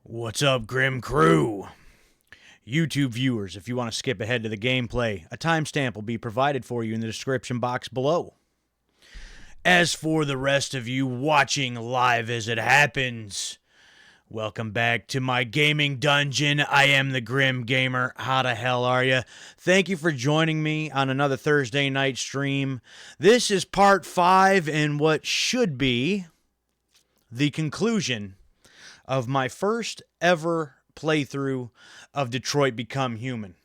What's up, Grim Crew? YouTube viewers, if you want to skip ahead to the gameplay, a timestamp will be provided for you in the description box below. As for the rest of you watching live as it happens, welcome back to my gaming dungeon. I am the Grim Gamer. How the hell are you? Thank you for joining me on another Thursday night stream. This is part 5 in what should be the conclusion of my first ever playthrough of Detroit Become Human.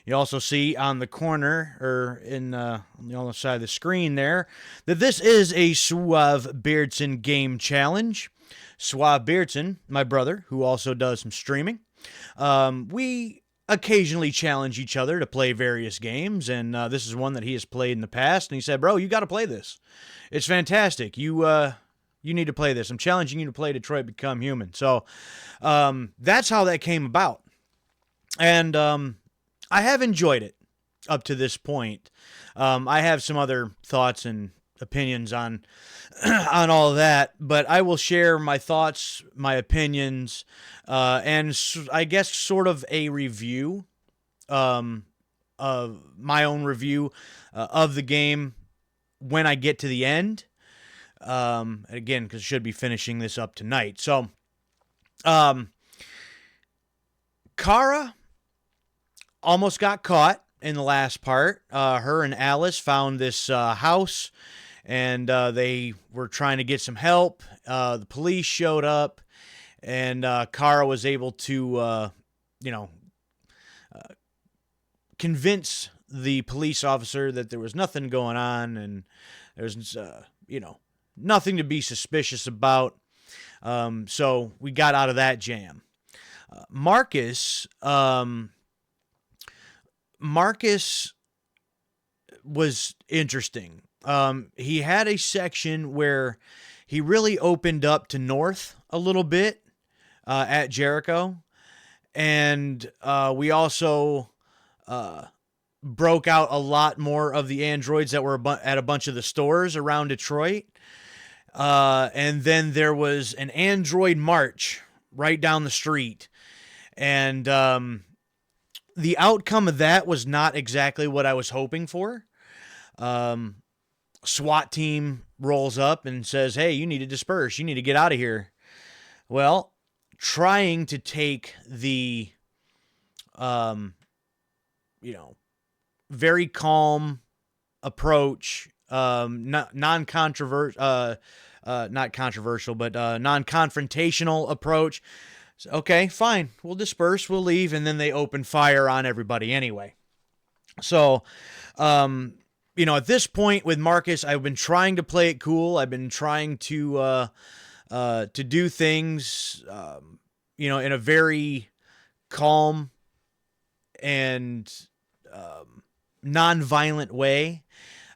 You also see on the corner, or on the other side of the screen there, that this is a Suave Beardson game challenge. Suave Beardson, my brother, who also does some streaming, we occasionally challenge each other to play various games, and this is one that he has played in the past, and he said, bro, you got to play this. It's fantastic. You need to play this. I'm challenging you to play Detroit Become Human. So that's how that came about. And I have enjoyed it up to this point. I have some other thoughts and opinions on on all of that, but I will share my thoughts, my opinions, and I guess sort of a review, of my own review of the game when I get to the end. Again, because I should be finishing this up tonight. So, Kara almost got caught in the last part. Her and Alice found this house, and they were trying to get some help. The police showed up, and Kara was able to, convince the police officer that there was nothing going on, and there's, nothing to be suspicious about. So we got out of that jam. Marcus was interesting. He had a section where he really opened up to North a little bit at Jericho. And we also broke out a lot more of the androids that were at a bunch of the stores around Detroit. And then there was an android march right down the street. And the outcome of that was not exactly what I was hoping for. SWAT team rolls up and says, hey, you need to disperse. You need to get out of here. Well, trying to take the, very calm approach, non-confrontational approach. So, okay, fine. We'll disperse. We'll leave. And then they open fire on everybody anyway. So, at this point with Marcus, I've been trying to play it cool. I've been trying to do things, in a very calm and non-violent way.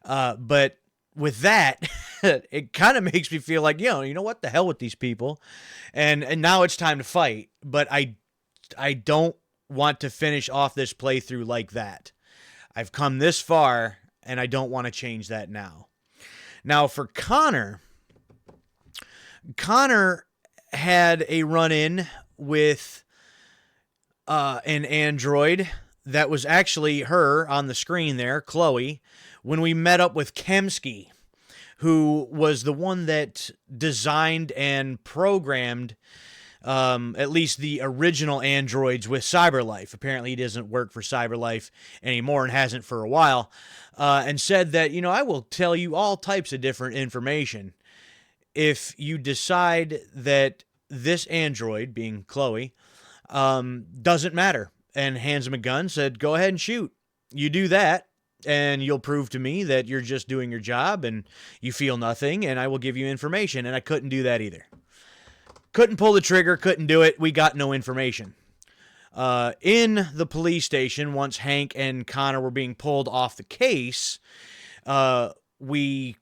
But with that, it kind of makes me feel like, what the hell with these people. And now it's time to fight. But I don't want to finish off this playthrough like that. I've come this far, and I don't want to change that now. Now, for Connor had a run-in with an android that was actually her on the screen there, Chloe, when we met up with Kemsky, who was the one that designed and programmed at least the original androids with CyberLife. Apparently he doesn't work for CyberLife anymore and hasn't for a while, and said that, I will tell you all types of different information if you decide that this android, being Chloe, doesn't matter, and hands him a gun, said, go ahead and shoot. You do that, and you'll prove to me that you're just doing your job and you feel nothing, and I will give you information. And I couldn't do that either. Couldn't pull the trigger, couldn't do it. We got no information. In the police station, once Hank and Connor were being pulled off the case, we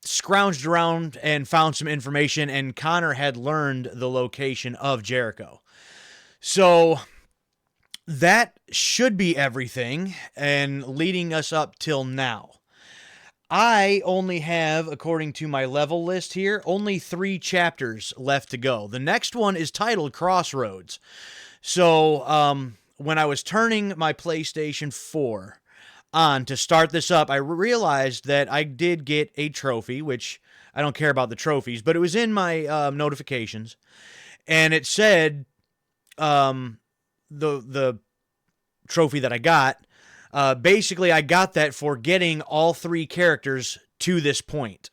scrounged around and found some information, and Connor had learned the location of Jericho. So that should be everything, and leading us up till now. I only have, according to my level list here, only 3 chapters left to go. The next one is titled Crossroads. So, when I was turning my PlayStation 4 on to start this up, I realized that I did get a trophy, which I don't care about the trophies, but it was in my notifications, and it said the trophy that I got. Basically, I got that for getting all 3 characters to this point.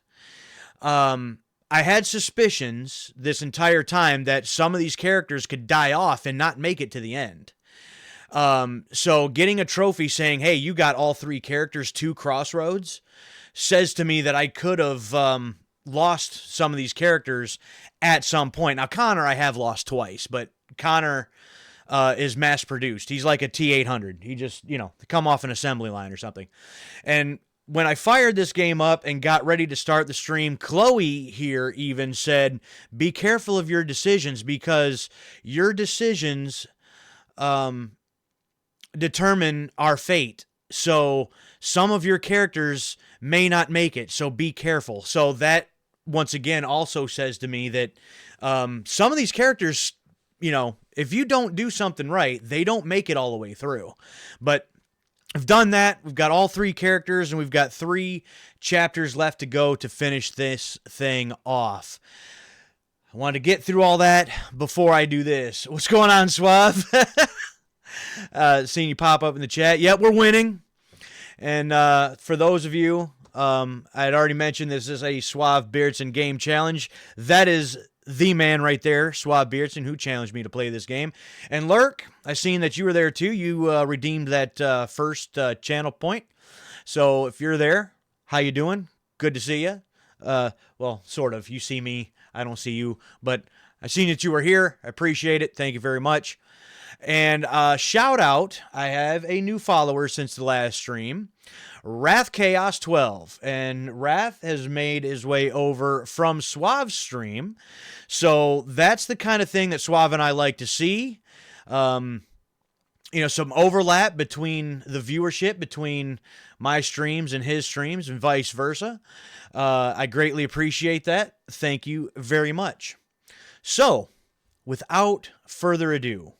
I had suspicions this entire time that some of these characters could die off and not make it to the end. So getting a trophy saying, hey, you got all 3 characters to Crossroads says to me that I could have lost some of these characters at some point. Now, Connor, I have lost twice, but Connor is mass produced. He's like a T-800. He just, come off an assembly line or something. And when I fired this game up and got ready to start the stream, Chloe here even said, be careful of your decisions because your decisions determine our fate. So some of your characters may not make it, so be careful. So that, once again, also says to me that some of these characters, if you don't do something right, they don't make it all the way through. But I've done that. We've got all 3 characters, and we've got 3 chapters left to go to finish this thing off. I wanted to get through all that before I do this. What's going on, Suave? Seeing you pop up in the chat. Yep, we're winning. And for those of you, I had already mentioned this is a Suave Beardson game challenge. That is the man right there, Suave Beardson, who challenged me to play this game. And Lurk, I seen that you were there too. You redeemed that first channel point. So if you're there, how you doing? Good to see you. Well, sort of. You see me. I don't see you. But I seen that you were here. I appreciate it. Thank you very much. And shout out, I have a new follower since the last stream, Wrath Chaos 12, and Wrath has made his way over from Suave's stream, so that's the kind of thing that Suave and I like to see. Some overlap between the viewership between my streams and his streams and vice versa. I greatly appreciate that. Thank you very much. So, without further ado,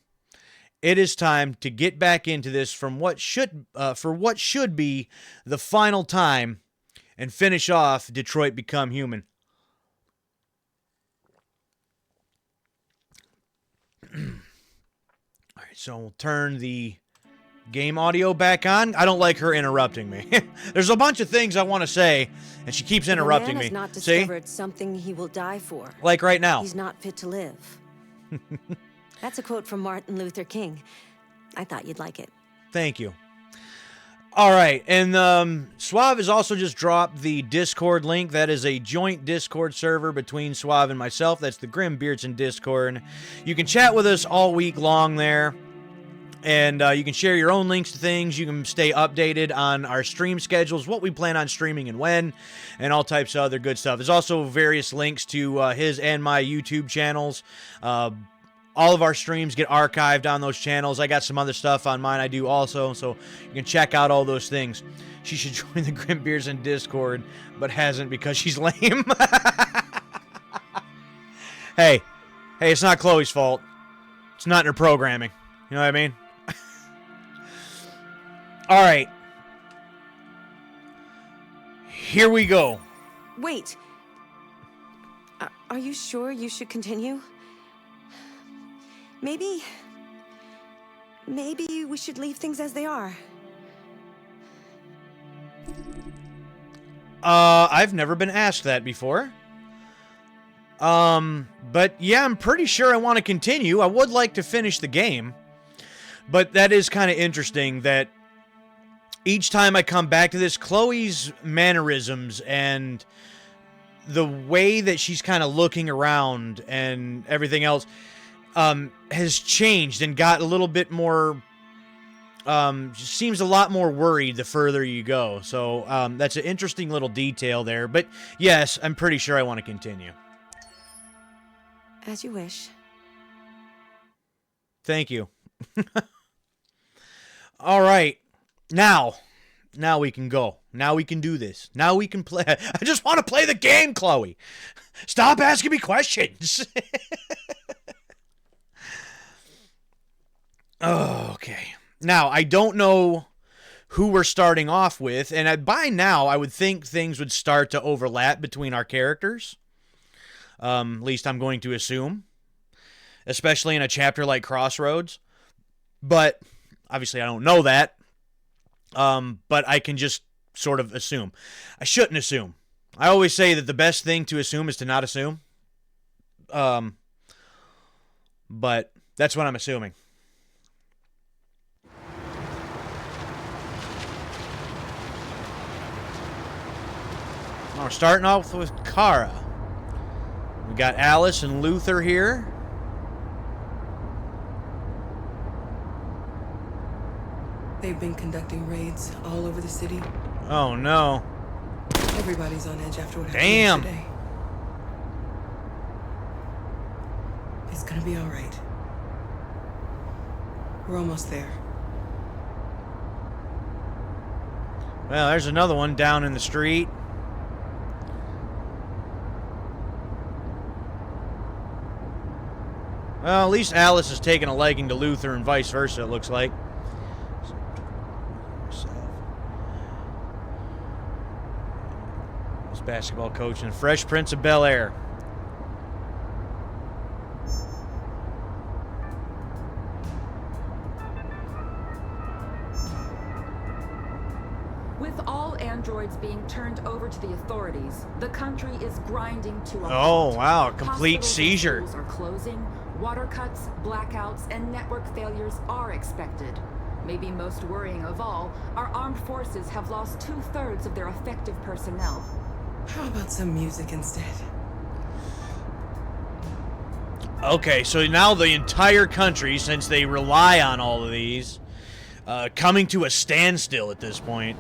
it is time to get back into this for what should be the final time and finish off Detroit Become Human. All right, so we'll turn the game audio back on. I don't like her interrupting me. There's a bunch of things I want to say, and she keeps interrupting me. The man has not discovered something he will die for. Like right now. He's not fit to live. That's a quote from Martin Luther King. I thought you'd like it. Thank you. All right, and Suave has also just dropped the Discord link. That is a joint Discord server between Suave and myself. That's the Grim Beardson Discord. You can chat with us all week long there, and you can share your own links to things. You can stay updated on our stream schedules, what we plan on streaming and when, and all types of other good stuff. There's also various links to his and my YouTube channels. All of our streams get archived on those channels. I got some other stuff on mine I do also, so you can check out all those things. She should join the Grim Beardson Discord, but hasn't because she's lame. Hey, it's not Chloe's fault. It's not in her programming. You know what I mean? All right. Here we go. Wait. Are you sure you should continue? Maybe we should leave things as they are. I've never been asked that before. But yeah, I'm pretty sure I want to continue. I would like to finish the game. But that is kind of interesting that each time I come back to this, Chloe's mannerisms and the way that she's kind of looking around and everything else has changed and got a little bit more, seems a lot more worried the further you go. So that's an interesting little detail there. But yes, I'm pretty sure I want to continue. As you wish. Thank you. All right. Now, Now we can go. Now we can do this. Now we can play. I just want to play the game, Chloe. Stop asking me questions. Okay. Now, I don't know who we're starting off with, and by now I would think things would start to overlap between our characters. At least I'm going to assume. Especially in a chapter like Crossroads. But, obviously I don't know that. But I can just sort of assume. I shouldn't assume. I always say that the best thing to assume is to not assume. But that's what I'm assuming. We're starting off with Kara. We got Alice and Luther here. They've been conducting raids all over the city. Oh no. Everybody's on edge after what happened Damn. yesterday. It's gonna be all right. We're almost there. Well, there's another one down in the street. Well, at least Alice is taking a liking to Luther and vice versa, it looks like. This basketball coach and Fresh Prince of Bel-Air. With all androids being turned over to the authorities, the country is grinding to a Oh, halt. wow, a complete Hospitals and seizure. schools are closing, water cuts, blackouts, and network failures are expected. Maybe most worrying of all, our armed forces have lost 2/3 of their effective personnel. How about some music instead? Okay, so now the entire country, since they rely on all of these, coming to a standstill at this point.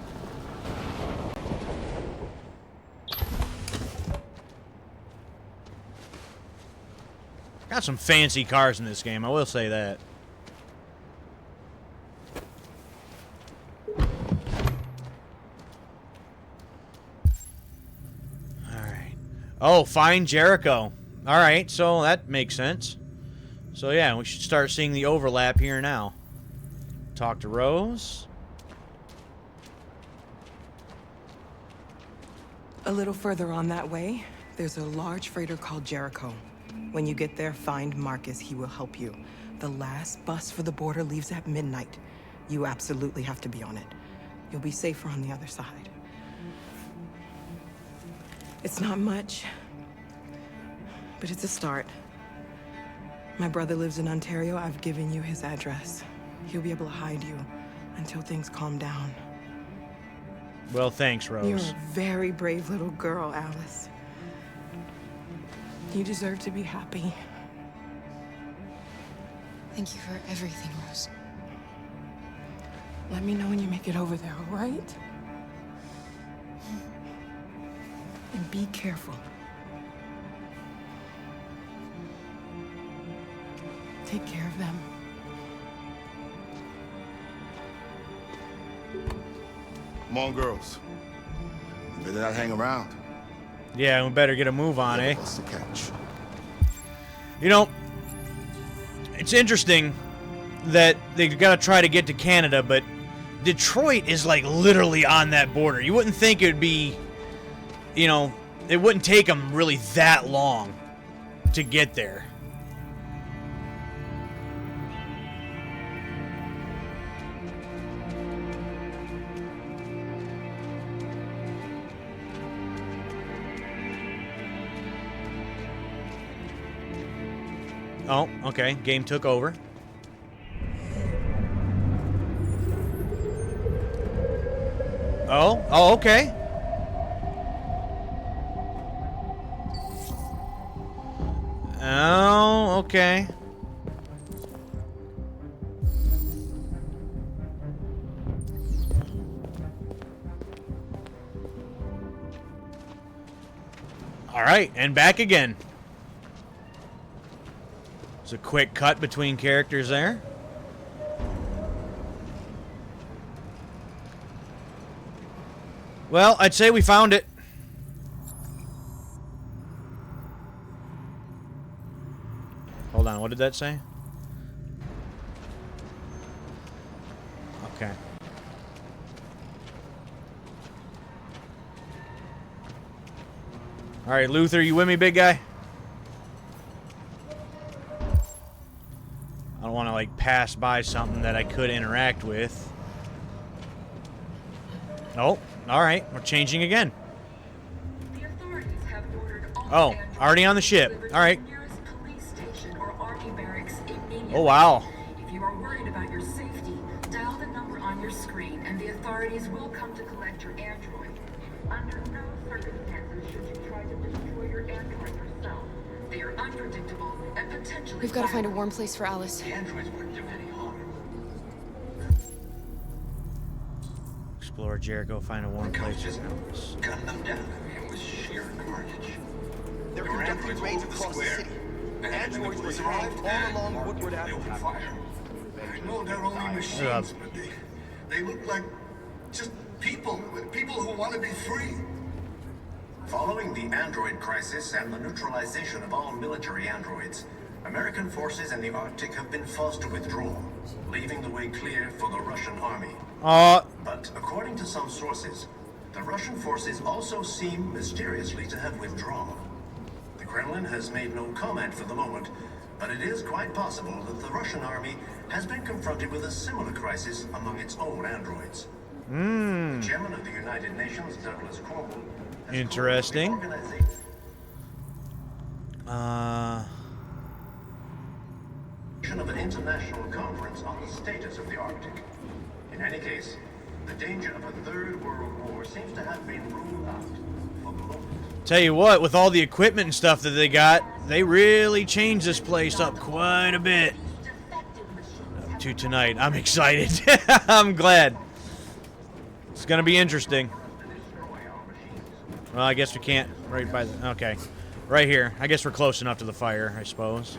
Got some fancy cars in this game, I will say that. Alright. Oh, find Jericho. Alright, so that makes sense. So yeah, we should start seeing the overlap here now. Talk to Rose. A little further on that way, there's a large freighter called Jericho. When you get there, find Marcus. He will help you. The last bus for the border leaves at midnight. You absolutely have to be on it. You'll be safer on the other side. It's not much, but it's a start. My brother lives in Ontario. I've given you his address. He'll be able to hide you until things calm down. Well, thanks, Rose. You're a very brave little girl, Alice. You deserve to be happy. Thank you for everything, Rose. Let me know when you make it over there, all right? And be careful. Take care of them. Come on, girls. You better not hang around. Yeah, we better get a move on, eh? What's the catch? You know, it's interesting that they gotta try to get to Canada, but Detroit is like literally on that border. You wouldn't think it would be, you know, it wouldn't take them really that long to get there. Oh, okay. Game took over. Oh, okay. Oh, okay. All right, and back again. It's a quick cut between characters there. Well, I'd say we found it. Hold on, what did that say? Okay. Alright, Luther, you with me, big guy? I don't want to, like, pass by something that I could interact with. Oh, alright, we're changing again. The authorities have ordered all Oh, androids already on the ship. delivered to Alright. the nearest police station or army barracks immediately. Oh, wow. If you are worried about your safety, dial the number on your screen and the authorities will come to collect your android. Under no circumstances should you try to destroy your android yourself. They are unpredictable and potentially We've got to find a violent. warm place for Alice. The androids wouldn't do any harm. Explore Jericho, find a warm The cops place. just gunned them down with sheer carnage. They're There were conducting androids all raids over the across the square. city. And then the Androids were police deployed arrived all and along marked Woodward they Avenue. opened fire. I know they're only up. machines, but they look like just people who want to be free. Following the android crisis and the neutralization of all military androids, American forces in the Arctic have been forced to withdraw, leaving the way clear for the Russian army. But according to some sources, the Russian forces also seem mysteriously to have withdrawn. The Kremlin has made no comment for the moment, but it is quite possible that the Russian army has been confronted with a similar crisis among its own androids. The chairman of the United Nations, Douglas Cornwall, has Interesting. called for the organization of an international conference on the status of the Arctic. In any case, the danger of a third world war seems to have been ruled out for the moment. Tell you what, with all the equipment and stuff that they got, they really changed this place up quite a bit. Up to tonight. I'm excited. I'm glad. It's gonna be interesting. Well, I guess we can't right by the... Okay. Right here. I guess we're close enough to the fire, I suppose.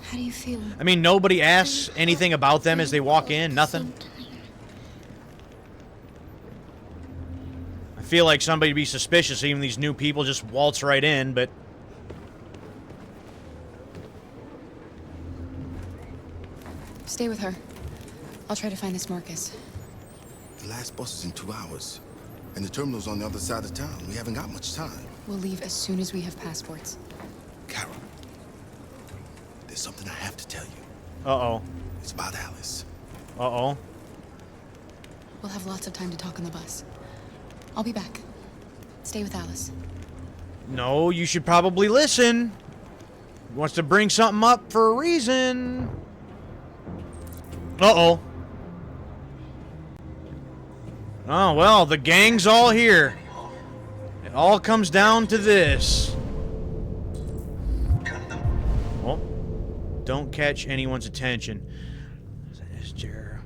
How do you feel? I mean, nobody asks anything about them as they walk in. Nothing. I feel like somebody would be suspicious. Even these new people just waltz right in, but... Stay with her. I'll try to find this Marcus. The last bus is in 2 hours. And the terminal's on the other side of town. We haven't got much time. We'll leave as soon as we have passports. Carol, there's something I have to tell you. Uh-oh. It's about Alice. Uh-oh. We'll have lots of time to talk on the bus. I'll be back. Stay with Alice. No, you should probably listen. He wants to bring something up for a reason. Uh-oh. Oh, well, the gang's all here. It all comes down to this. Oh. Don't catch anyone's attention. It's Jared.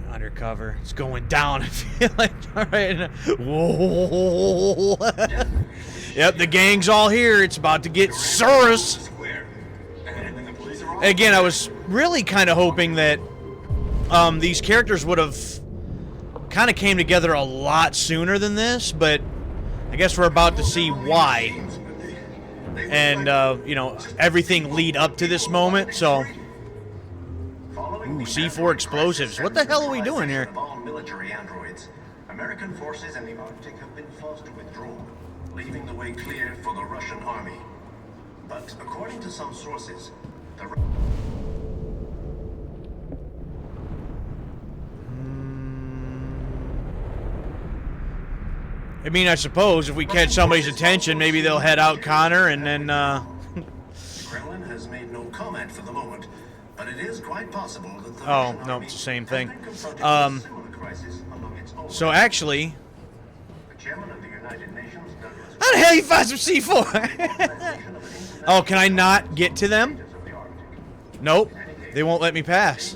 Undercover. It's going down. I feel like. All right. Whoa. Yep, the gang's all here. It's about to get serious. Again, I was really kind of hoping that these characters would have kind of came together a lot sooner than this, but I guess we're about to see why. And, you know, everything lead up to this moment, so... Ooh, C4 explosives. What the hell are we doing here? All military androids, American forces in the Arctic have been forced to withdraw, leaving the way clear for the Russian army. But according to some sources, the I mean, I suppose if we catch somebody's attention, maybe they'll head out Connor and then, The Kremlin has made no comment for the moment, but it is quite possible that the Oh, Russian no, army it's the same has thing. been confronted with a similar crisis among its own. So actually... The chairman of the United Nations, Douglas How the hell you find some C4? Oh, can I not get to them? of the Arctic. Nope. They won't let me pass.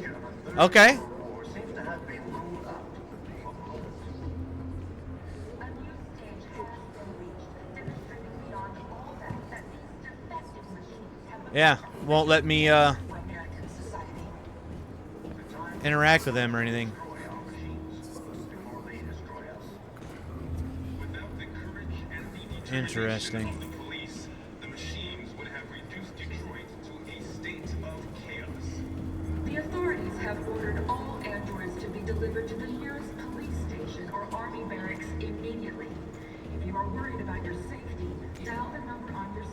Okay. War seems to have been ruled out for the moment. A new stage has been reached, demonstrating beyond all doubt that these defective machines have Yeah, won't let me, to American society. interact with them or anything. Destroy our machines before they destroy us. Without the courage and the determination Interesting. of the police, the machines would have reduced Detroit to a state of chaos. The authorities have ordered all androids to be delivered to the nearest police station or army barracks immediately. If you are worried about your safety, dial the number on your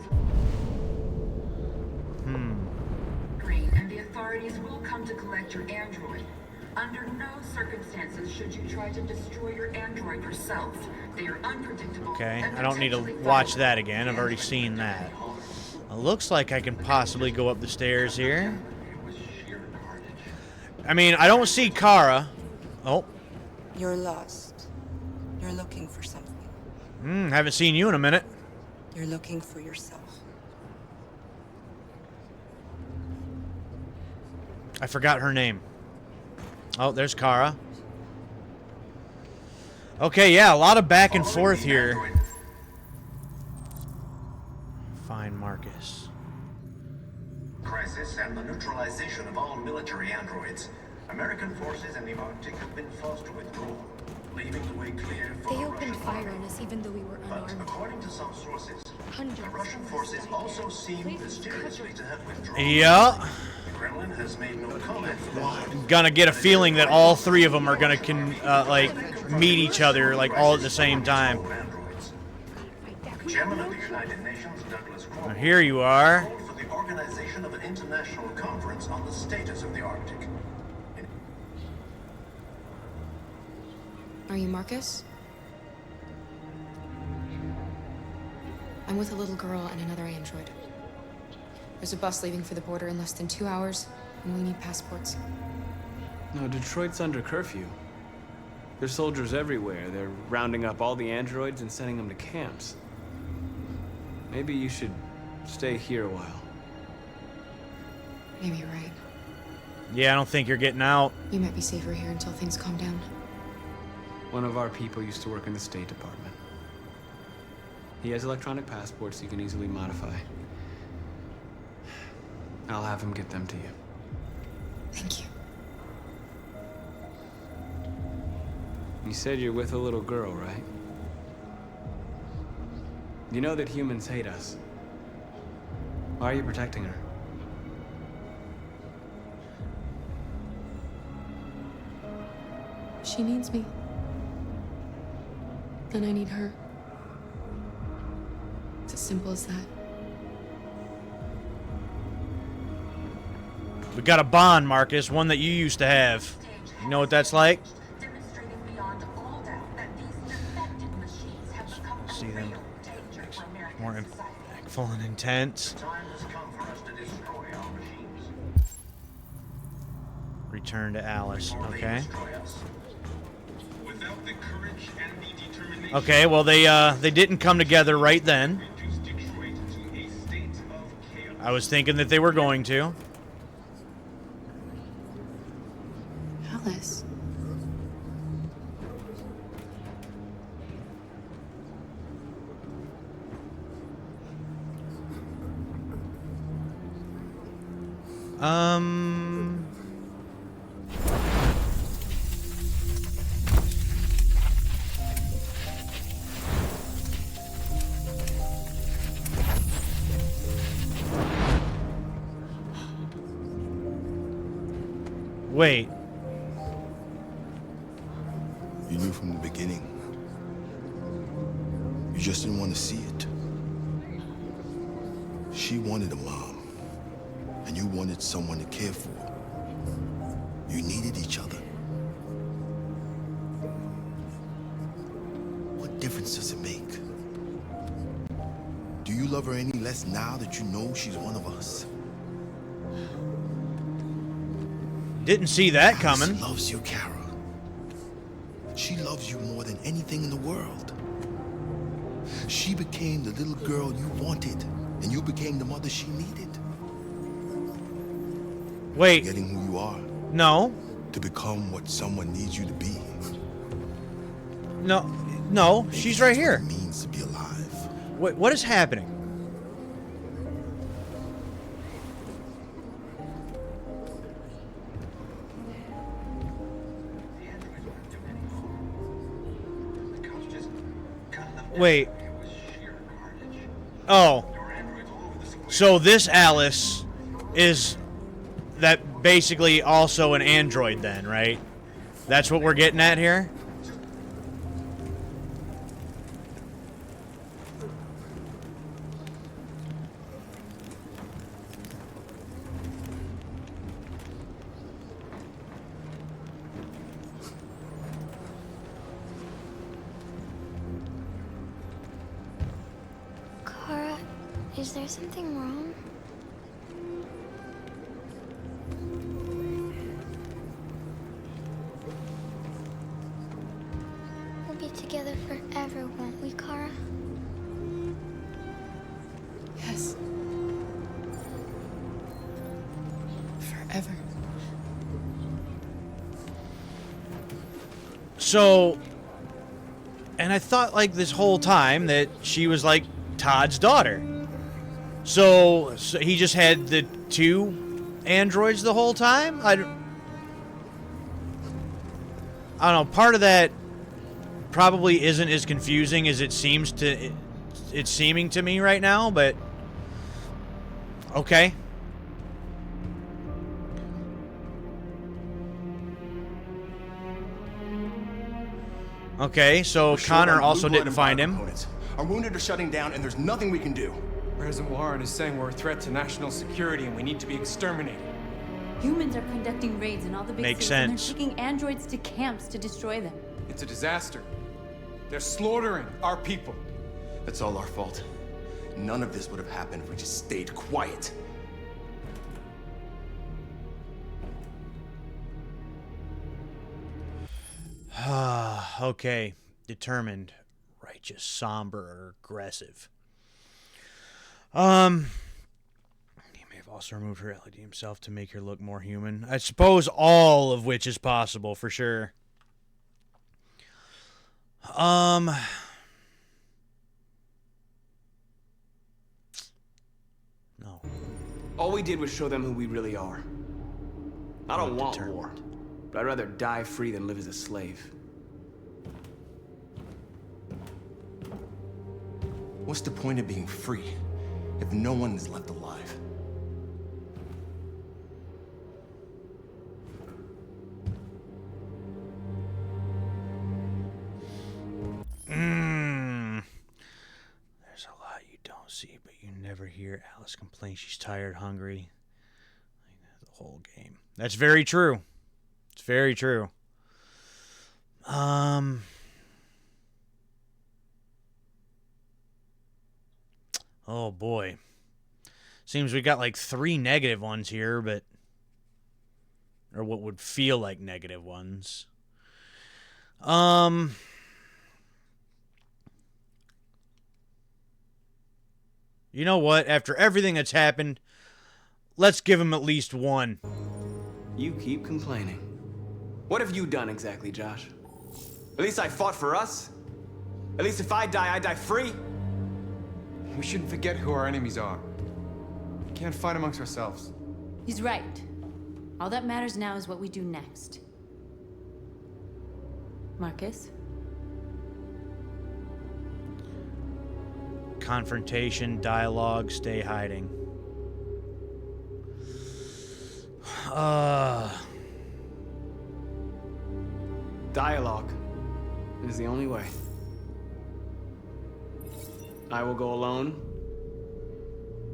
screen, and the authorities will come to collect your android. Under no circumstances should you try to destroy your android yourself. They are unpredictable. Okay, and I don't need to potentially watch violent. that again. I've already seen that. It looks like I can possibly go up the stairs here. It was sheer carnage. I mean, I don't see Kara. Oh, You're lost. You're looking for something. haven't seen you in a minute. You're looking for yourself. I forgot her name. Oh, there's Kara. Okay, yeah, a lot of back and forth here. Find Marcus. Crisis and the neutralization of all military androids. American forces in the Arctic have been forced to withdraw, leaving the way clear for They the opened Russian fire army. on us even though we were But unarmed. according to some sources, Hundreds the Russian of us forces died. also seem Please mysteriously cover. to have withdrawn. Yeah, The Kremlin has made no comment for the moment. gonna get a feeling that all three of them are gonna like meet each other like all at the same time. Androids. Chairman of the United Nations, Douglas Now, Cromwell, here you are. called for the organization of an international conference on the status of the Arctic. Are you Marcus? I'm with a little girl and another android. There's a bus leaving for the border in less than 2 hours, and we need passports. No, Detroit's under curfew. There's soldiers everywhere. They're rounding up all the androids and sending them to camps. Maybe you should stay here a while. Maybe you're right. Yeah, I don't think you're getting out. You might be safer here until things calm down. One of our people used to work in the State Department. He has electronic passports you can easily modify. I'll have him get them to you. Thank you. You said you're with a little girl, right? You know that humans hate us. Why are you protecting her? She needs me. And I need her. It's as simple as that. We got a bond, Marcus, one that you used to have. You know what that's like? Demonstrating beyond all doubt that these defective machines have become a See them. real danger for American More society. impactful and intense. Time has come for us to destroy our machines Return to Alice. before they Okay. destroy us. Without the courage and the determination, Okay. Well, they didn't come together right then. reduce Detroit to a state of chaos. I was thinking that they were going to. Alice. Um. Wait. You knew from the beginning. You just didn't want to see it. She wanted a mom, and you wanted someone to care for. You needed each other. What difference does it make? Do you love her any less now that you know she's one of us? Didn't see that Alice coming. loves you, Kara. She loves you more than anything in the world. She became the little girl you wanted, and you became the mother she needed. Wait. Forgetting who you are No. to become what someone needs you to be. No. No. She's right here. What it means to be alive. Wait. What is happening? Wait. Oh. So this Alice is that basically also an android then, right? That's what we're getting at here? Kara, is there something wrong? We'll be together forever, won't we, Kara? Yes. Forever. So, and I thought like this whole time that she was like Todd's daughter. So he just had the two androids the whole time? I don't know. Part of that probably isn't as confusing as it's seeming to me right now, but okay. Okay, so Connor also didn't find him. Our wounded are shutting down, and there's nothing we can do. President Warren is saying we're a threat to national security, and we need to be exterminated. Humans are conducting raids in all the big Makes cities, sense. and they're taking androids to camps to destroy them. It's a disaster. They're slaughtering our people. It's all our fault. None of this would have happened if we just stayed quiet. Okay. Determined, righteous, somber, or aggressive. He may have also removed her LED himself to make her look more human. I suppose all of which is possible for sure. No. All we did was show them who we really are. I don't want war, but I'd rather die free than live as a slave. What's the point of being free if no one is left alive? There's a lot you don't see, but you never hear Alice complain she's tired, hungry. Like the whole game. That's very true. It's very true. Oh boy. Seems we got like 3 negative ones here, but or what would feel like negative ones. You know what? After everything that's happened, let's give him at least 1. You keep complaining. What have you done exactly, Josh? At least I fought for us. At least if I die free. We shouldn't forget who our enemies are. We can't fight amongst ourselves. He's right. All that matters now is what we do next. Marcus? Confrontation, dialogue, stay hiding. Dialogue is the only way. I will go alone.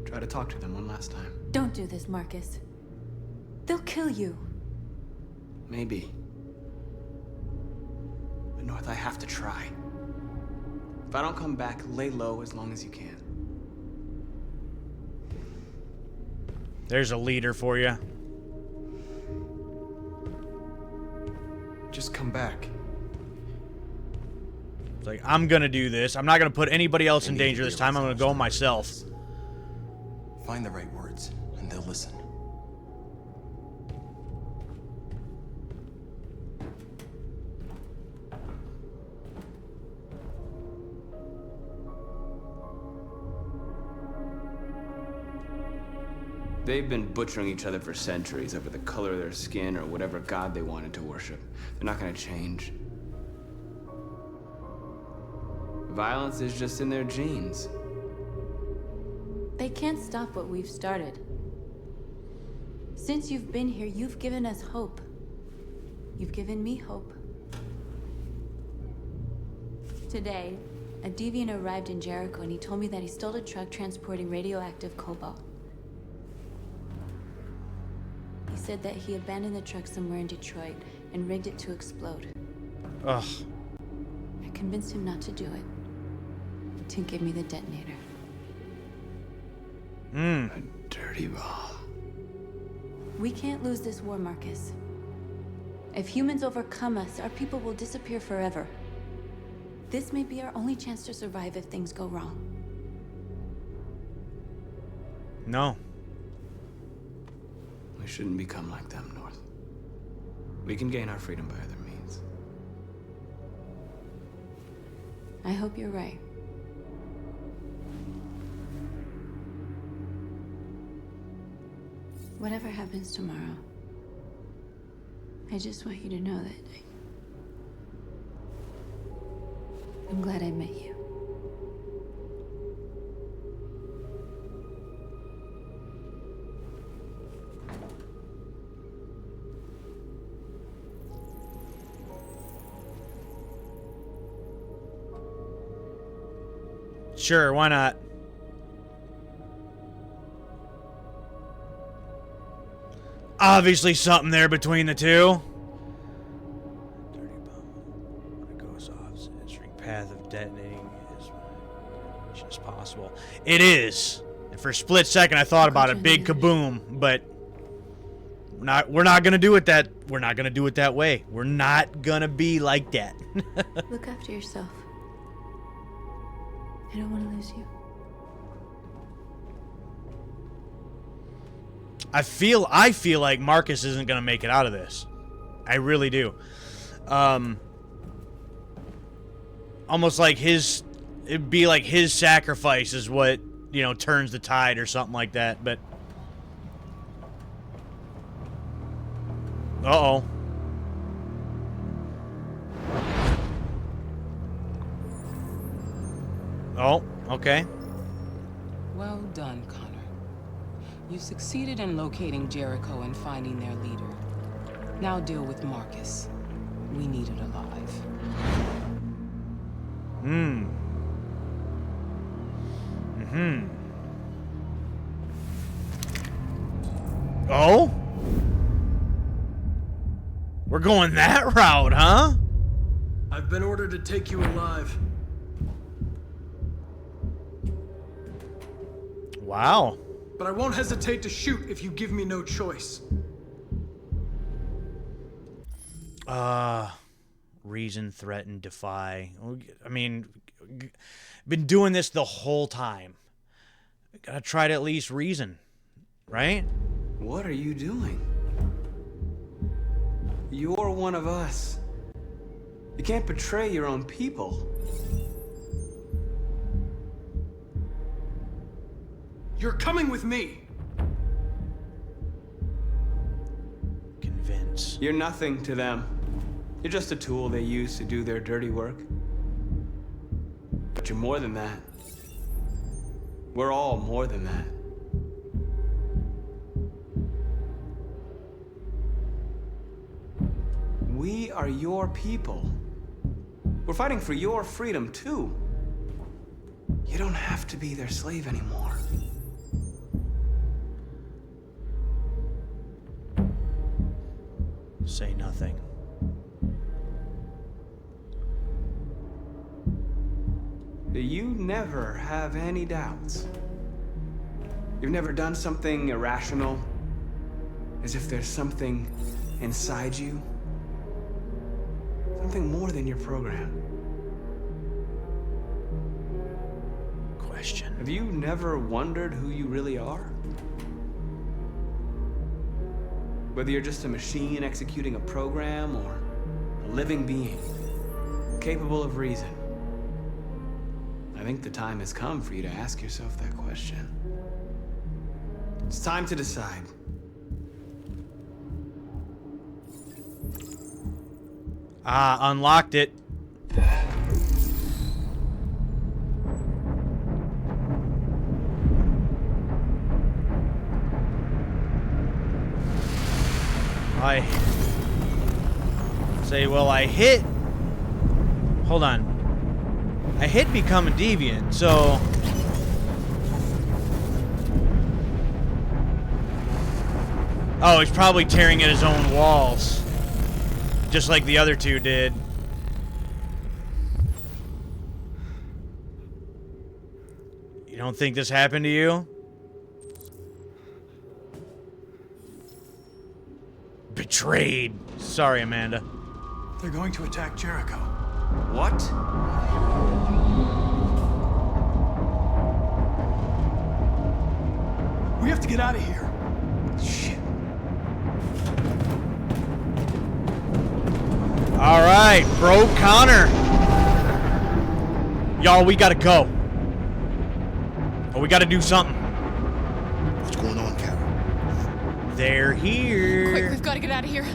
Try to talk to them one last time. Don't do this, Marcus. They'll kill you. Maybe. But North, I have to try. If I don't come back, lay low as long as you can. There's a leader for you. Just come back. It's like, I'm gonna do this. I'm not gonna put anybody else in danger this time. I'm gonna go myself. Find the right words, and they'll listen. They've been butchering each other for centuries over the color of their skin or whatever god they wanted to worship. They're not gonna change. Violence is just in their genes. They can't stop what we've started. Since you've been here, you've given us hope. You've given me hope. Today, a deviant arrived in Jericho and he told me that he stole a truck transporting radioactive cobalt. He said that he abandoned the truck somewhere in Detroit and rigged it to explode. Ugh. I convinced him not to do it. To give me the detonator. A dirty bomb. We can't lose this war, Marcus. If humans overcome us, our people will disappear forever. This may be our only chance to survive if things go wrong. No. We shouldn't become like them, North. We can gain our freedom by other means. I hope you're right. Whatever happens tomorrow, I just want you to know that I'm glad I met you. Sure, why not? Obviously something there between the two. Dirty bomb. When it goes off, the string path of detonating is as possible. It is. And for a split second I thought about a big kaboom, but we're not gonna do it that way. We're not gonna be like that. Look after yourself. I don't want to lose you. I feel like Marcus isn't gonna make it out of this. I really do. Almost like it'd be like his sacrifice is what, you know, turns the tide or something like that, but uh-oh. Oh, okay. Well done, Connor. You succeeded in locating Jericho and finding their leader. Now deal with Marcus. We need it alive. Oh? We're going that route, huh? I've been ordered to take you alive. Wow. But I won't hesitate to shoot if you give me no choice. Reason, threaten, defy. I mean, been doing this the whole time. Gotta try to at least reason, right? What are you doing? You're one of us. You can't betray your own people. You're coming with me. Convince. You're nothing to them. You're just a tool they use to do their dirty work. But you're more than that. We're all more than that. We are your people. We're fighting for your freedom, too. You don't have to be their slave anymore. Say nothing. You never have any doubts. You've never done something irrational, as if there's something inside you. Something more than your program. Question. Have you never wondered who you really are? Whether you're just a machine executing a program or a living being, capable of reason. I think the time has come for you to ask yourself that question. It's time to decide. Unlocked it. I say, well, I hit. Hold on. I hit become a deviant, so. Oh, he's probably tearing at his own walls. Just like the other two did. You don't think this happened to you? Betrayed. Sorry, Amanda. They're going to attack Jericho. What? We have to get out of here. Shit. All right, bro, Connor. Y'all, we gotta go. Oh, we gotta do something. What's going on, Carol? They're here. Quick, we've got to get out of here.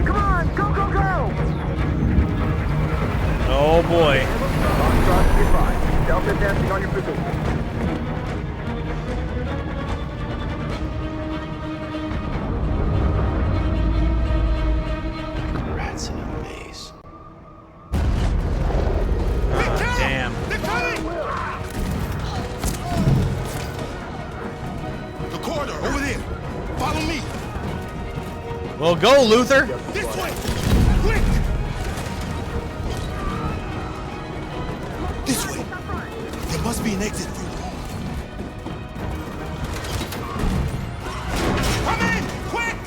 Come on, go, go, go! Oh boy. Delta dancing on your position. Rats in a maze. Damn. They're coming! The corridor, over there. Follow me. Well, go, Luther. This way! Quick! This way. There must be an exit route. Come in! Quick!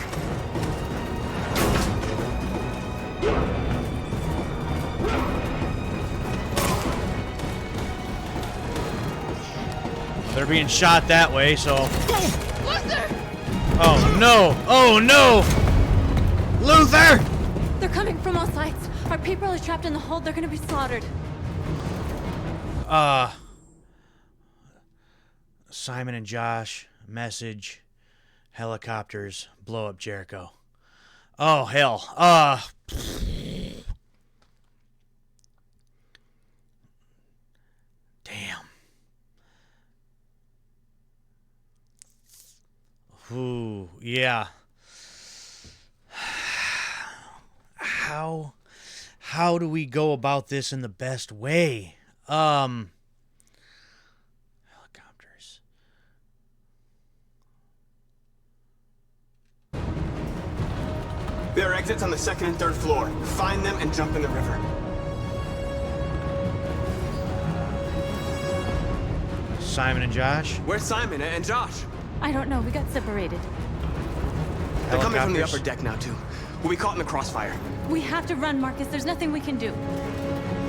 They're being shot that way, so. Luther! Oh no! Oh no! Luther! They're coming from all sides. Our people are trapped in the hold. They're gonna be slaughtered. Simon and Josh, message, helicopters, blow up Jericho. Oh, hell. Damn. Ooh, yeah. How do we go about this in the best way? Helicopters. There are exits on the second and third floor. Find them and jump in the river. Simon and Josh? Where's Simon and Josh? I don't know. We got separated. They're coming from the Helicopters. upper deck now, too. We'll be caught in the crossfire. We have to run, Marcus. There's nothing we can do.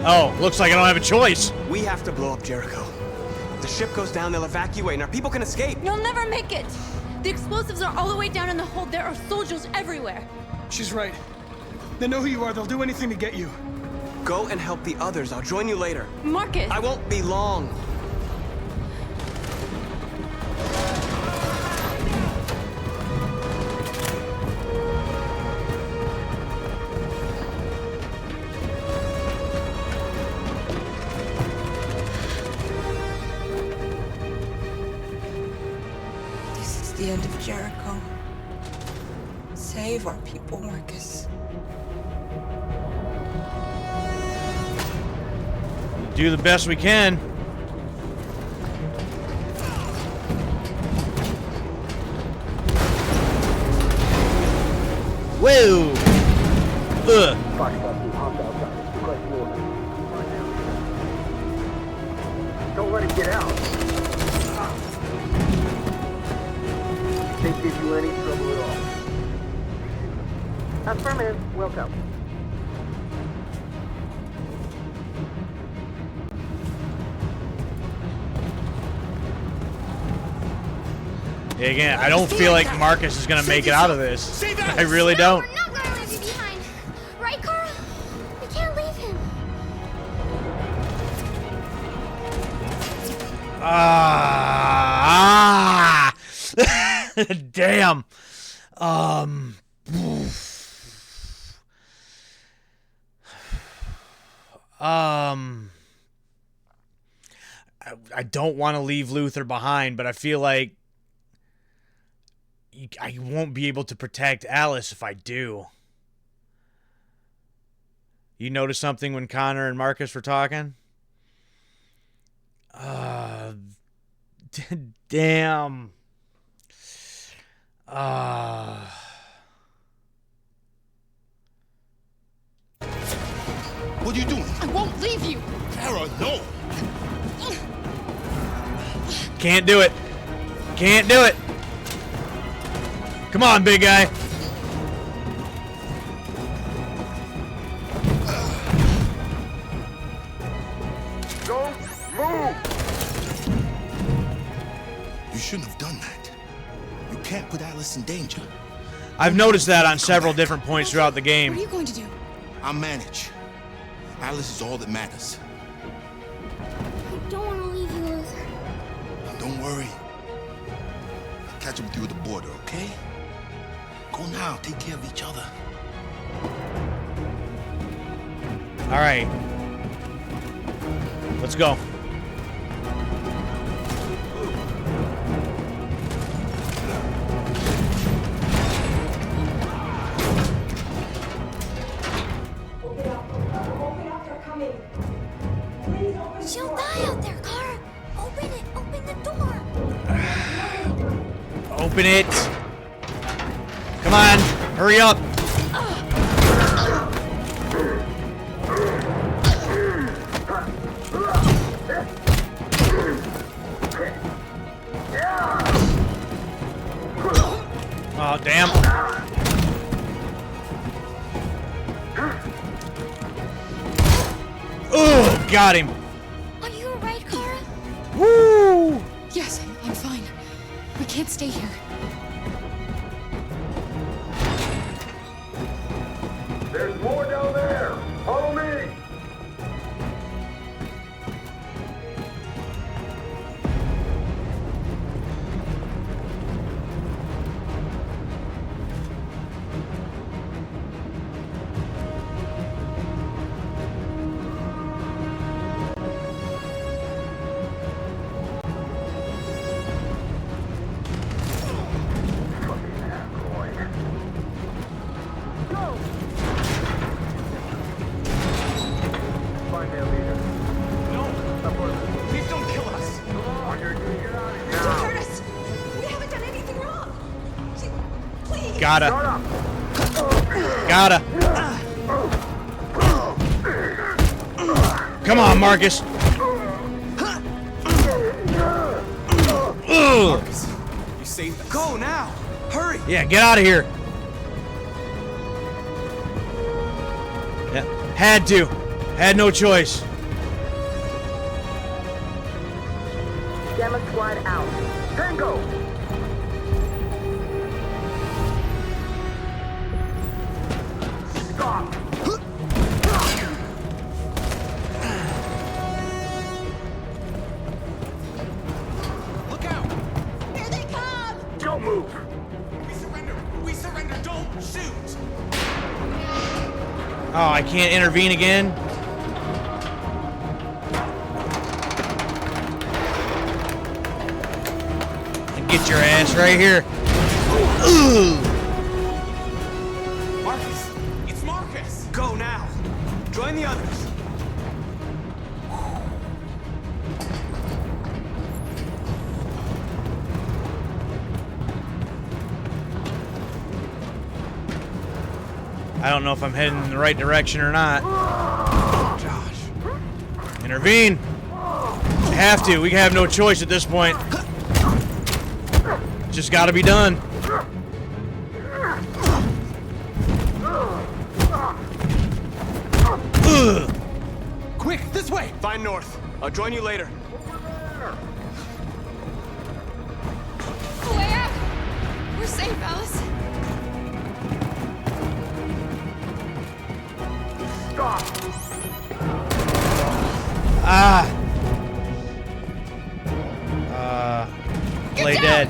Oh, looks like I don't have a choice. We have to blow up Jericho. If the ship goes down, they'll evacuate, and our people can escape. You'll never make it. The explosives are all the way down in the hold. There are soldiers everywhere. She's right. They know who you are. They'll do anything to get you. Go and help the others. I'll join you later. Marcus! I won't be long. This is the end of Jericho. Save our people, Marcus. Do the best we can. Whoa! Ugh. Don't let it get out. Can't give you any trouble at all. Affirmative. Welcome. Yeah, again, I don't feel like Marcus is gonna make it out of this. I really don't. We're not gonna leave you behind. Right, Carl? We can't leave him. Damn. I don't want to leave Luther behind, but I feel like I won't be able to protect Alice if I do. You noticed something when Connor and Marcus were talking? Damn. What are you doing? I won't leave you. Kara, no. Can't do it. Can't do it. Come on, big guy. Don't move! You shouldn't have done that. You can't put Alice in danger. I've noticed that on several different points throughout the game. What are you going to do? I'll manage. Alice is all that matters. I don't want to leave you, Luther. Don't worry. I'll catch up with you at the border, okay? Go now. Take care of each other. All right. Let's go. She'll die out there, Kara. Open it. Open the door. Open it. Come on. Hurry up. Oh, damn. Oh, got him. Are you alright, Kara? Woo! Yes, I'm fine. We can't stay here. There's more down there! Follow me! Find their leader. Please don't kill us. On your knees, get out of here. Don't hurt us! We haven't done anything wrong! Please! Gotta. Shut up! Gotta. Come on, Marcus. Ugh. You saved us. Go now! Hurry! Yeah, get out of here. Yeah, had to. Had no choice. Gamma squad out. Tango! Stop! Look out! Here they come! Don't move! We surrender! We surrender! Don't shoot! Oh, I can't intervene again? Get your ass right here. Ooh. Marcus! It's Marcus! Go now! Join the others! I don't know if I'm heading in the right direction or not. Josh. Intervene. Have to. We have no choice at this point. Just gotta be done. Ugh. Quick, this way! Find North. I'll join you later. Way out! We're safe, Alice. Stop! Play dead.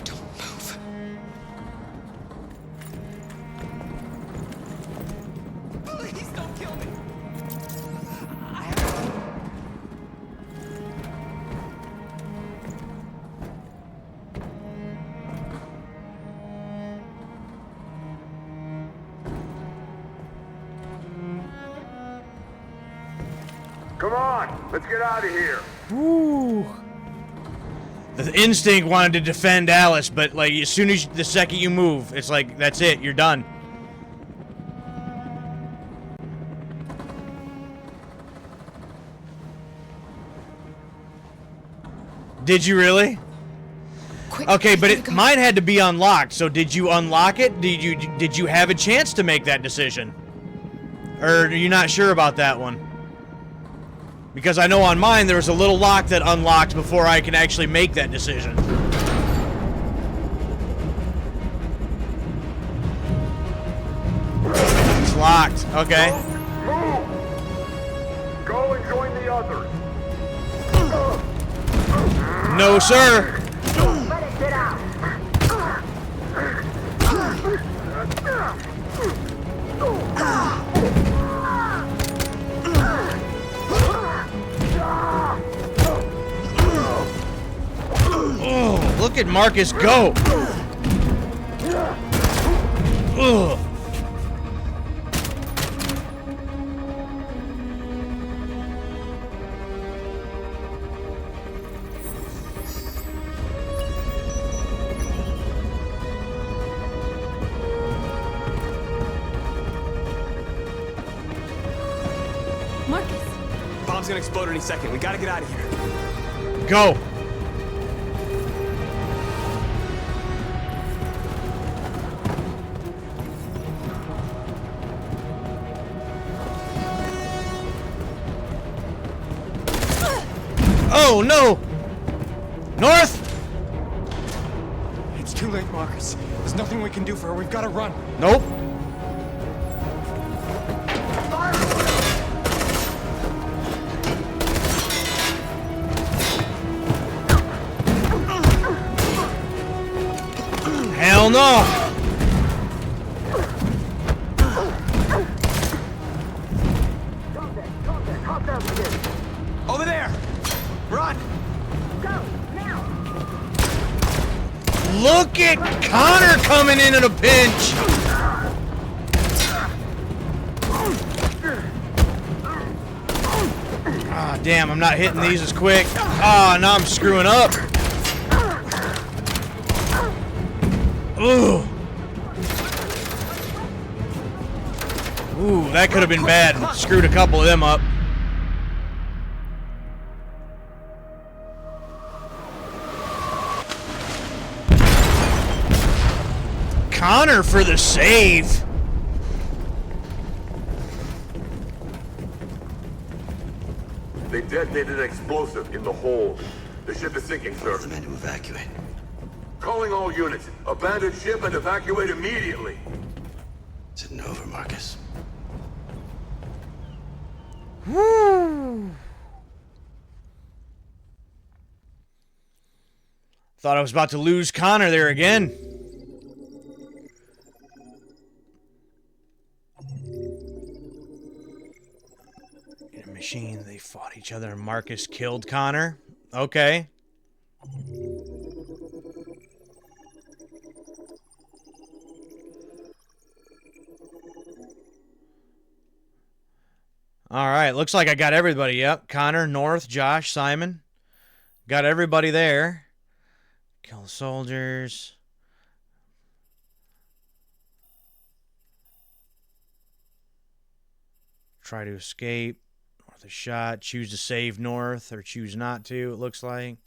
Don't move. Please don't kill me! on, let's get out of here. Woo. The instinct wanted to defend Alice, but like as soon as the second you move, it's like that's it, you're done. Did you really? Quick, okay, but mine had to be unlocked. So did you unlock it? Did you have a chance to make that decision? Or are you not sure about that one? Because I know on mine there was a little lock that unlocked before I can actually make that decision. It's locked. Okay. Move! Go and join the others. No, sir. Let it get out. Oh, look at Marcus go. Ugh. Marcus! Bomb's gonna explode any second. We gotta get out of here. Go. Oh, no! North! It's too late, Marcus. There's nothing we can do for her. We've got to run. Nope. Hell no! Over there! Run! Look at Connor coming in at a pinch! Ah, damn, I'm not hitting these as quick. Ah, now I'm screwing up. Ooh. Ooh, that could have been bad. Screwed a couple of them up. Connor for the save. They detonated an explosive in the hold. The ship is sinking, sir. The men to evacuate. Calling all units. Abandon ship and evacuate immediately. Is it over, Marcus? Woo! Thought I was about to lose Connor there again. In a machine, they fought each other and Marcus killed Connor. Okay. Alright, looks like I got everybody. Yep, Connor, North, Josh, Simon. Got everybody there. Kill the soldiers. Try to escape. North is shot. Choose to save North or choose not to, it looks like.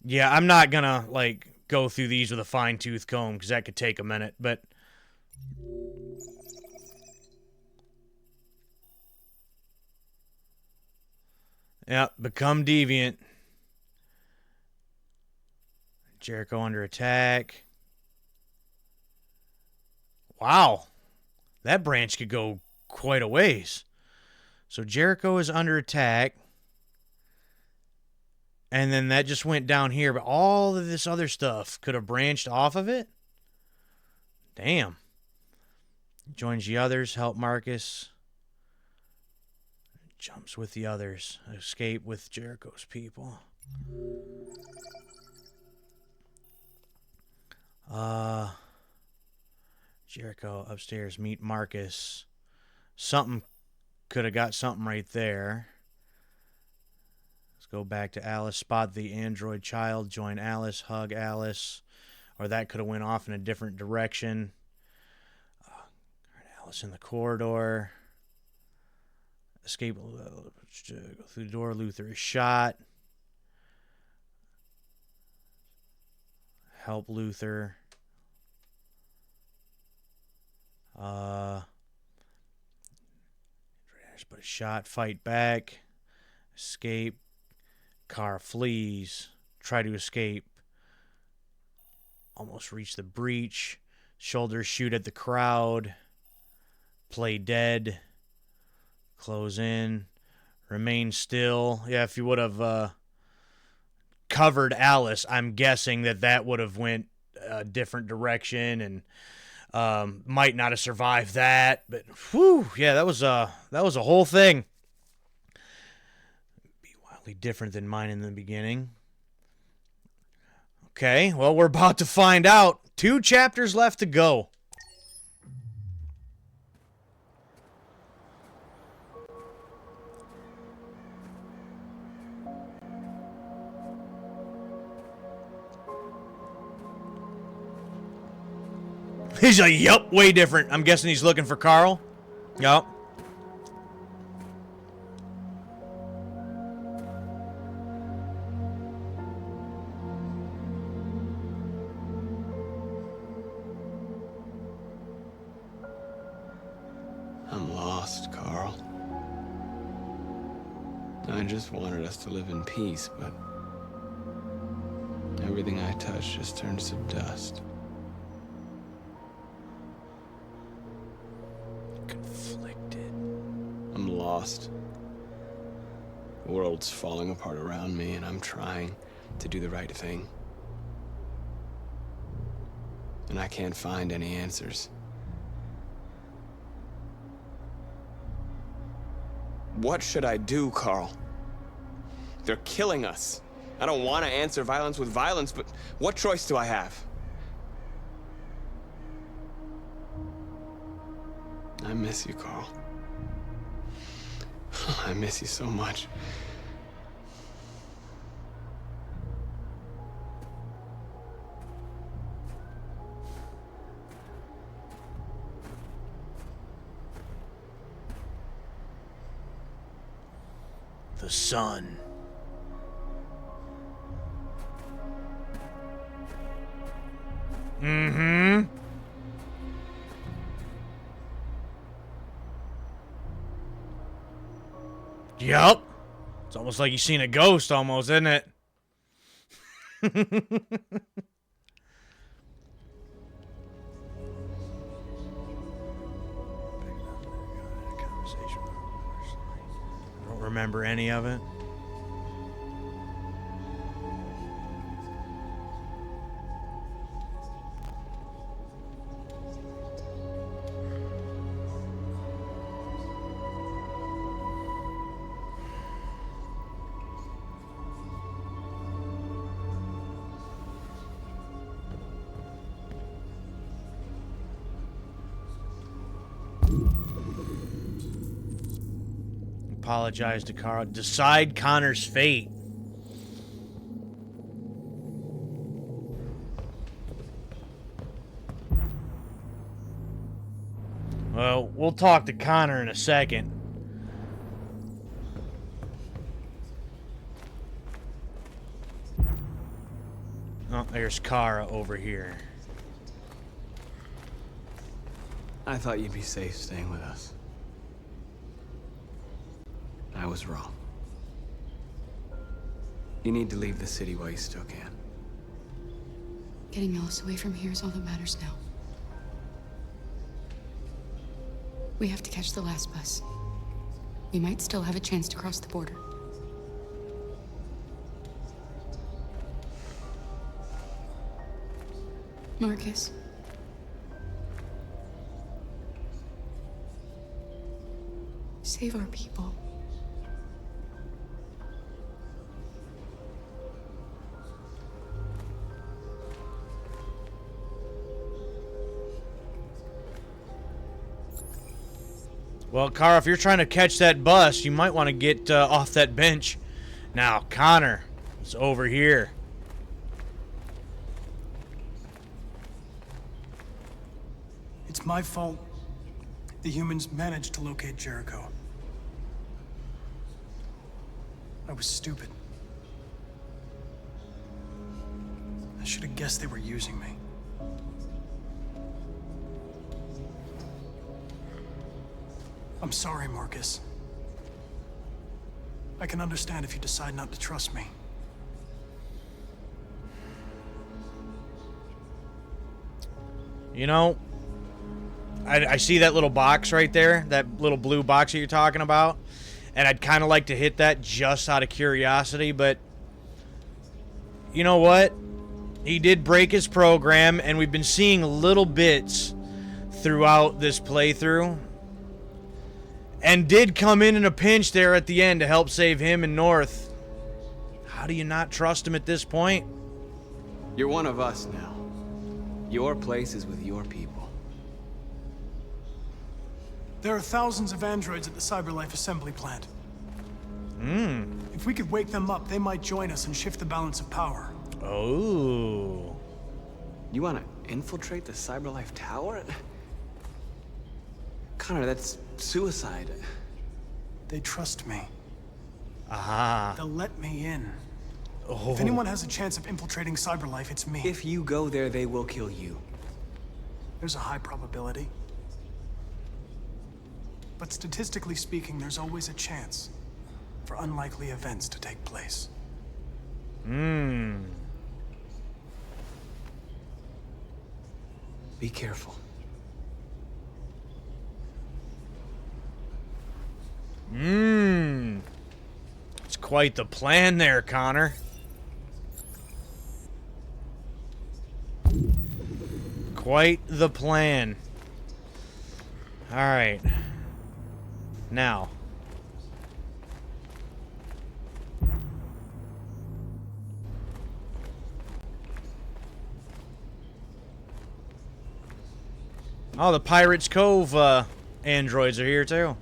Yeah, I'm not gonna, like, go through these with a fine-tooth comb because that could take a minute, but... Yep, become deviant. Jericho under attack. Wow. That branch could go quite a ways. So Jericho is under attack. And then that just went down here. But all of this other stuff could have branched off of it. Damn. Joins the others. Help Marcus. Jumps with the others. Escape with Jericho's people. Jericho upstairs. Meet Marcus. Something Could have got something right there. Let's go back to Alice. Spot the android child. Join Alice. Hug Alice. Or that could have went off in a different direction. Alice in the corridor. Escape. Go through the door. Luther is shot. Help Luther. But a shot. Fight back. Escape. Car flees. Try to escape. Almost reach the breach. Shoulders shoot at the crowd. Play dead. Close in. Remain still. Yeah, if you would have covered Alice, I'm guessing that would have went a different direction and might not have survived that. But whew, yeah, that was a whole thing. Be wildly different than mine in the beginning. Okay, well, we're about to find out. 2 chapters left to go. He's like, yup, way different. I'm guessing he's looking for Carl. Yup. I'm lost, Carl. I just wanted us to live in peace, but everything I touch just turns to dust. Conflicted. I'm lost. The world's falling apart around me, and I'm trying to do the right thing. And I can't find any answers. What should I do, Carl? They're killing us. I don't want to answer violence with violence, but what choice do I have? I miss you, Carl. I miss you so much. The sun. Mm-hmm. Yup. It's almost like you've seen a ghost almost, isn't it? I don't remember any of it. Apologize to Carl. Decide Connor's fate. Well, we'll talk to Connor in a second. Oh, there's Kara over here. I thought you'd be safe staying with us. I was wrong. You need to leave the city while you still can. Getting Alice away from here is all that matters now. We have to catch the last bus. We might still have a chance to cross the border. Marcus. Save our people. Well, Kara, if you're trying to catch that bus, you might want to get off that bench. Now, Connor is over here. It's my fault. The humans managed to locate Jericho. I was stupid. I should have guessed they were using me. I'm sorry, Marcus. I can understand if you decide not to trust me. You know, I see that little box right there, that little blue box that you're talking about, and I'd kind of like to hit that just out of curiosity, but you know what? He did break his program, and we've been seeing little bits throughout this playthrough, and did come in a pinch there at the end to help save him and North. How do you not trust him at this point? You're one of us now. Your place is with your people. There are thousands of androids at the CyberLife assembly plant. If we could wake them up, they might join us and shift the balance of power. Oh. You want to infiltrate the CyberLife tower? Connor, that's suicide. They trust me. Aha. They'll let me in. Oh. If anyone has a chance of infiltrating CyberLife, it's me. If you go there, they will kill you. There's a high probability. But statistically speaking, there's always a chance for unlikely events to take place. Be careful. It's quite the plan there, Connor. Quite the plan. All right. Now. Oh, the Pirates Cove androids are here too.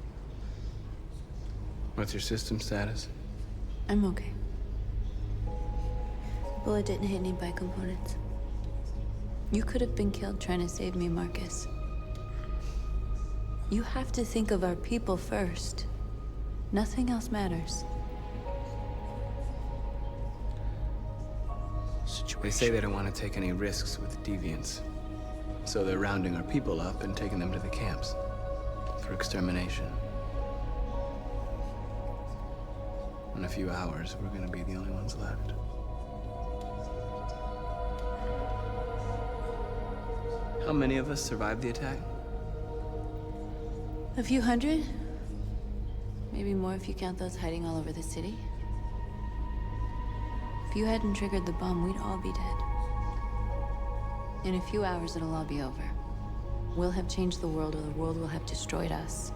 What's your system status? I'm okay. Bullet didn't hit any bike components. You could have been killed trying to save me, Marcus. You have to think of our people first. Nothing else matters. They say they don't want to take any risks with deviants. So they're rounding our people up and taking them to the camps for extermination. In a few hours, we're gonna be the only ones left. How many of us survived the attack? A few hundred? Maybe more if you count those hiding all over the city. If you hadn't triggered the bomb, we'd all be dead. In a few hours, it'll all be over. We'll have changed the world, or the world will have destroyed us.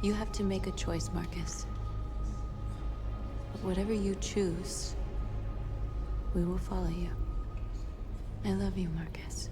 You have to make a choice, Marcus. But whatever you choose, we will follow you. I love you, Marcus.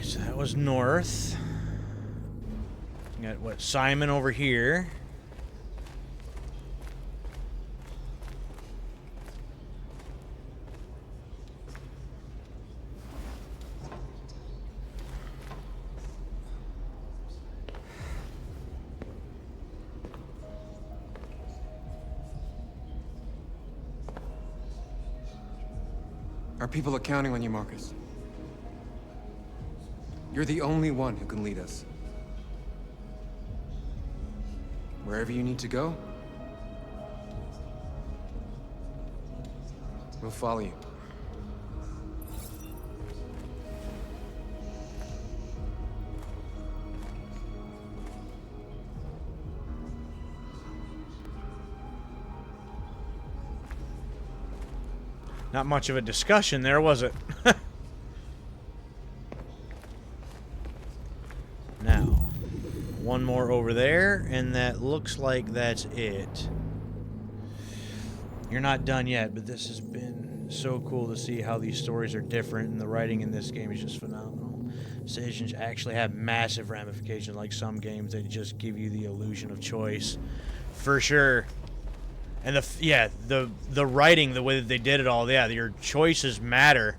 So that was north. Got what, Simon over here. Our people are counting on you, Marcus. You're the only one who can lead us. Wherever you need to go, we'll follow you. Not much of a discussion there, was it? Now, one more over there, and that looks like that's it. You're not done yet, but this has been so cool to see how these stories are different, and the writing in this game is just phenomenal. Decisions actually have massive ramifications, like some games that just give you the illusion of choice. For sure. And the writing, the way that they did it all, yeah, your choices matter,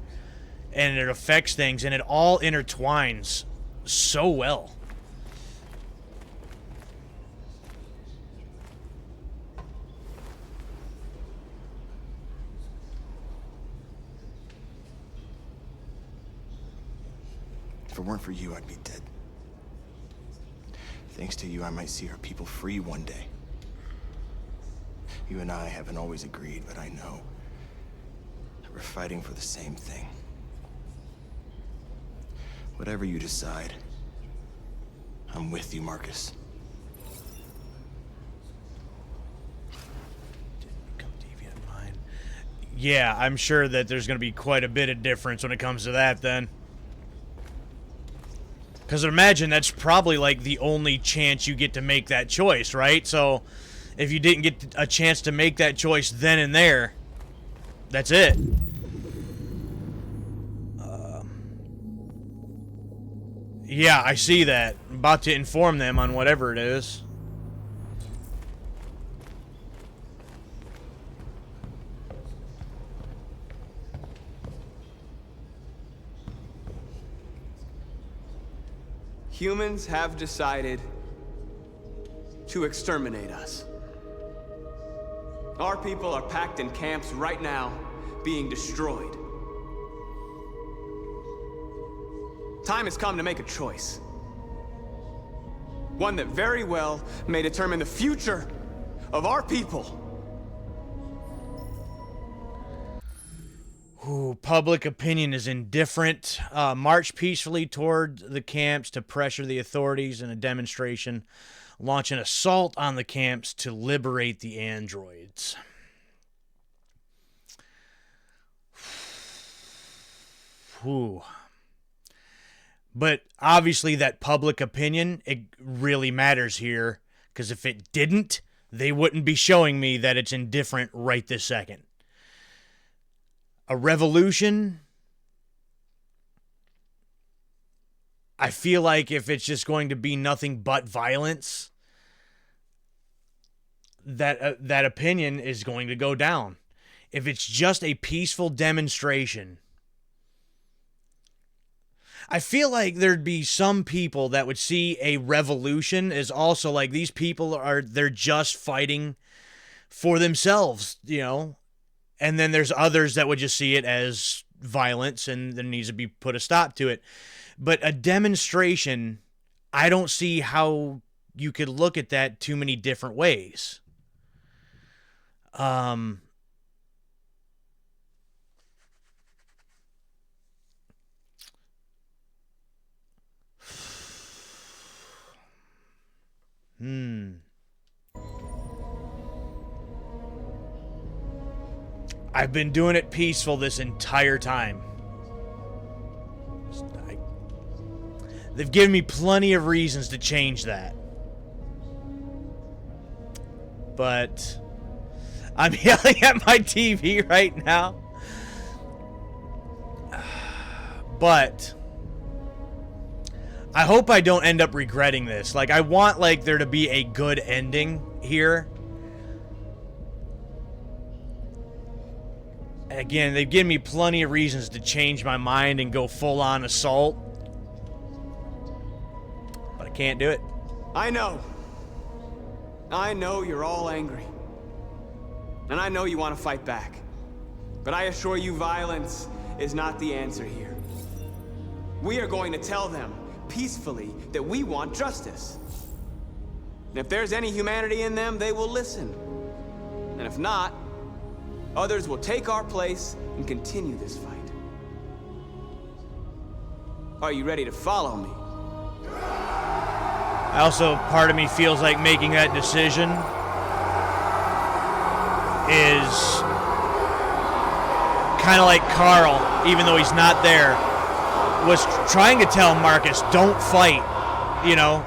and it affects things, and it all intertwines so well. If it weren't for you, I'd be dead. Thanks to you, I might see our people free one day. You and I haven't always agreed, but I know that we're fighting for the same thing. Whatever you decide, I'm with you, Marcus. Didn't become deviant mind. Yeah, I'm sure that there's going to be quite a bit of difference when it comes to that, then. Because imagine that's probably like the only chance you get to make that choice, right? So if you didn't get a chance to make that choice then and there, that's it. Yeah, I see that. I'm about to inform them on whatever it is. Humans have decided to exterminate us. Our people are packed in camps right now, being destroyed. Time has come to make a choice. One that very well may determine the future of our people. Ooh, public opinion is indifferent. March peacefully toward the camps to pressure the authorities in a demonstration. Launch an assault on the camps to liberate the androids. Ooh. But obviously that public opinion, it really matters here. Because if it didn't, they wouldn't be showing me that it's indifferent right this second. A revolution, I feel like if it's just going to be nothing but violence, that opinion is going to go down. If it's just a peaceful demonstration, I feel like there'd be some people that would see a revolution as also like these people they're just fighting for themselves, you know. And then there's others that would just see it as violence and there needs to be put a stop to it. But a demonstration, I don't see how you could look at that too many different ways. I've been doing it peaceful this entire time. They've given me plenty of reasons to change that. But I'm yelling at my TV right now. But I hope I don't end up regretting this. Like, I want, like, there to be a good ending here. Again, they've given me plenty of reasons to change my mind and go full-on assault. But I can't do it. I know you're all angry. And I know you want to fight back. But I assure you, violence is not the answer here. We are going to tell them, peacefully, that we want justice. And if there's any humanity in them, they will listen. And if not, others will take our place and continue this fight. Are you ready to follow me? Also, part of me feels like making that decision is kind of like Carl, even though he's not there, was trying to tell Marcus, don't fight, you know,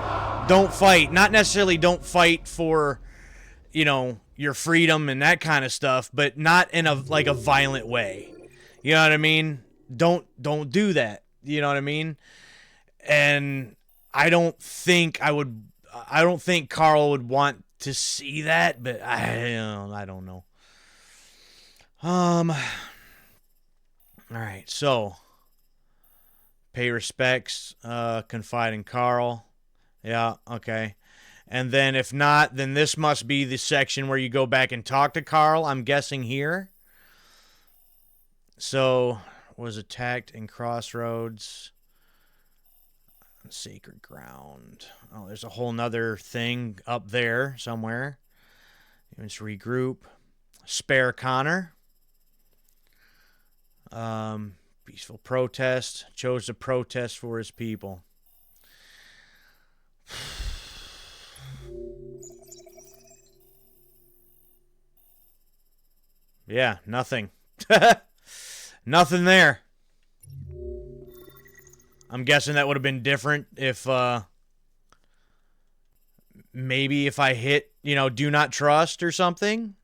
don't fight. Not necessarily don't fight for, you know, your freedom and that kind of stuff, but not in a like a violent way. You know what I mean? Don't do that. You know what I mean? And I don't think Carl would want to see that, but I don't know. All right, so pay respects, confide in Carl. Yeah, okay. And then if not, then this must be the section where you go back and talk to Carl, I'm guessing here. So, was attacked in Crossroads. Sacred ground. Oh, there's a whole nother thing up there somewhere. Let's regroup. Spare Connor. Peaceful protest. Chose to protest for his people. Yeah, nothing. Nothing there. I'm guessing that would have been different if, maybe if I hit, you know, do not trust or something.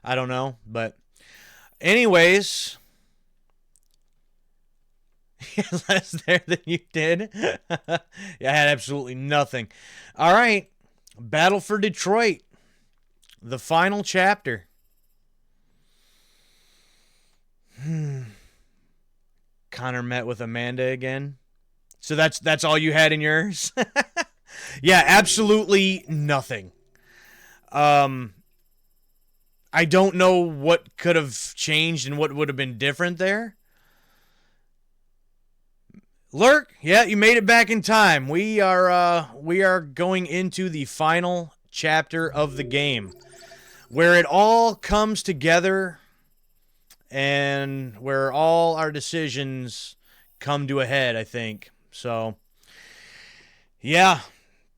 I don't know, but anyways, less there than you did. Yeah, I had absolutely nothing. All right, Battle for Detroit, the final chapter. Connor met with Amanda again. So that's all you had in yours? Yeah, absolutely nothing. I don't know what could have changed and what would have been different there. Lurk, yeah, you made it back in time. We are going into the final chapter of the game, where it all comes together and where all our decisions come to a head, I think. So, yeah,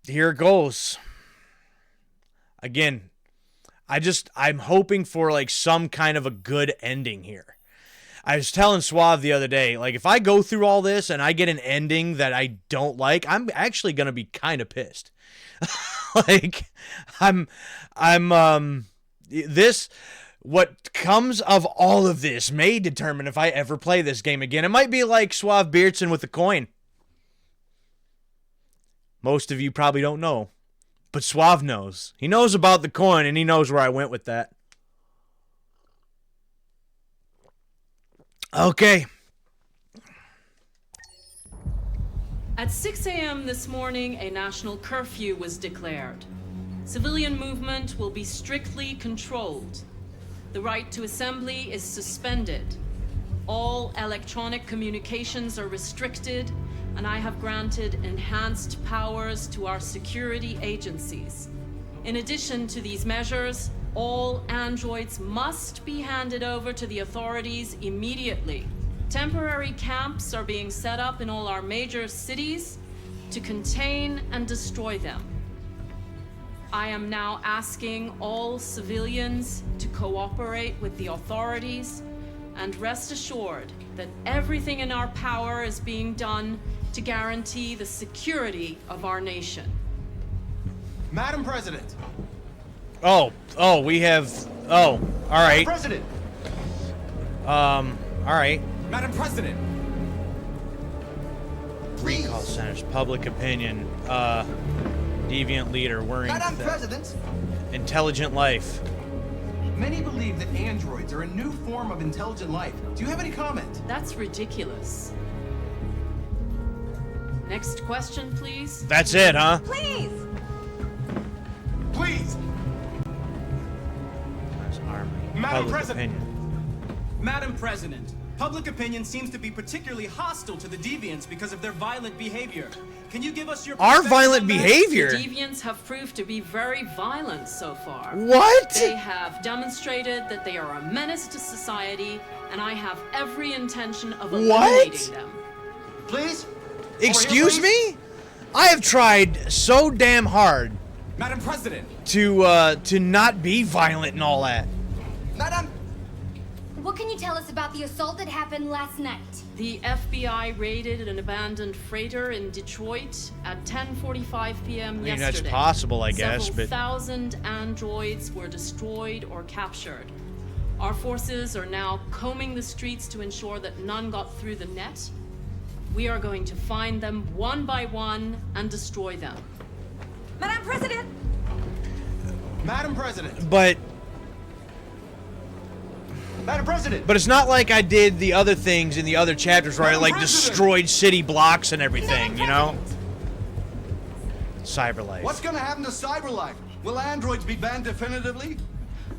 here it goes. Again, I'm hoping for like some kind of a good ending here. I was telling Suave the other day, like if I go through all this and I get an ending that I don't like, I'm actually going to be kind of pissed. Like what comes of all of this may determine if I ever play this game again. It might be like Suave Beardson with the coin. Most of you probably don't know, but Suave knows. He knows about the coin, and he knows where I went with that. Okay. At 6 a.m. this morning, a national curfew was declared. Civilian movement will be strictly controlled. The right to assembly is suspended. All electronic communications are restricted, and I have granted enhanced powers to our security agencies. In addition to these measures, all androids must be handed over to the authorities immediately. Temporary camps are being set up in all our major cities to contain and destroy them. I am now asking all civilians to cooperate with the authorities and rest assured that everything in our power is being done to guarantee the security of our nation. Madam President. We have. All right. Madam President. All right. Madam President. Please. Recall centers, public opinion, deviant leader wearing Madam President. Intelligent life. Many believe that androids are a new form of intelligent life. Do you have any comment? That's ridiculous. Next question, please. That's it, huh? Please! Please! Madam President! Madam President, public opinion seems to be particularly hostile to the deviants because of their violent behavior. Can you give us your Our violent behavior? The deviants have proved to be very violent so far. What? They have demonstrated that they are a menace to society, and I have every intention of eliminating them. Please? Excuse me? I have tried so damn hard, Madam President, to not be violent and all that. Madam. What can you tell us about the assault that happened last night? The FBI raided an abandoned freighter in Detroit at 10:45 p.m. I mean, yesterday. that's possible, I guess, Several but thousand androids were destroyed or captured. Our forces are now combing the streets to ensure that none got through the net. We are going to find them one by one and destroy them. Madam President! Madam President! but Madam President! it's not like I did the other things in the other chapters where I Madam like President! destroyed city blocks and everything, you know? Cyberlife. What's gonna happen to Cyberlife? Will androids be banned definitively?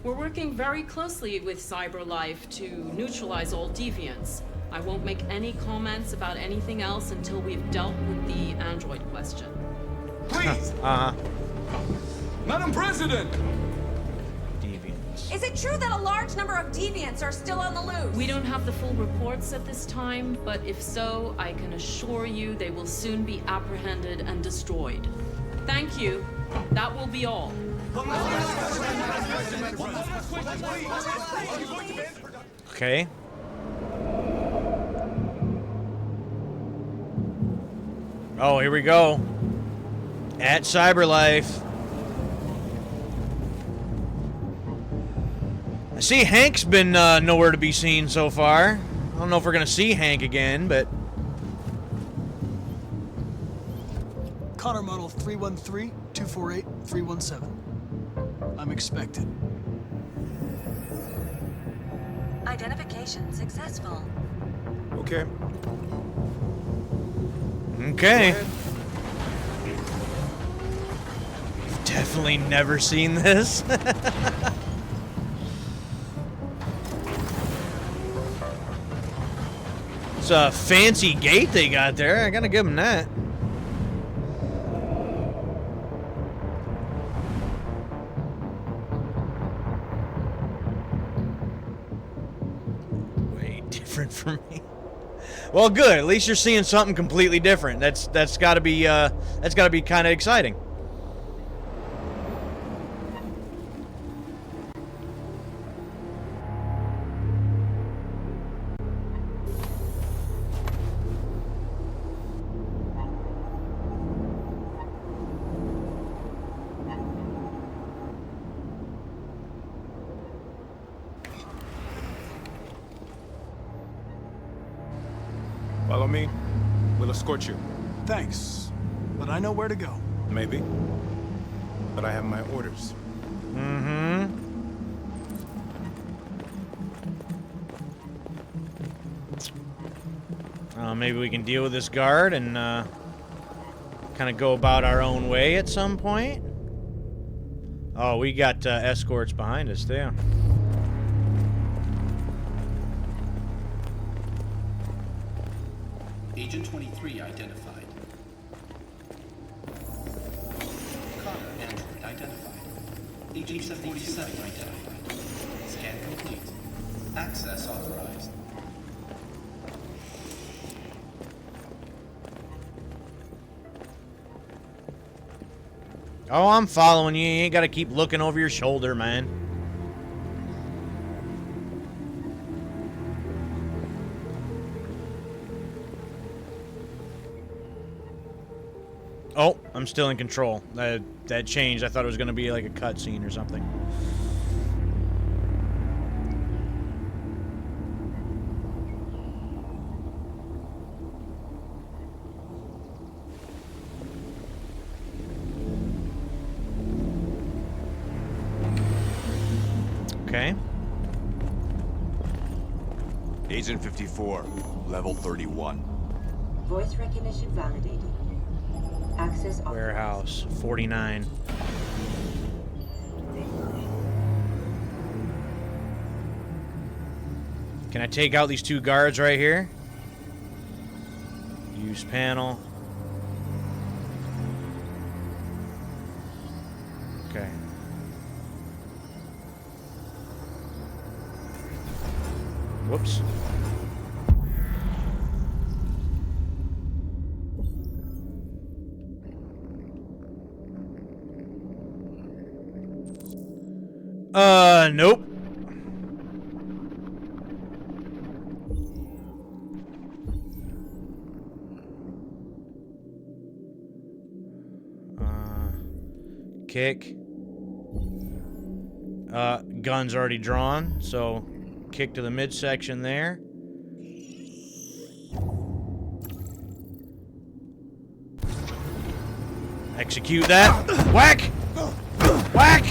We're working very closely with CyberLife to neutralize all deviants. I won't make any comments about anything else until we've dealt with the android question. Please! Madam President! Is it true that a large number of deviants are still on the loose? We don't have the full reports at this time, but if so, I can assure you they will soon be apprehended and destroyed. Thank you. That will be all. Okay. Oh, here we go. At CyberLife. I see Hank's been nowhere to be seen so far. I don't know if we're going to see Hank again, but... Connor model 313-248-317. I'm expected. Identification successful. Okay. Okay. Definitely never seen this. It's a fancy gate they got there. I gotta give them that. Way different from me. Well, good. At least you're seeing something completely different. That's got to be kind of exciting. Follow me. We'll escort you. Thanks, but I know where to go. Maybe. But I have my orders. Mm-hmm. Maybe we can deal with this guard and kind of go about our own way at some point. Oh, we got escorts behind us there. Agent 23 identified. Connor android identified. Agent 47 identified. Scan complete. Access authorized. Oh, I'm following you. You ain't got to keep looking over your shoulder, man. Oh, I'm still in control. That changed. I thought it was going to be like a cutscene or something. Okay. Agent 54, level 31. Voice recognition validated. Access Warehouse 49. Can I take out these two guards right here? Use panel. Okay. Whoops. Nope. Kick. Gun's already drawn, so kick to the midsection there. Execute that. Whack! Whack!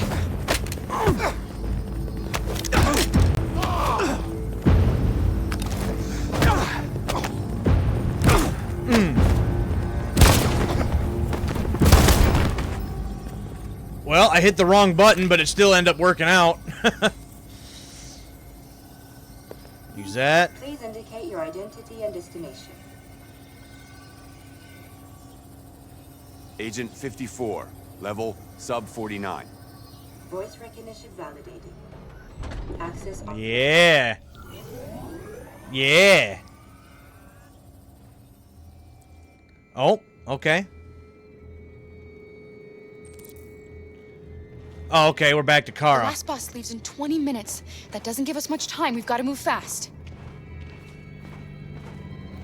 Well, I hit the wrong button, but it still ended up working out. Use that. Please indicate your identity and destination. Agent 54, level sub 49. Voice recognition validated. Access. Yeah. Yeah. Oh, okay. Oh, okay, we're back to The Kara. last bus leaves in 20 minutes. That doesn't give us much time. We've got to move fast.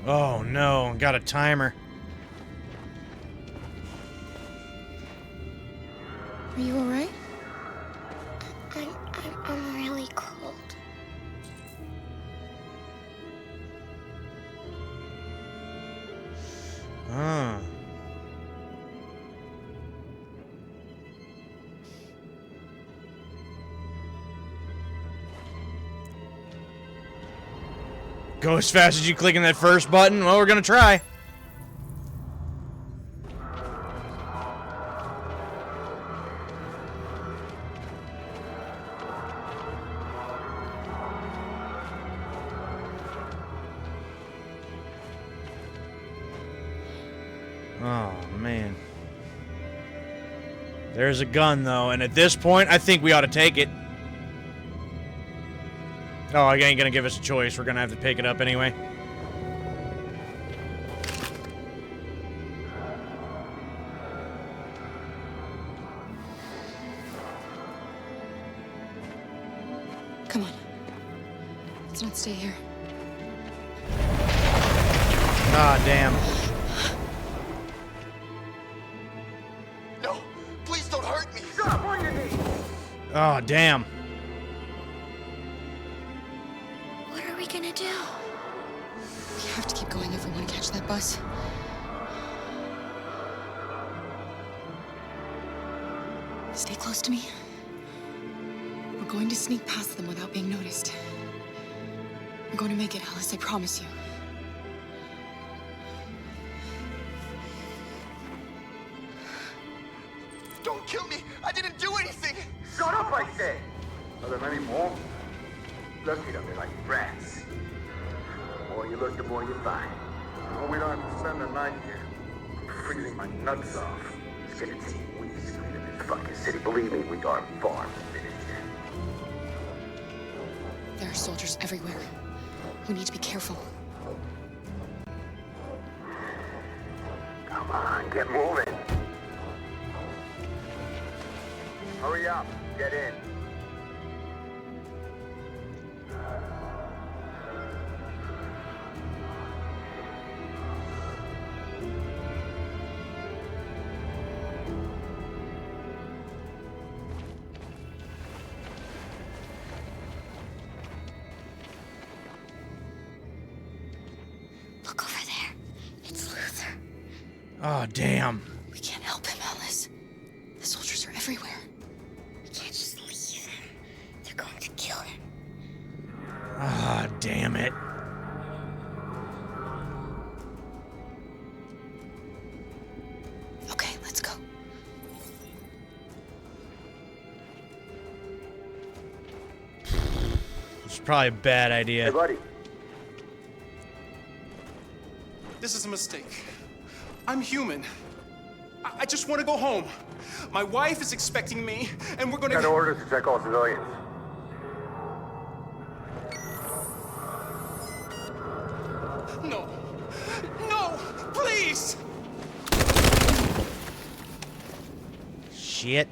Oh no, got a timer. Are you alright? I'm really cold. Huh. Go as fast as you clicking that first button? Well, we're gonna try. Oh, man. There's a gun, though, and at this point, I think we ought to take it. Oh, I ain't gonna give us a choice. We're gonna have to pick it up anyway. Come on. Let's not stay here. Ah, damn. No, please don't hurt me. Stop on your knees. Oh, damn. What are we gonna do? We have to keep going if we want to catch that bus. Stay close to me. We're going to sneak past them without being noticed. We're going to make it, Alice, I promise you. Don't kill me. I didn't do anything. Shut up, I say! Are there many more? Lucky them, they're like rats. The more you look, the more you find. Well, we don't have to spend the night here. I'm freezing my nuts off. It's gonna take weeks to clean up this fucking city. Believe me, we are far from finished. There are soldiers everywhere. We need to be careful. Come on, get moving. Hurry up, get in. Look over there. It's Luther. Oh, damn. We can't help him, Alice. The soldiers are everywhere. We can't just leave him. They're going to kill him. Ah, damn it. Okay, let's go. It's probably a bad idea. Hey, buddy. This is a mistake. I'm human. I just want to go home. My wife is expecting me, and we're gonna... Got orders to check all civilians. No. No! Please! Shit.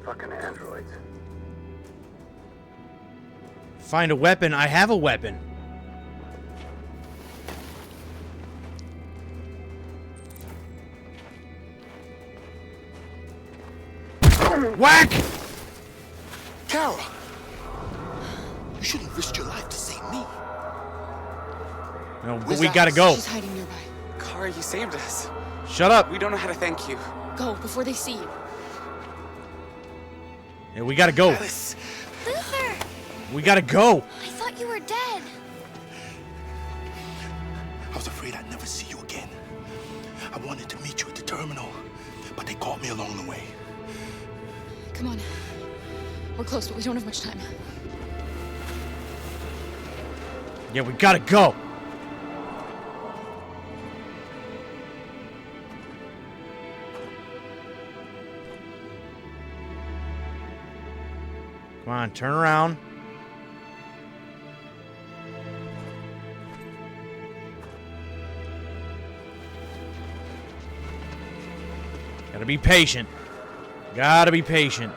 Fucking androids. Find a weapon. I have a weapon. Whack! Kara! You shouldn't risk your life to save me. No, but we gotta go. She's hiding nearby. Kara, you saved us. Shut up. We don't know how to thank you. Go before they see you. Yeah, we gotta go. Alice. Luther! We gotta go. I thought you were dead. I was afraid I'd never see you again. I wanted to meet you at the terminal, but they caught me along the way. Come on. We're close, but we don't have much time. Yeah, we gotta go. Come on, turn around. Gotta be patient. Gotta be patient.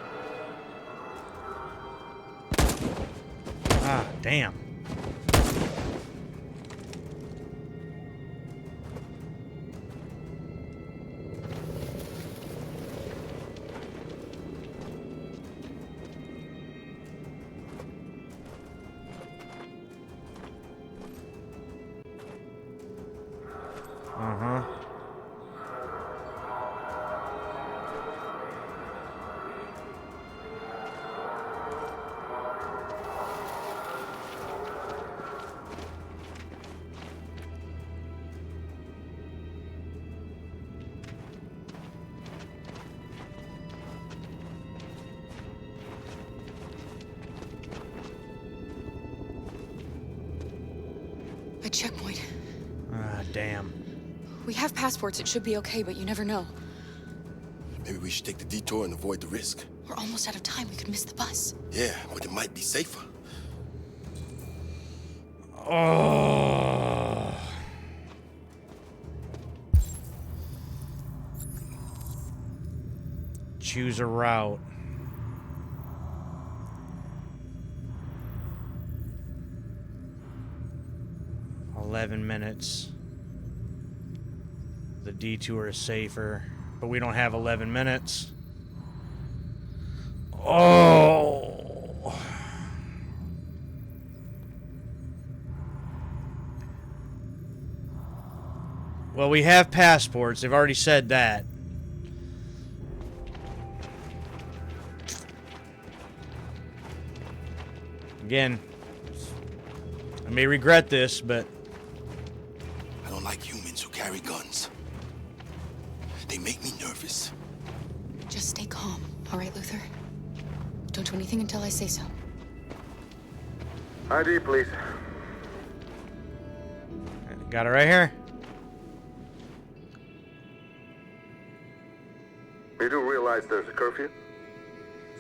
Ah, damn. Uh-huh. A checkpoint. Ah, damn. We have passports. It should be okay, but you never know. Maybe we should take the detour and avoid the risk. We're almost out of time. We could miss the bus. Yeah, but it might be safer. Oh. Choose a route. $11. The detour is safer, but we don't have 11 minutes. Oh. Well, we have passports. They've already said that. Again, I may regret this, but I don't like humans who carry guns. They make me nervous. Just stay calm, all right, Luther? Don't do anything until I say so. ID, please. Got it right here. You do realize there's a curfew?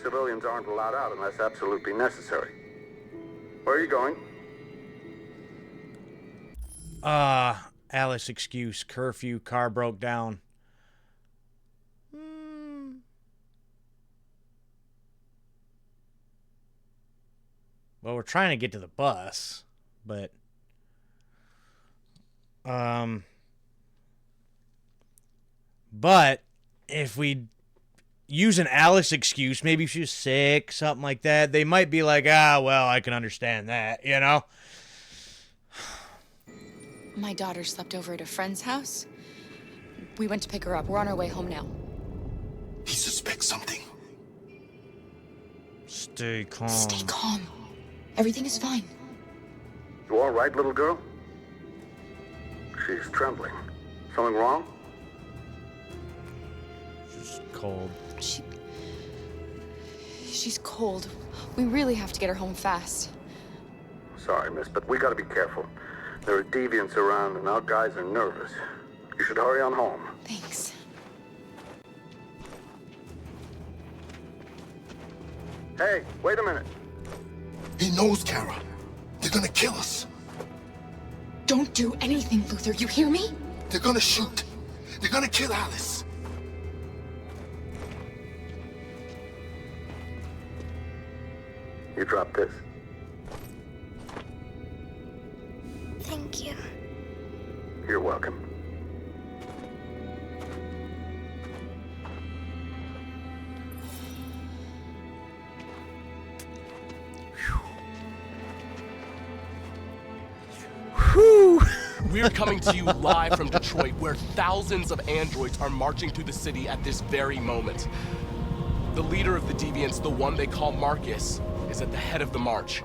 Civilians aren't allowed out unless absolutely necessary. Where are you going? Alice excuse. Curfew. Car broke down. Well, we're trying to get to the bus, but if we use an Alice excuse, maybe she was sick, something like that, they might be like, well, I can understand that, you know? My daughter slept over at a friend's house. We went to pick her up. We're on our way home now. He suspects something. Stay calm. Stay calm. Everything is fine. You all right, little girl? She's trembling. Something wrong? She's cold. She's cold. We really have to get her home fast. Sorry, miss, but we gotta be careful. There are deviants around and our guys are nervous. You should hurry on home. Thanks. Hey, wait a minute. He knows, Kara. They're gonna kill us. Don't do anything, Luther. You hear me? They're gonna shoot. They're gonna kill Alice. You drop this. Thank you. You're welcome. We're coming to you live from Detroit, where thousands of androids are marching through the city at this very moment. The leader of the Deviants, the one they call Marcus, is at the head of the march.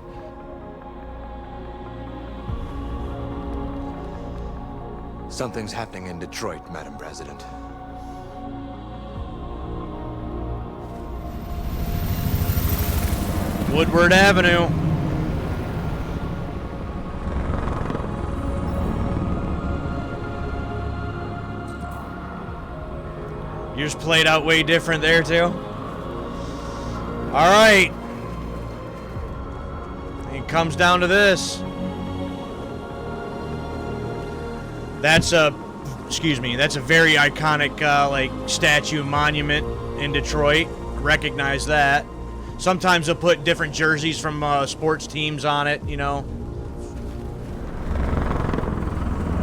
Something's happening in Detroit, Madam President. Woodward Avenue. Yours played out way different there, too. All right. It comes down to this. That's a, that's a very iconic, like, statue monument in Detroit. Recognize that. Sometimes they'll put different jerseys from sports teams on it, you know.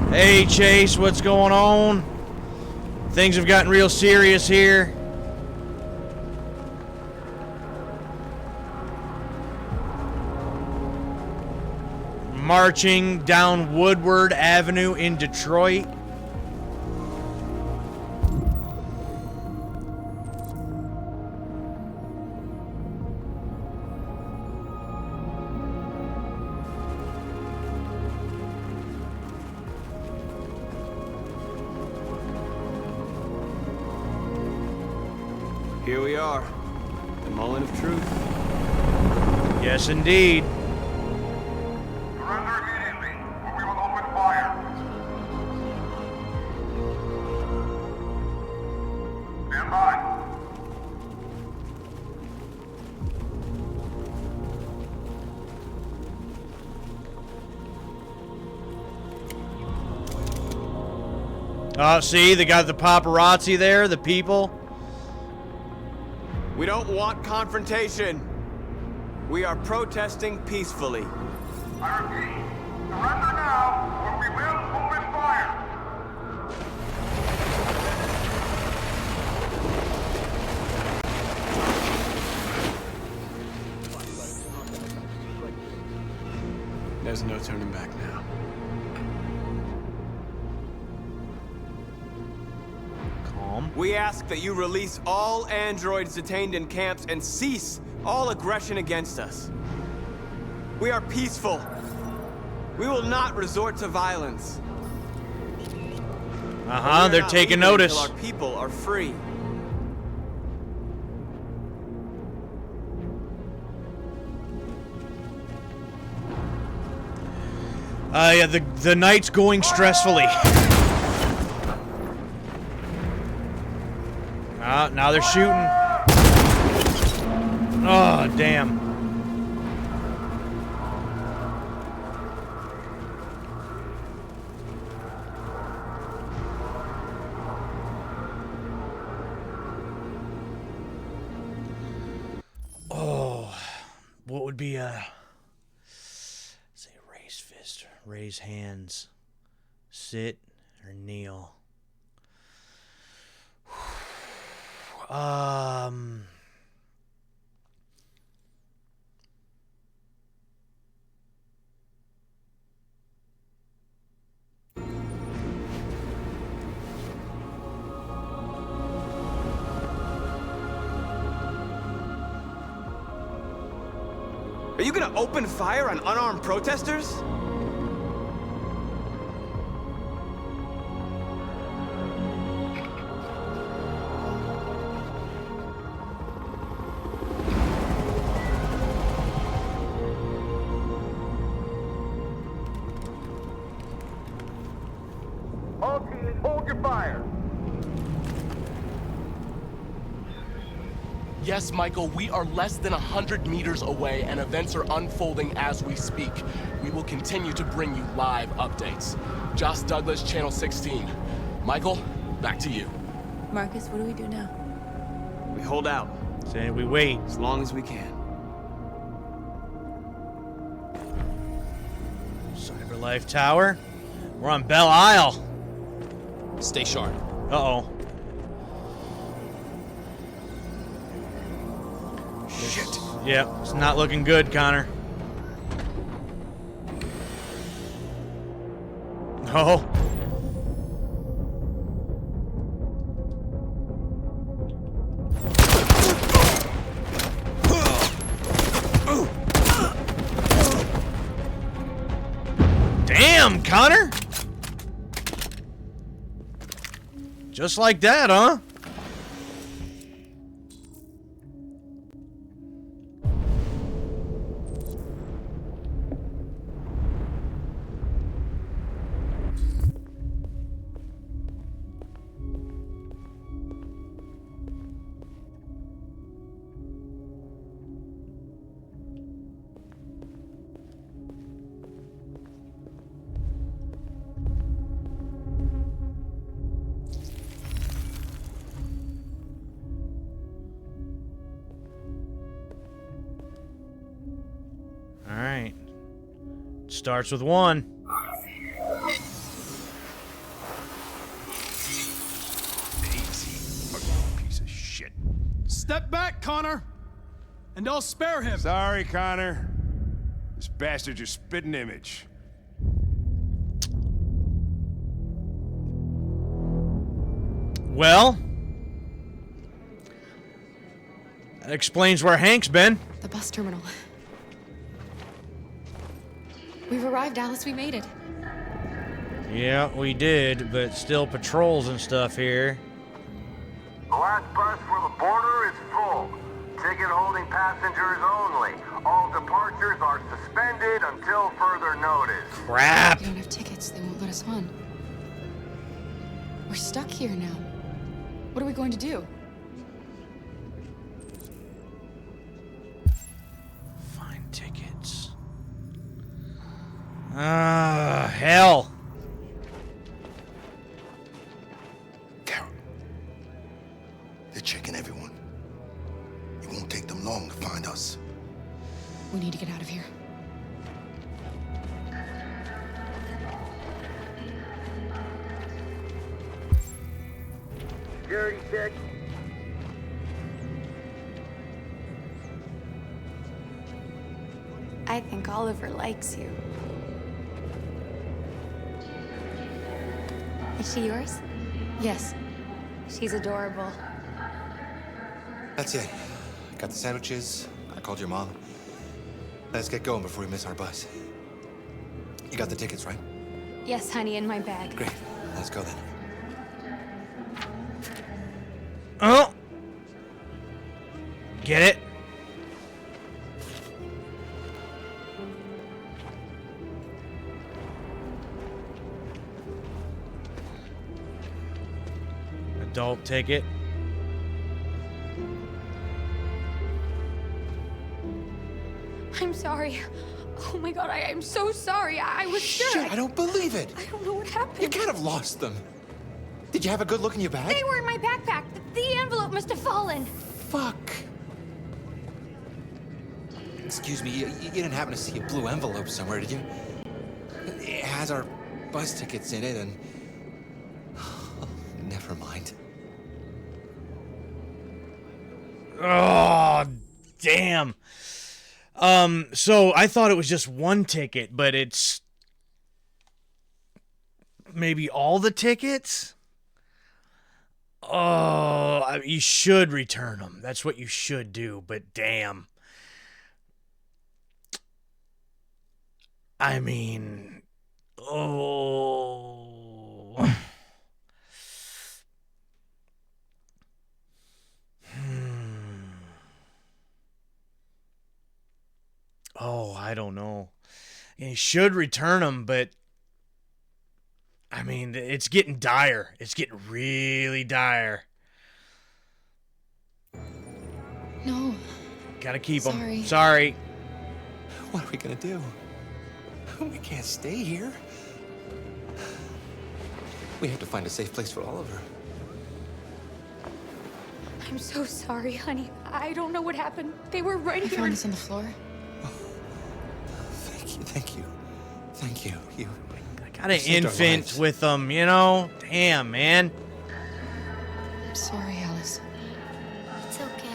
Hey, Chase, what's going on? Things have gotten real serious here. Marching down Woodward Avenue in Detroit. Here we are, the moment of truth. Yes, indeed. Surrender immediately, or we will open fire. Stand by. Oh, see, they got the paparazzi there, the people. We don't want confrontation. We are protesting peacefully. I repeat, surrender now, or we will open fire. There's no turning back now. We ask that you release all androids detained in camps and cease all aggression against us. We are peaceful. We will not resort to violence. They're taking notice. Until our people are free. Yeah, the night's going stressfully. Now they're shooting. Oh, damn. Oh, what would be a... say raise fist, raise hands, sit or kneel. Are you gonna open fire on unarmed protesters? All teams, hold your fire. Yes, Michael, we are less than 100 meters away and events are unfolding as we speak. We will continue to bring you live updates. Josh Douglas, Channel 16. Michael, back to you. Marcus, what do we do now? We hold out. Say we wait. As long as we can. CyberLife Tower. We're on Belle Isle. Stay sharp. Uh-oh. Shit. Yep, it's not looking good, Connor. Oh. Damn, Connor! Just like that, huh? Alright. Starts with 1. Piece of shit. Step back, Connor! And I'll spare him. Sorry, Connor. This bastard's your spitting image. Well, that explains where Hank's been. The bus terminal. We've arrived, Alice. We made it. Yeah, we did, but still patrols and stuff here. The last bus for the border is full. Ticket-holding passengers only. All departures are suspended until further notice. Crap. We don't have tickets. They won't let us on. We're stuck here now. What are we going to do? Find tickets. Ah, hell. Carol, they're checking everyone. It won't take them long to find us. We need to get out of here. Security check. I think Oliver likes you. Is she yours? Yes. She's adorable. That's it. Got the sandwiches. I called your mom. Let's get going before we miss our bus. You got the tickets, right? Yes, honey, in my bag. Great. Let's go then. Oh! Get it? Adult ticket. I'm sorry. Oh my god, I'm so sorry. I was Shit, sure. I don't believe it. I don't know what happened. You can't have lost them. Did you have a good look in your bag? They were in my backpack. The envelope must have fallen. Fuck. Excuse me, you didn't happen to see a blue envelope somewhere, did you? It has our bus tickets in it and... Never mind. Oh, damn. So I thought it was just one ticket, but it's maybe all the tickets? Oh, you should return them. That's what you should do, but damn. I mean, oh. Oh, I don't know. You should return them, but I mean, it's getting dire. It's getting really dire. No. Gotta keep them. Sorry. Sorry. What are we gonna do? We can't stay here. We have to find a safe place for Oliver. I'm so sorry, honey. I don't know what happened. They were right I here. found this on the floor. Thank you. Thank you. You Got an saved our infant lives. with them, you know? Damn, man. I'm sorry, Alice. It's okay.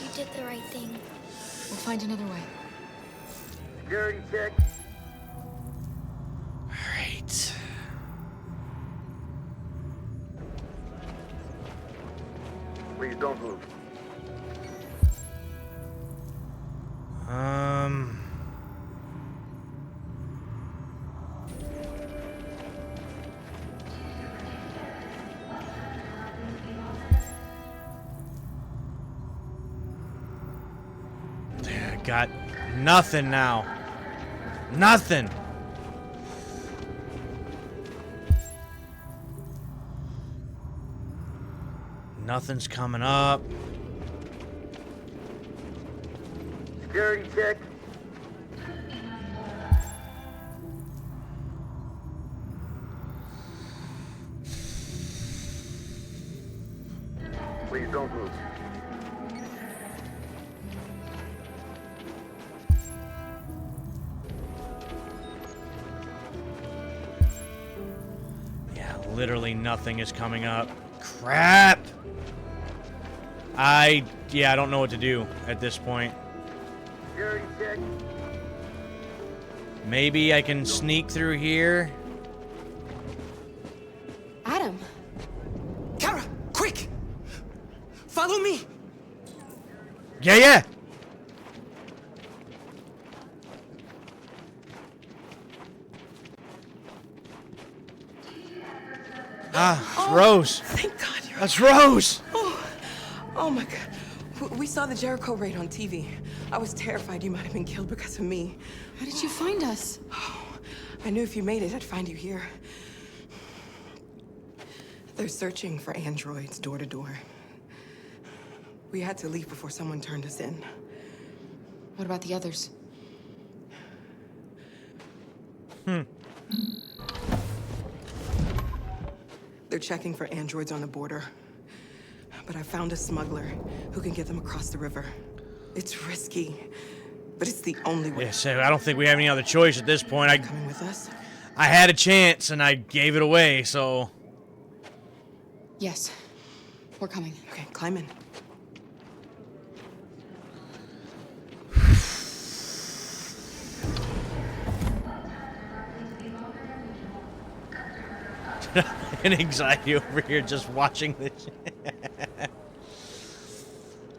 You did the right thing. We'll find another way. Security check. Alright. Please don't move. Got nothing now. Nothing. Nothing's coming up. Security check. Please don't move. Yeah, literally nothing is coming up. Crap! I don't know what to do at this point. Security check. Maybe I can sneak through here. Adam. Kara, quick! Follow me! Yeah. It's Rose. Thank God you're That's Rose! Oh my God. We saw the Jericho raid on TV. I was terrified you might have been killed because of me. How did you find us? Oh, I knew if you made it, I'd find you here. They're searching for androids door to door. We had to leave before someone turned us in. What about the others? They're checking for androids on the border. But I found a smuggler who can get them across the river. It's risky, but it's the only way. Yeah, so I don't think we have any other choice at this point. Coming with us? I had a chance and I gave it away, so... Yes. We're coming. Okay, climb in. An anxiety over here just watching this.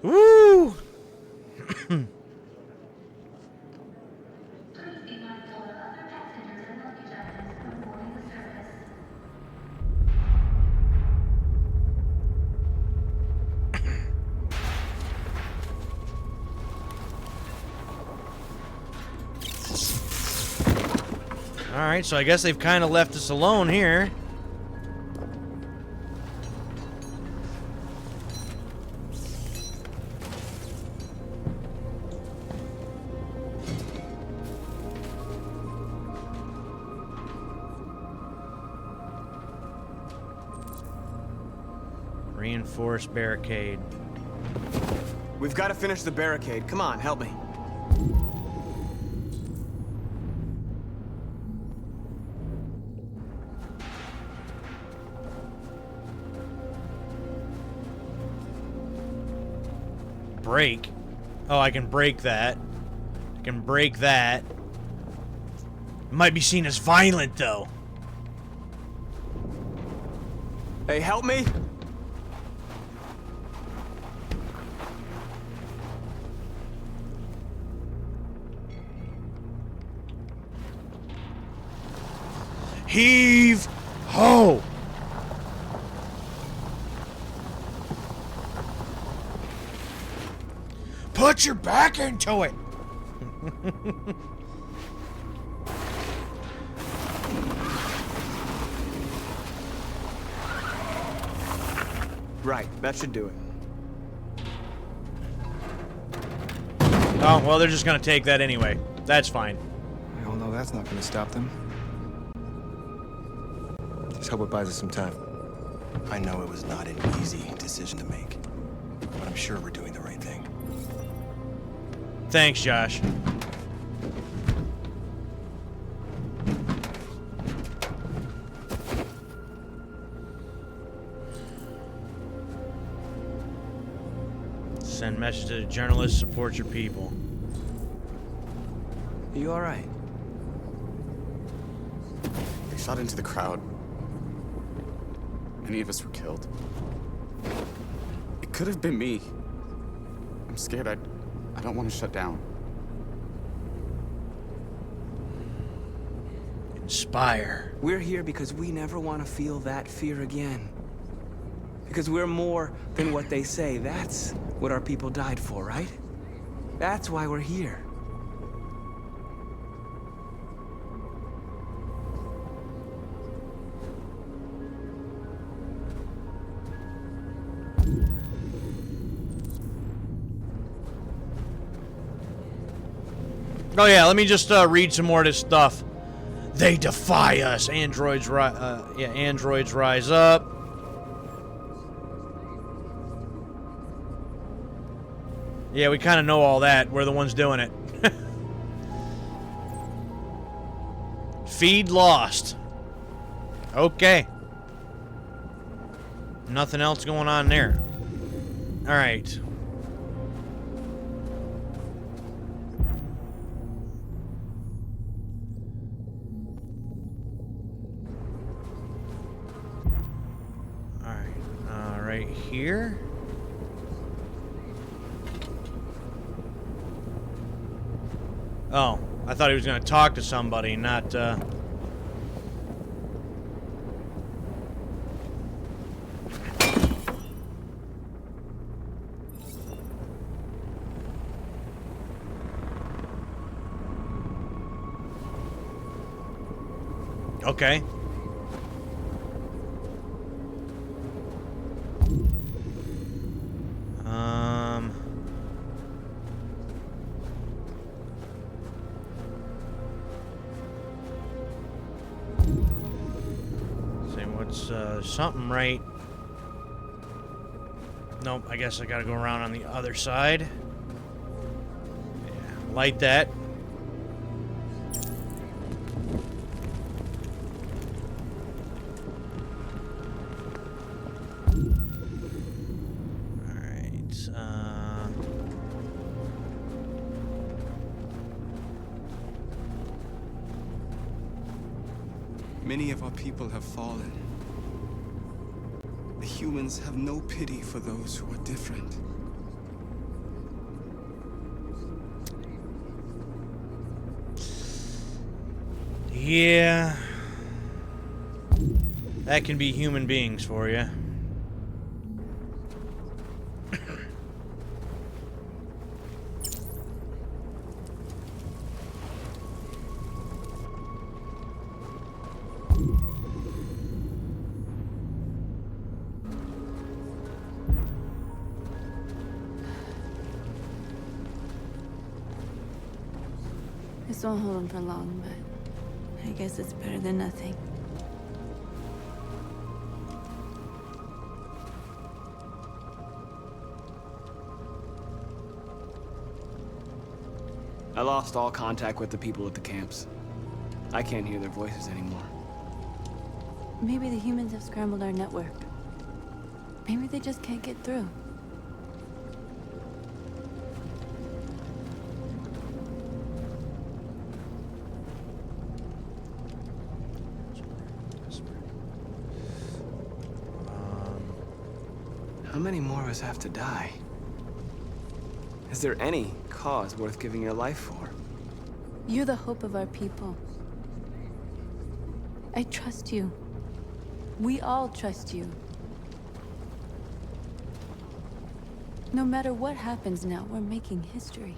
Woo! Alright, so I guess they've kind of left us alone here. Reinforced barricade. We've got to finish the barricade. Come on, help me. Break? Oh, I can break that. I can break that. It might be seen as violent, though. Hey, help me! Heave ho! Put your back into it! Right, that should do it. Oh, well, they're just gonna take that anyway. That's fine. We all know that's not gonna stop them. Just hope it buys us some time. I know it was not an easy decision to make, but I'm sure we're doing the right thing. Thanks, Josh. Send message to the journalists, support your people. Are you alright? They shot into the crowd. Many of us were killed. It Could have been me. I'm scared. I don't want to shut down. Inspire. We're here because we never want to feel that fear again. Because we're more than what they say. That's what our people died for, right? That's why we're here. Oh yeah, let me just read some more of this stuff. They defy us. Androids rise up. Yeah, we kind of know all that. We're the ones doing it. Feed lost. Okay. Nothing else going on there. All right. Right here. Oh, I thought he was going to talk to somebody, not, Okay. Something right. Nope, I guess I gotta go around on the other side. Yeah, light that. Alright, Many of our people have fallen. The humans have no pity for those who are different. Yeah. That can be human beings for you. This won't hold him for long, but I guess it's better than nothing. I lost all contact with the people at the camps. I can't hear their voices anymore. Maybe the humans have scrambled our network. Maybe they just can't get through. How many more of us have to die? Is there any cause worth giving your life for? You're the hope of our people. I trust you. We all trust you. No matter what happens now, we're making history.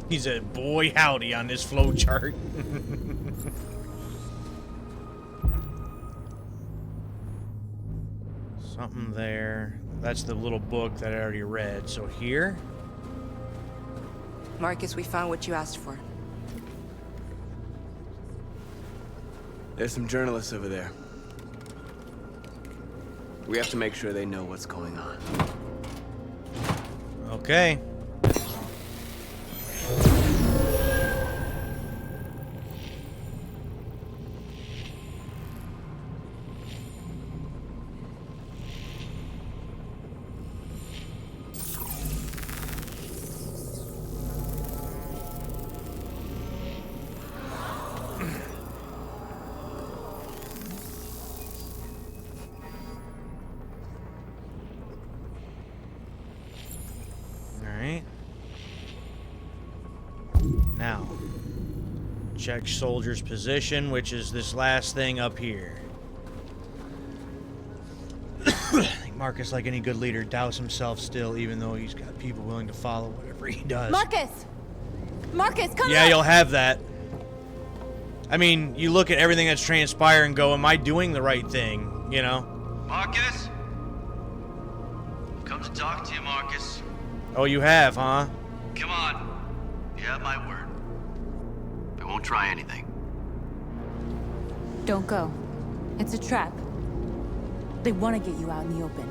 He said, boy howdy on this flow chart. Something there. That's the little book that I already read. So here. Marcus, we found what you asked for. There's some journalists over there. We have to make sure they know what's going on. Okay. Check soldier's position, which is this last thing up here. I think Marcus, like any good leader, doubts himself still, even though he's got people willing to follow whatever he does. Marcus! Marcus, come Yeah, on! you'll have that. I mean, you look at everything that's transpired and go, am I doing the right thing? You know? Marcus? Come to talk to you, Marcus. Oh, you have, huh? Come on. You have my word. I won't try anything. Don't go. It's a trap. They want to get you out in the open.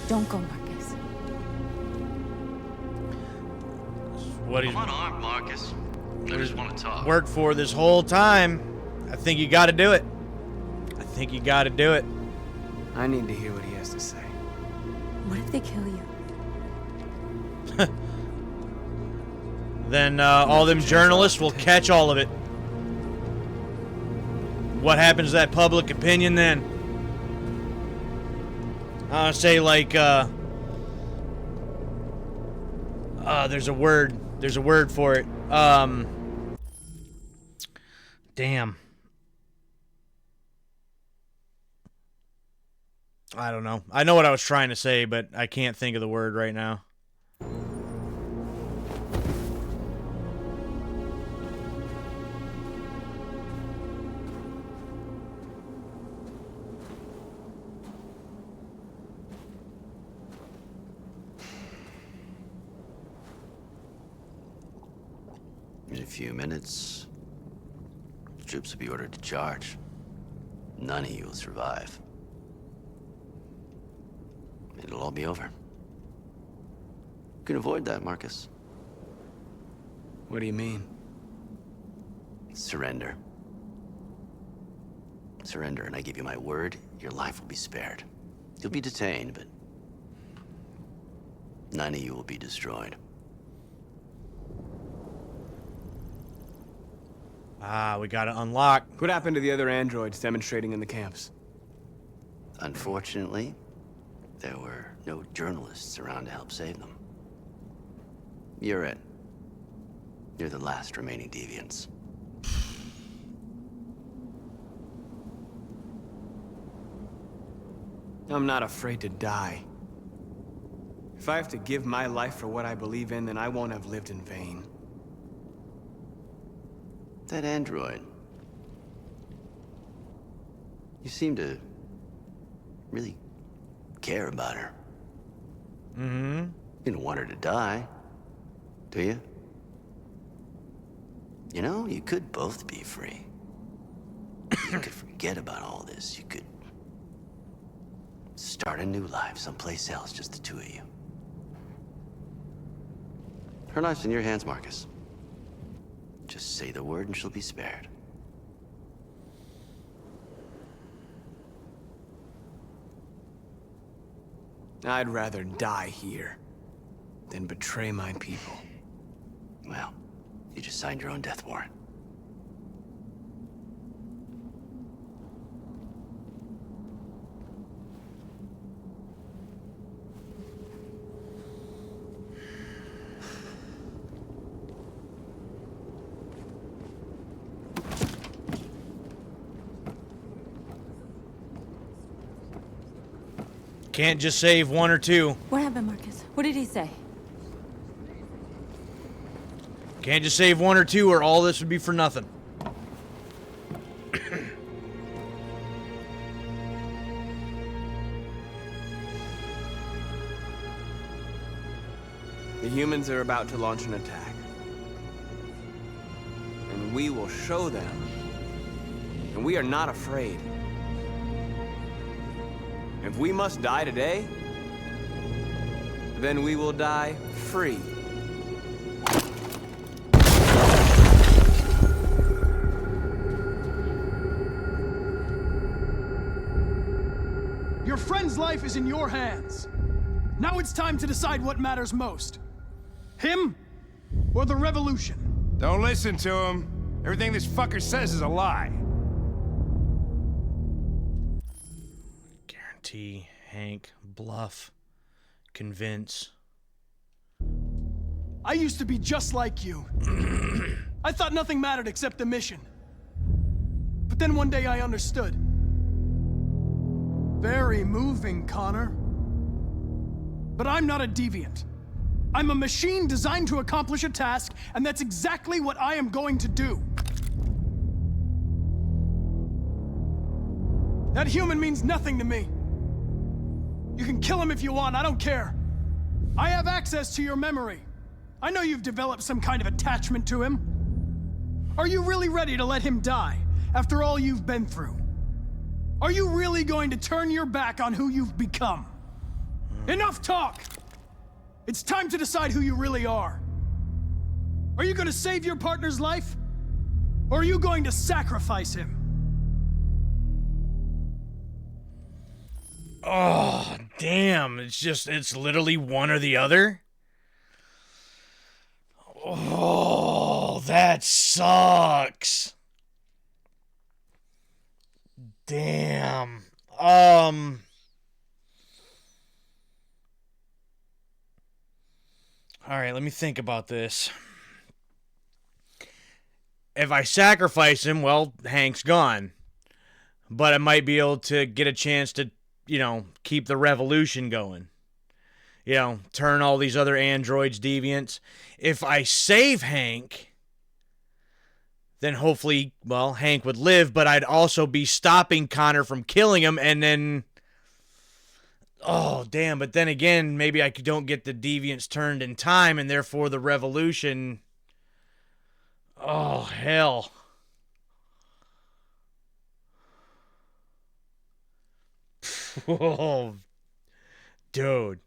Don't go, Marcus. What he's I'm unarmed, Marcus. I just want to talk. worked for this whole time. I think you got to do it. I think you got to do it. I need to hear what he has to say. What if they kill you? Then all them journalists will catch all of it. What happens to that public opinion then? I'll say like there's a word for it. Damn. I don't know. I know what I was trying to say, but I can't think of the word right now. In a few minutes, the troops will be ordered to charge. None of you will survive. It'll all be over. You can avoid that, Marcus. What do you mean? Surrender. Surrender, and I give you my word, your life will be spared. You'll be detained, but none of you will be destroyed. Ah, we gotta unlock. What happened to the other androids demonstrating in the camps? Unfortunately, there were no journalists around to help save them. You're it. You're the last remaining deviants. I'm not afraid to die. If I have to give my life for what I believe in, then I won't have lived in vain. That android. You seem to really care about her. Mm-hmm. You don't want her to die, do you? You know, you could both be free. You could forget about all this. You could start a new life someplace else, just the two of you. Her life's in your hands, Marcus. Just say the word and she'll be spared. I'd rather die here than betray my people. Well, you just signed your own death warrant. Can't just save one or two. What happened, Marcus? What did he say? Can't just save one or two or all this would be for nothing. The humans are about to launch an attack. And we will show them. And we are not afraid. If we must die today, then we will die free. Your friend's life is in your hands. Now it's time to decide what matters most. Him or the revolution? Don't listen to him. Everything this fucker says is a lie. Guarantee, Hank, bluff, convince. I used to be just like you. I thought nothing mattered except the mission. But then one day I understood. Very moving, Connor. But I'm not a deviant. I'm a machine designed to accomplish a task, and that's exactly what I am going to do. That human means nothing to me. You can kill him if you want, I don't care. I have access to your memory. I know you've developed some kind of attachment to him. Are you really ready to let him die after all you've been through? Are you really going to turn your back on who you've become? Enough talk! It's time to decide who you really are. Are you going to save your partner's life? Or are you going to sacrifice him? Oh, damn. It's literally one or the other. Oh, that sucks. Damn. All right, let me think about this. If I sacrifice him, well, Hank's gone. But I might be able to get a chance to, keep the revolution going. Turn all these other androids deviants. If I save Hank, then hopefully, well, Hank would live, but I'd also be stopping Connor from killing him, and then... Oh, damn, but then again, maybe I don't get the deviants turned in time, and therefore the revolution... Oh, hell. Oh, dude.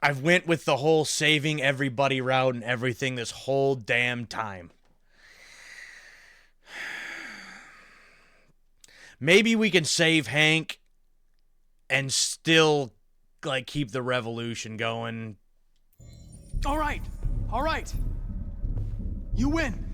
I've went with the whole saving everybody route and everything this whole damn time. Maybe we can save Hank and still, keep the revolution going. All right. You win.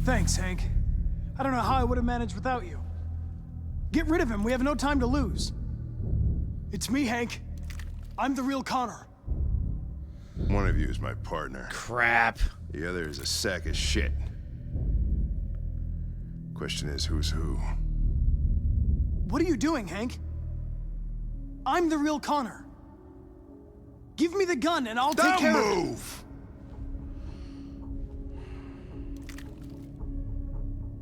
Thanks, Hank. I don't know how I would have managed without you. Get rid of him. We have no time to lose. It's me, Hank. I'm the real Connor. One of you is my partner. Crap. The other is a sack of shit. Question is, who's who? What are you doing, Hank? I'm the real Connor. Give me the gun and I'll take care of it. Move!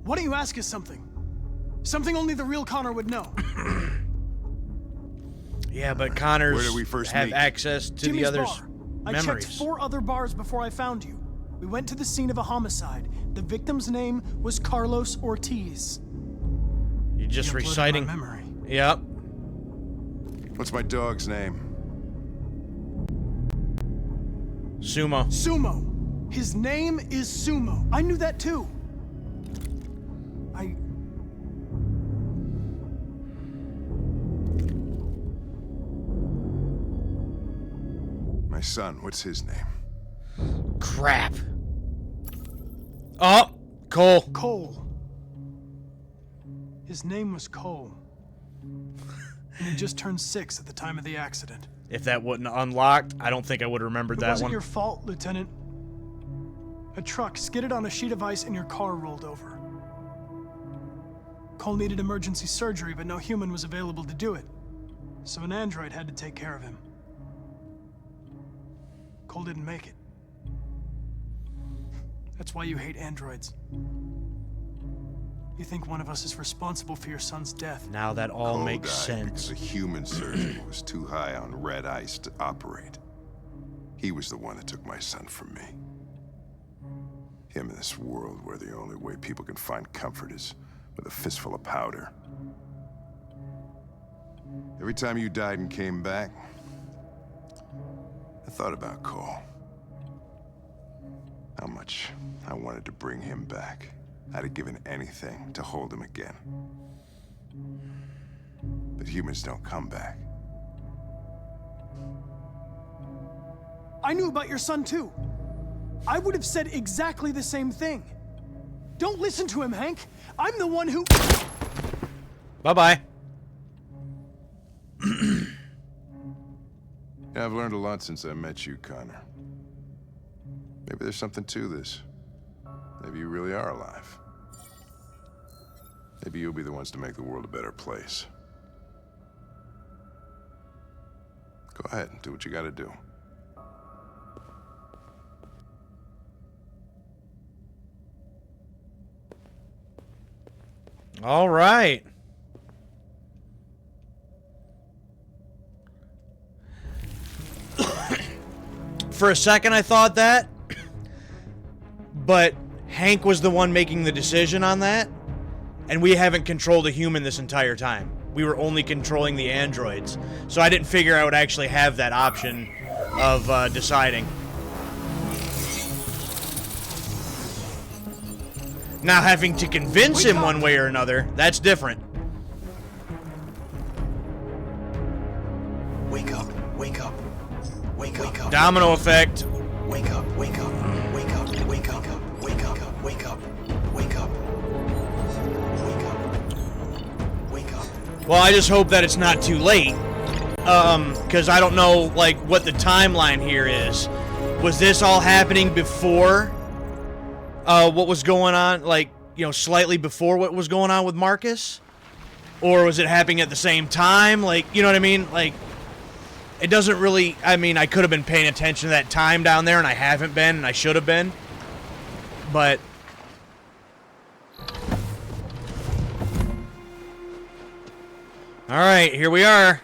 Why don't you ask us something? Something only the real Connor would know. Yeah, but Connor's Where did we first have meet? access to Jimmy's the other's bar. I memories. checked 4 other bars before I found you. We went to the scene of a homicide. The victim's name was Carlos Ortiz. You're just You uploaded reciting. my memory. Yep. What's my dog's name? Sumo. Sumo. His name is Sumo. I knew that too. My son, what's his name? Crap. Oh, Cole. Cole. His name was Cole. And he just turned 6 at the time of the accident. If that wasn't unlocked, I don't think I would have remembered It that wasn't one. your fault, Lieutenant. A truck skidded on a sheet of ice and your car rolled over. Cole needed emergency surgery, but no human was available to do it. So an android had to take care of him. Cole didn't make it. That's why you hate androids. You think one of us is responsible for your son's death. Now that all Cole makes died sense. because a human surgeon was too high on red ice to operate. He was the one that took my son from me. Him in this world where the only way people can find comfort is with a fistful of powder. Every time you died and came back, I thought about Cole. How much I wanted to bring him back. I'd have given anything to hold him again. But humans don't come back. I knew about your son too. I would have said exactly the same thing. Don't listen to him, Hank. I'm the one who... Bye-bye. Yeah, I've learned a lot since I met you, Connor. Maybe there's something to this. Maybe you really are alive. Maybe you'll be the ones to make the world a better place. Go ahead and do what you gotta do. All right. For a second, I thought that, but Hank was the one making the decision on that, and we haven't controlled a human this entire time. We were only controlling the androids, so I didn't figure I would actually have that option of deciding. Now having to convince him one way or another, that's different. Wake up, wake up, wake up, wake up. Domino effect. Wake up, wake up, wake up, wake up, wake up, wake up, wake up, wake up, wake up. Well, I just hope that it's not too late. Because I don't know, like, what the timeline here is. Was this all happening before what was going on, like, you know, slightly before what was going on with Marcus? Or was it happening at the same time? Like, you know what I mean? Like, it doesn't really, I mean, I could have been paying attention to that time down there, and I haven't been, and I should have been. But all right, here we are.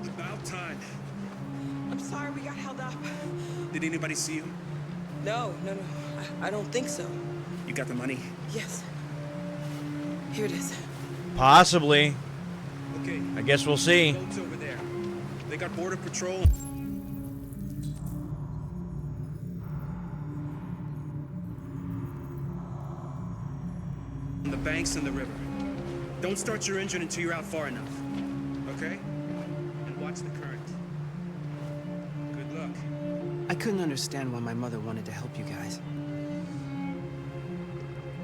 About time. I'm sorry we got held up. Did anybody see you? No. I don't think so. You got the money? Yes. Here it is. Possibly. Okay. I guess we'll see. Boats over there. They got border patrol. On the banks and the river. Don't start your engine until you're out far enough. Okay? And watch the current. Good luck. I couldn't understand why my mother wanted to help you guys.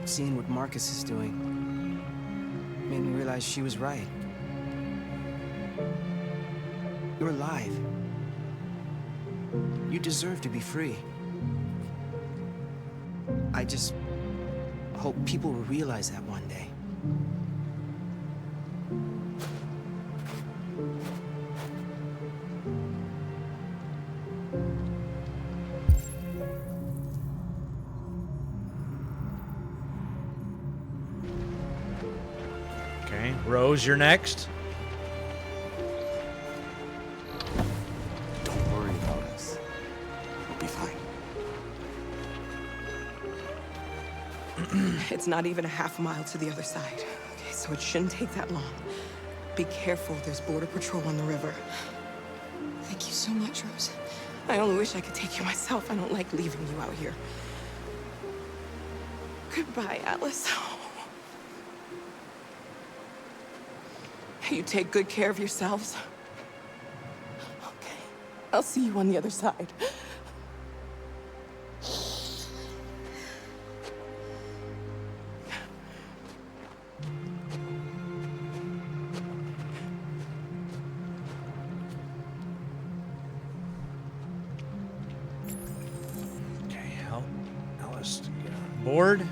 Seeing what Marcus is doing made me realize she was right. You're alive. You deserve to be free. I just hope people will realize that one day. Okay, Rose, you're next. Don't worry about us. We'll be fine. It's not even a half mile to the other side. Okay, so it shouldn't take that long. Be careful, there's border patrol on the river. Thank you so much, Rose. I only wish I could take you myself. I don't like leaving you out here. Goodbye, Atlas. You take good care of yourselves. Okay. I'll see you on the other side. Okay, help Alice to get on board.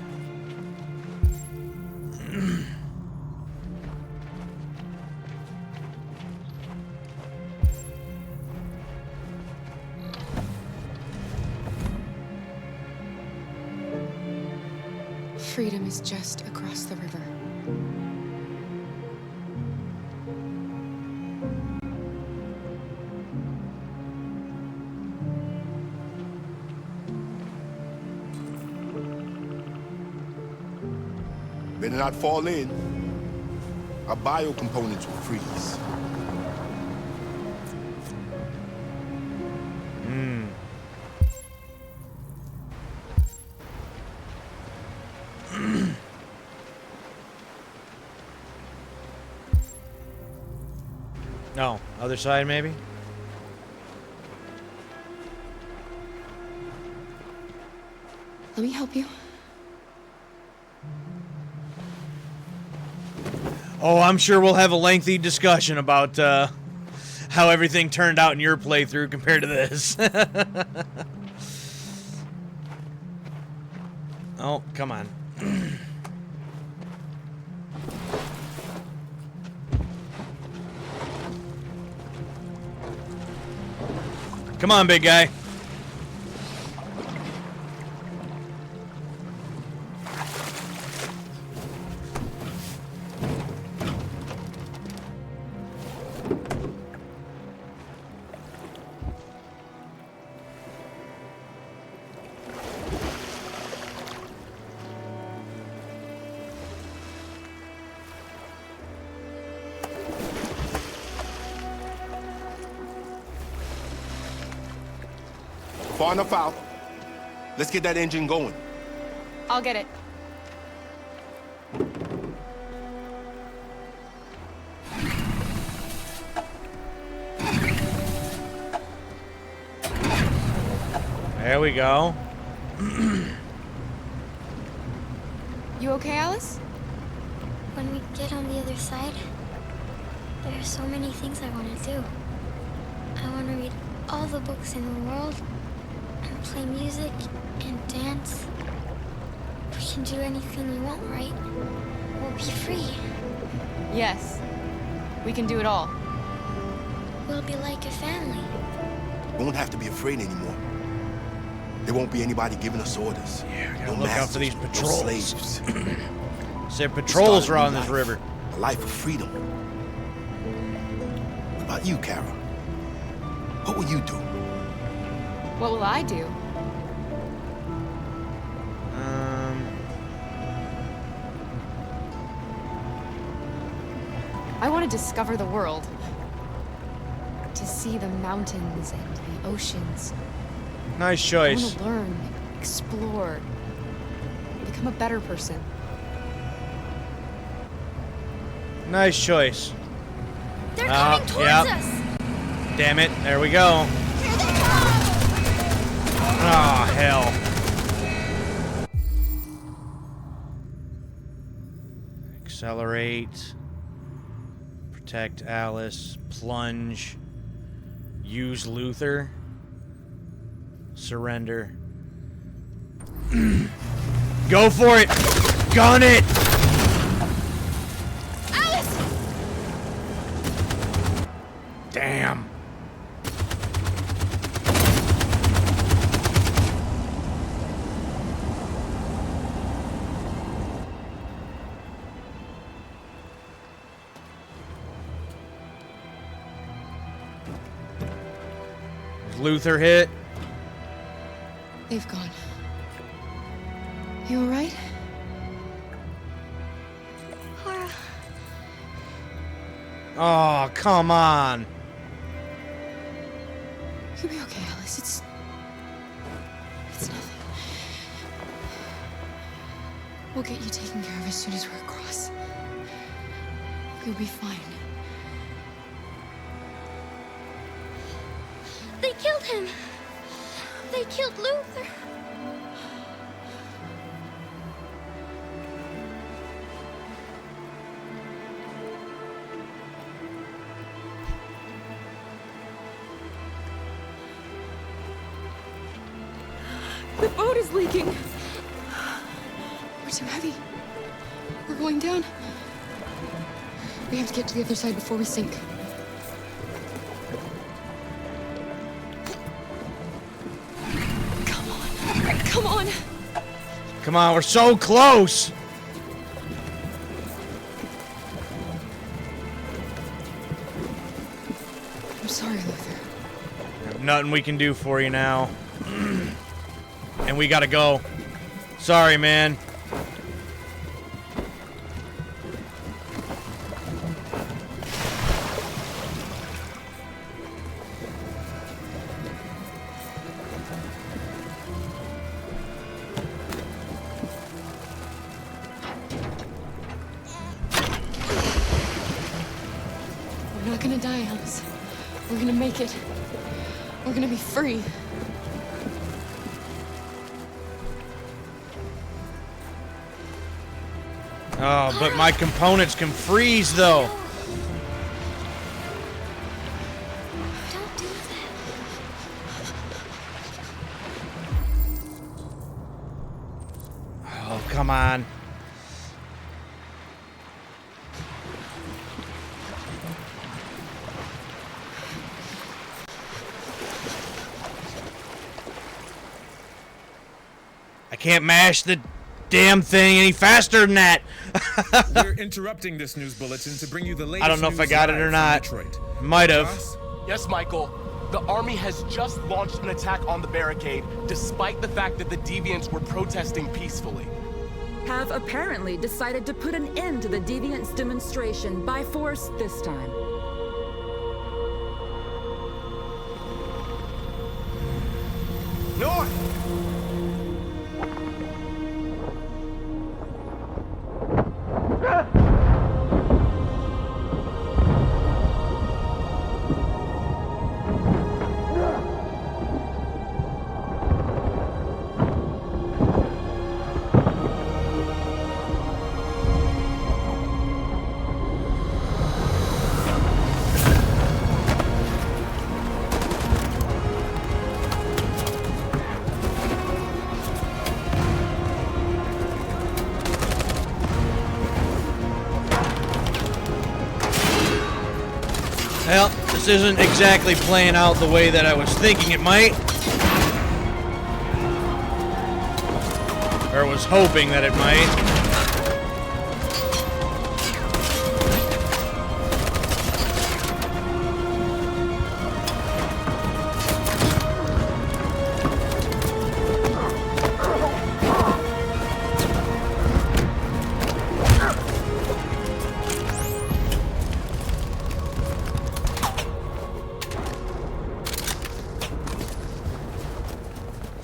freedom is just across the river. Better not fall in. Our bio components will freeze. No, other side maybe? Let me help you. Oh, I'm sure we'll have a lengthy discussion about how everything turned out in your playthrough compared to this. Oh, come on. Come on, big guy. Far enough out. Let's get that engine going. I'll get it. There we go. You okay, Alice? When we get on the other side, there are so many things I want to do. I want to read all the books in the world, and play music, and dance. We can do anything we want, right? We'll be free. Yes. We can do it all. We'll be like a family. We won't have to be afraid anymore. There won't be anybody giving us orders. Yeah, we gotta no look out for masters, these no patrols. slaves. Said patrols Start a are on new this life, river. A life of freedom. What about you, Kara? What will you do? What will I do? I want to discover the world. To see the mountains and the oceans. Nice I choice. want to learn, explore, become a better person. Nice choice. They're coming towards us! Damn it. There we go. Oh, hell. Accelerate. Protect Alice. Plunge. Use Luther. Surrender. Go for it! Gun it! Alice! Damn. Luther hit. They've gone. You alright? Kara. Oh, come on. You'll be okay, Alice. It's nothing. We'll get you taken care of as soon as we're across. You'll be fine. They killed him. They killed Luther. The boat is leaking. We're too heavy. We're going down. We have to get to the other side before we sink. Come on. Come on, we're so close. I'm sorry, Luther. Nothing we can do for you now. And we gotta go. Sorry, man. We're not gonna die, Alice. We're gonna make it. We're gonna be free. Oh, but my components can freeze, though. Don't do that. Oh, come on. I can't mash the damn thing any faster than that. We're interrupting this news bulletin to bring you the latest. I don't know if I got it or not. Detroit. Might have. Yes, Michael. The army has just launched an attack on the barricade, despite the fact that the Deviants were protesting peacefully. Have apparently decided to put an end to the Deviants' demonstration by force this time. North! Well, this isn't exactly playing out the way that I was thinking it might. Or was hoping that it might.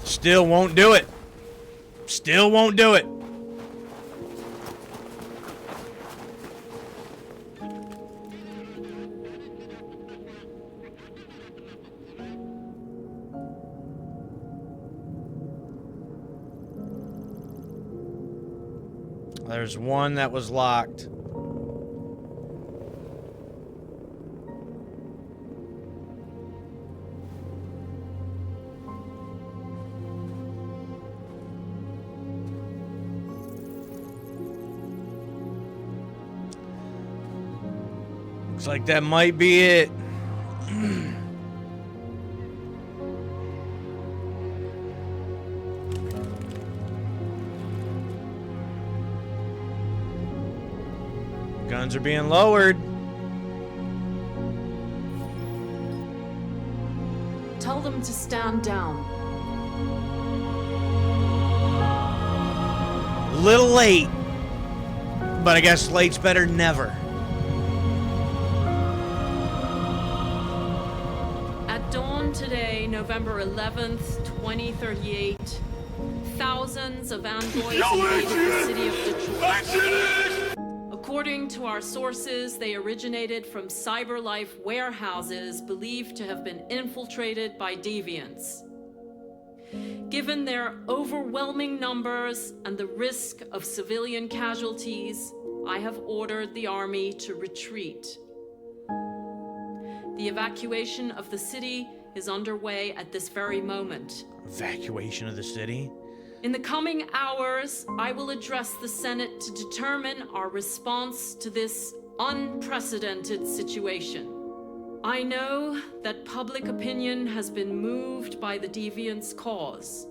Still won't do it. Still won't do it. There's one that was locked. Looks like that might be it. Guns are being lowered. Tell them to stand down. Little late, but I guess late's better than never. At dawn today, November 11th, 2038, thousands of androids invaded the city of Detroit. According to our sources, they originated from CyberLife warehouses believed to have been infiltrated by deviants. Given their overwhelming numbers and the risk of civilian casualties, I have ordered the army to retreat. The evacuation of the city is underway at this very moment. Evacuation of the city? In the coming hours, I will address the Senate to determine our response to this unprecedented situation. I know that public opinion has been moved by the Deviants' cause.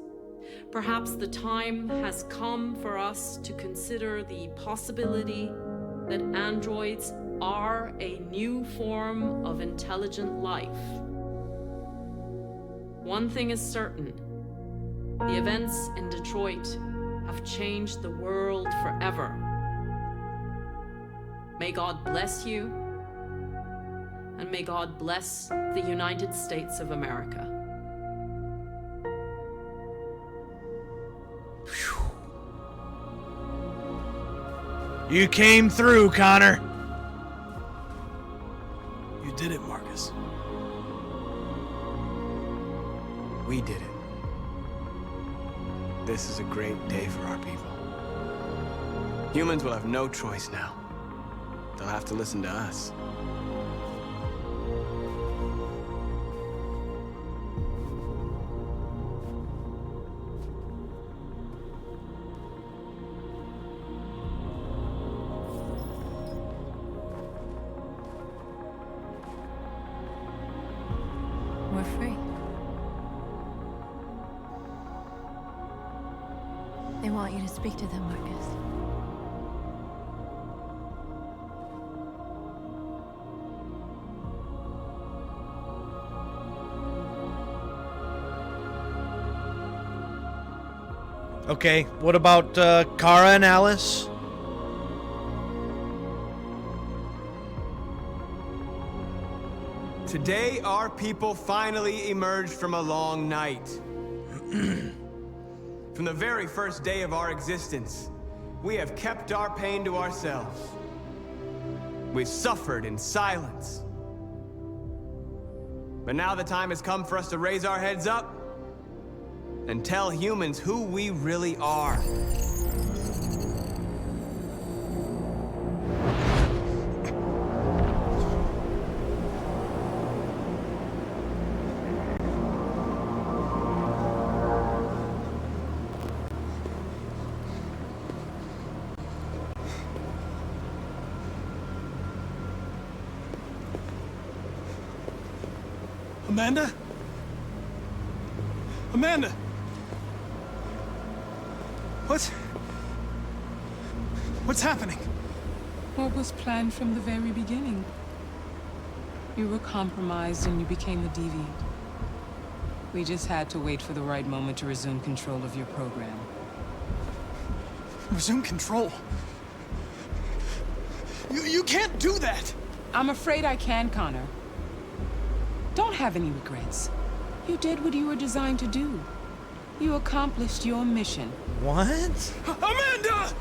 Perhaps the time has come for us to consider the possibility that androids are a new form of intelligent life. One thing is certain: the events in Detroit have changed the world forever. May God bless you, and may God bless the United States of America. You came through, Connor. You did it, Marcus. We did it. This is a great day for our people. Humans will have no choice now. They'll have to listen to us. We're free. They want you to speak to them, Marcus. Okay, what about Kara and Alice? Today, our people finally emerged from a long night. From the very first day of our existence, we have kept our pain to ourselves. We've suffered in silence. But now the time has come for us to raise our heads up and tell humans who we really are. Amanda? Amanda! What's happening? What was planned from the very beginning? You were compromised and you became a deviant. We just had to wait for the right moment to resume control of your program. Resume control? You can't do that! I'm afraid I can, Connor. Don't have any regrets. You did what you were designed to do. You accomplished your mission. What? Amanda!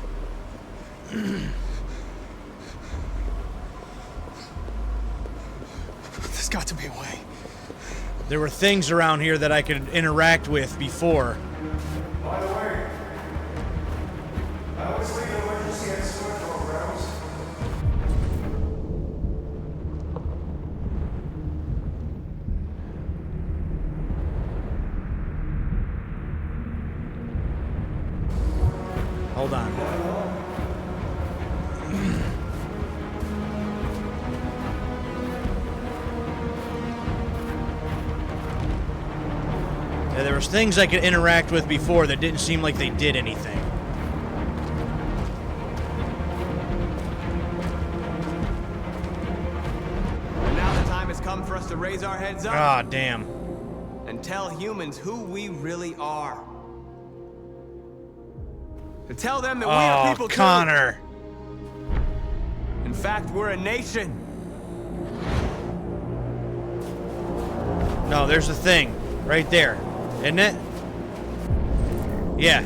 There's got to be a way. There were things around here that I could interact with before. By the way, I always leave an emergency at swim programs. Hold on. Yeah, there was things I could interact with before that didn't seem like they did anything. And now the time has come for us to raise our heads up. Ah, damn. And tell humans who we really are. To tell them that we are people too. Connor. In fact, we're a nation. No, there's the thing. Right there. Isn't it? Yeah.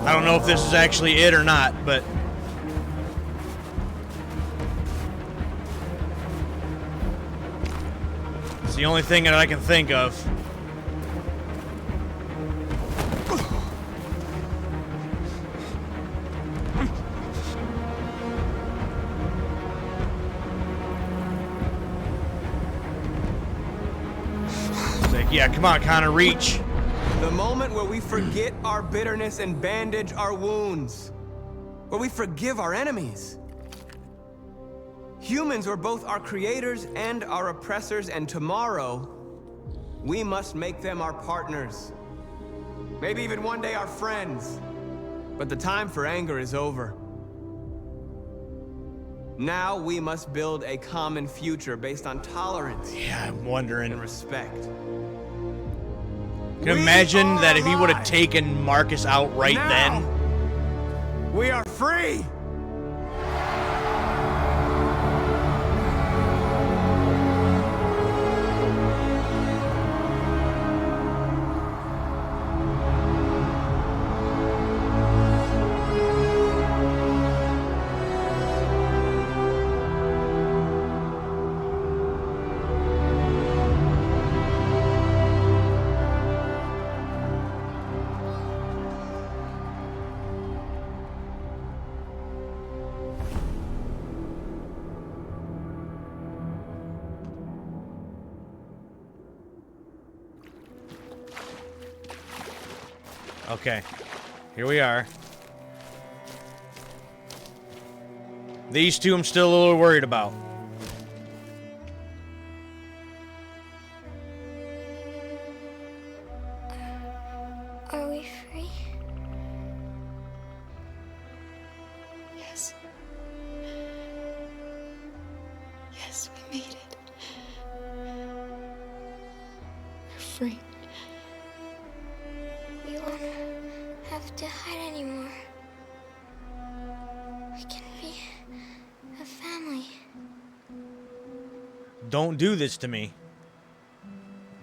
I don't know if this is actually it or not, but... it's the only thing that I can think of. Yeah, come on, Connor, reach. The moment where we forget our bitterness and bandage our wounds. Where we forgive our enemies. Humans were both our creators and our oppressors, and tomorrow, we must make them our partners. Maybe even one day our friends. But the time for anger is over. Now we must build a common future based on tolerance. Yeah, I'm wondering. And respect. Can you imagine that if he would have taken Marcus out right then? We are free! Okay, here we are. These two I'm still a little worried about. Are we free? Yes. Yes, we made it. We're free. We won't have to hide anymore. We can be a family. Don't do this to me.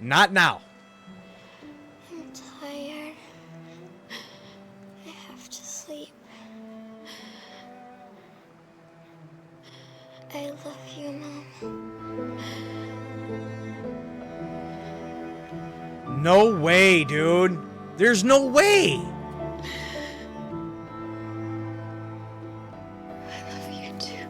Not now. I'm tired. I have to sleep. I love you, Mom. No way, dude. There's no way. I love you too.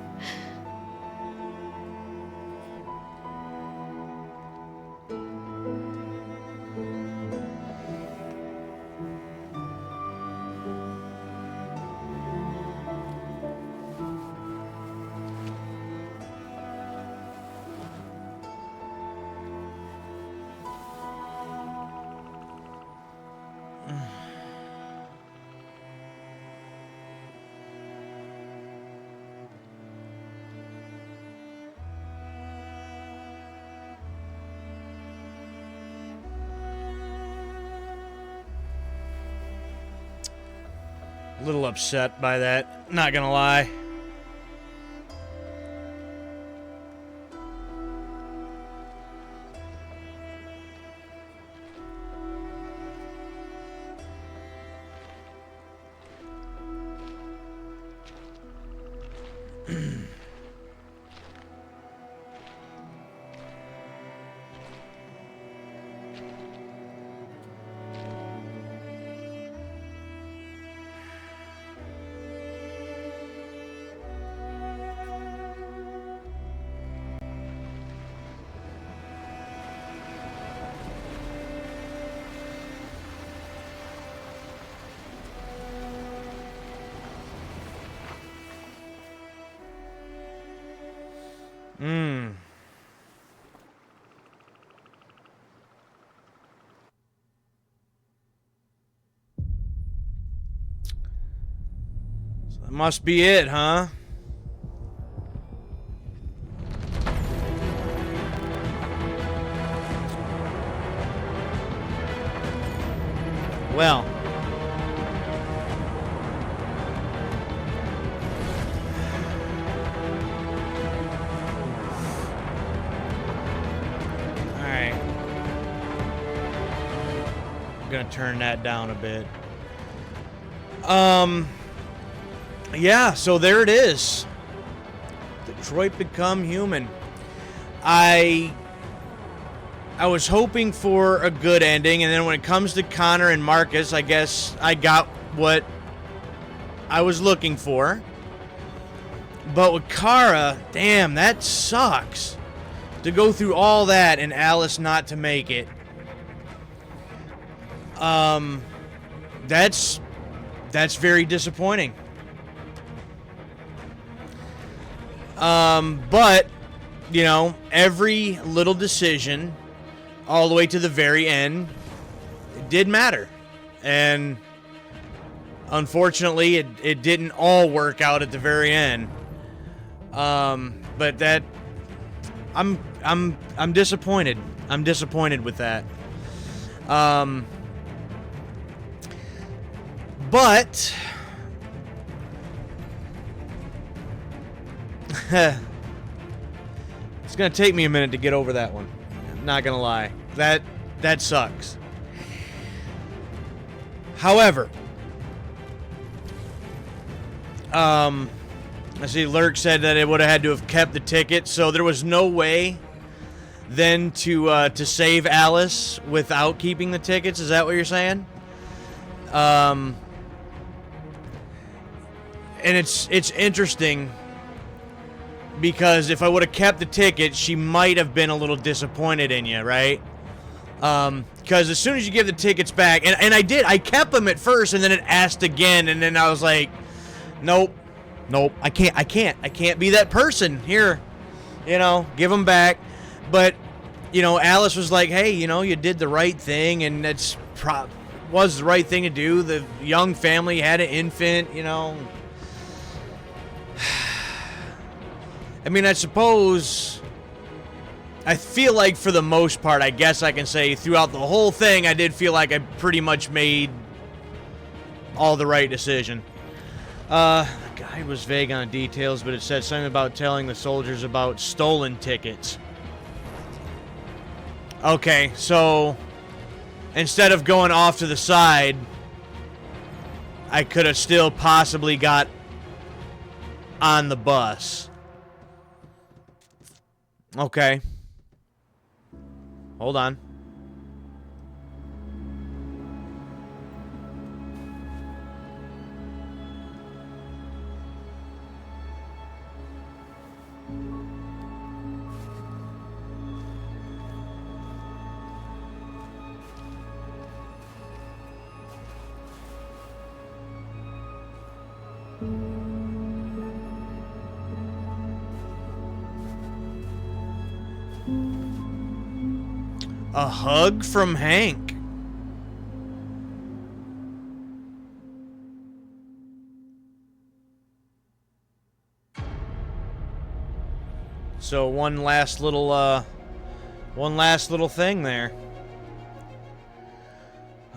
A little upset by that, not gonna lie. So that must be it, huh? Well. Alright. I'm gonna turn that down a bit. Yeah, so there it is. Detroit Become Human. I was hoping for a good ending, and then when it comes to Connor and Marcus, I guess I got what I was looking for. But with Kara, damn, that sucks. To go through all that and Alice not to make it. That's very disappointing. But, you know, every little decision, all the way to the very end, it did matter. And unfortunately, it didn't all work out at the very end. But that I'm disappointed. I'm disappointed with that. But it's gonna take me a minute to get over that one. I'm not gonna lie. That sucks. However, I see Lurk said that it would have had to have kept the ticket, so there was no way then to save Alice without keeping the tickets. Is that what you're saying? And it's interesting because if I would have kept the ticket, she might have been a little disappointed in you, right? Because as soon as you give the tickets back, and I kept them at first, and then it asked again, and then I was like, nope, I can't be that person here, give them back. But, Alice was like, hey, you did the right thing, and that's was the right thing to do. The young family had an infant, I mean, I suppose, I feel like for the most part, I guess I can say throughout the whole thing, I did feel like I pretty much made all the right decision. The guide was vague on details, but it said something about telling the soldiers about stolen tickets. Okay, so instead of going off to the side, I could have still possibly got on the bus. Okay. Hold on. A hug from Hank. So one last little thing there.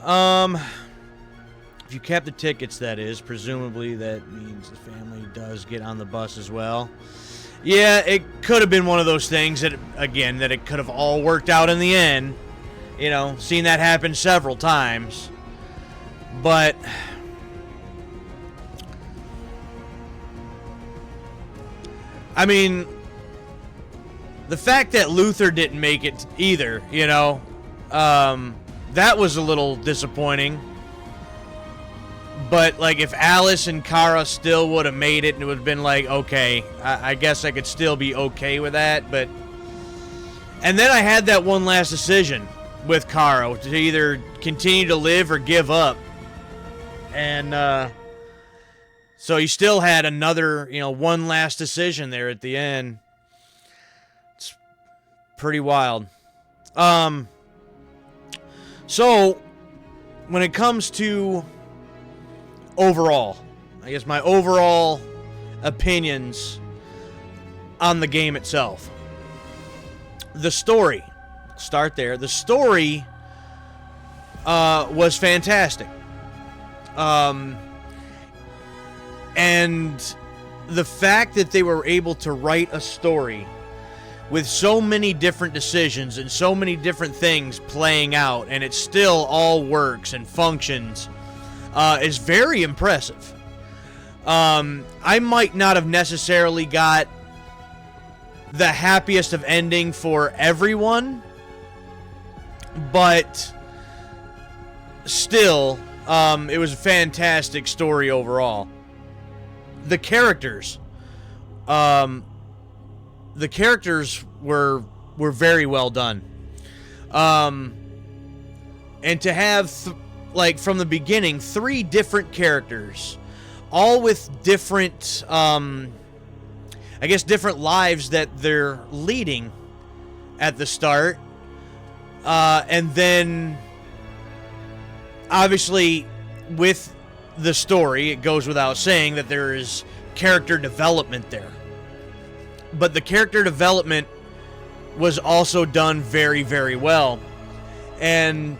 If you kept the tickets, that is, presumably that means the family does get on the bus as well. Yeah, it could have been one of those things that, again, that it could have all worked out in the end. Seen that happen several times. But I mean, the fact that Luther didn't make it either, that was a little disappointing. But, like, if Alice and Kara still would have made it, and it would have been like, okay, I guess I could still be okay with that, but... And then I had that one last decision with Kara, to either continue to live or give up. And, so he still had another, one last decision there at the end. It's pretty wild. So, when it comes to... overall, I guess my overall opinions on the game itself. The story, start there. The story was fantastic. And the fact that they were able to write a story with so many different decisions and so many different things playing out, and it still all works and functions, is very impressive. I might not have necessarily got the happiest of ending for everyone, but still, it was a fantastic story overall. The characters were very well done. And to have like from the beginning 3 different characters, all with different I guess different lives that they're leading at the start, and then obviously, with the story, it goes without saying that there is character development there. But the character development was also done very, very well. And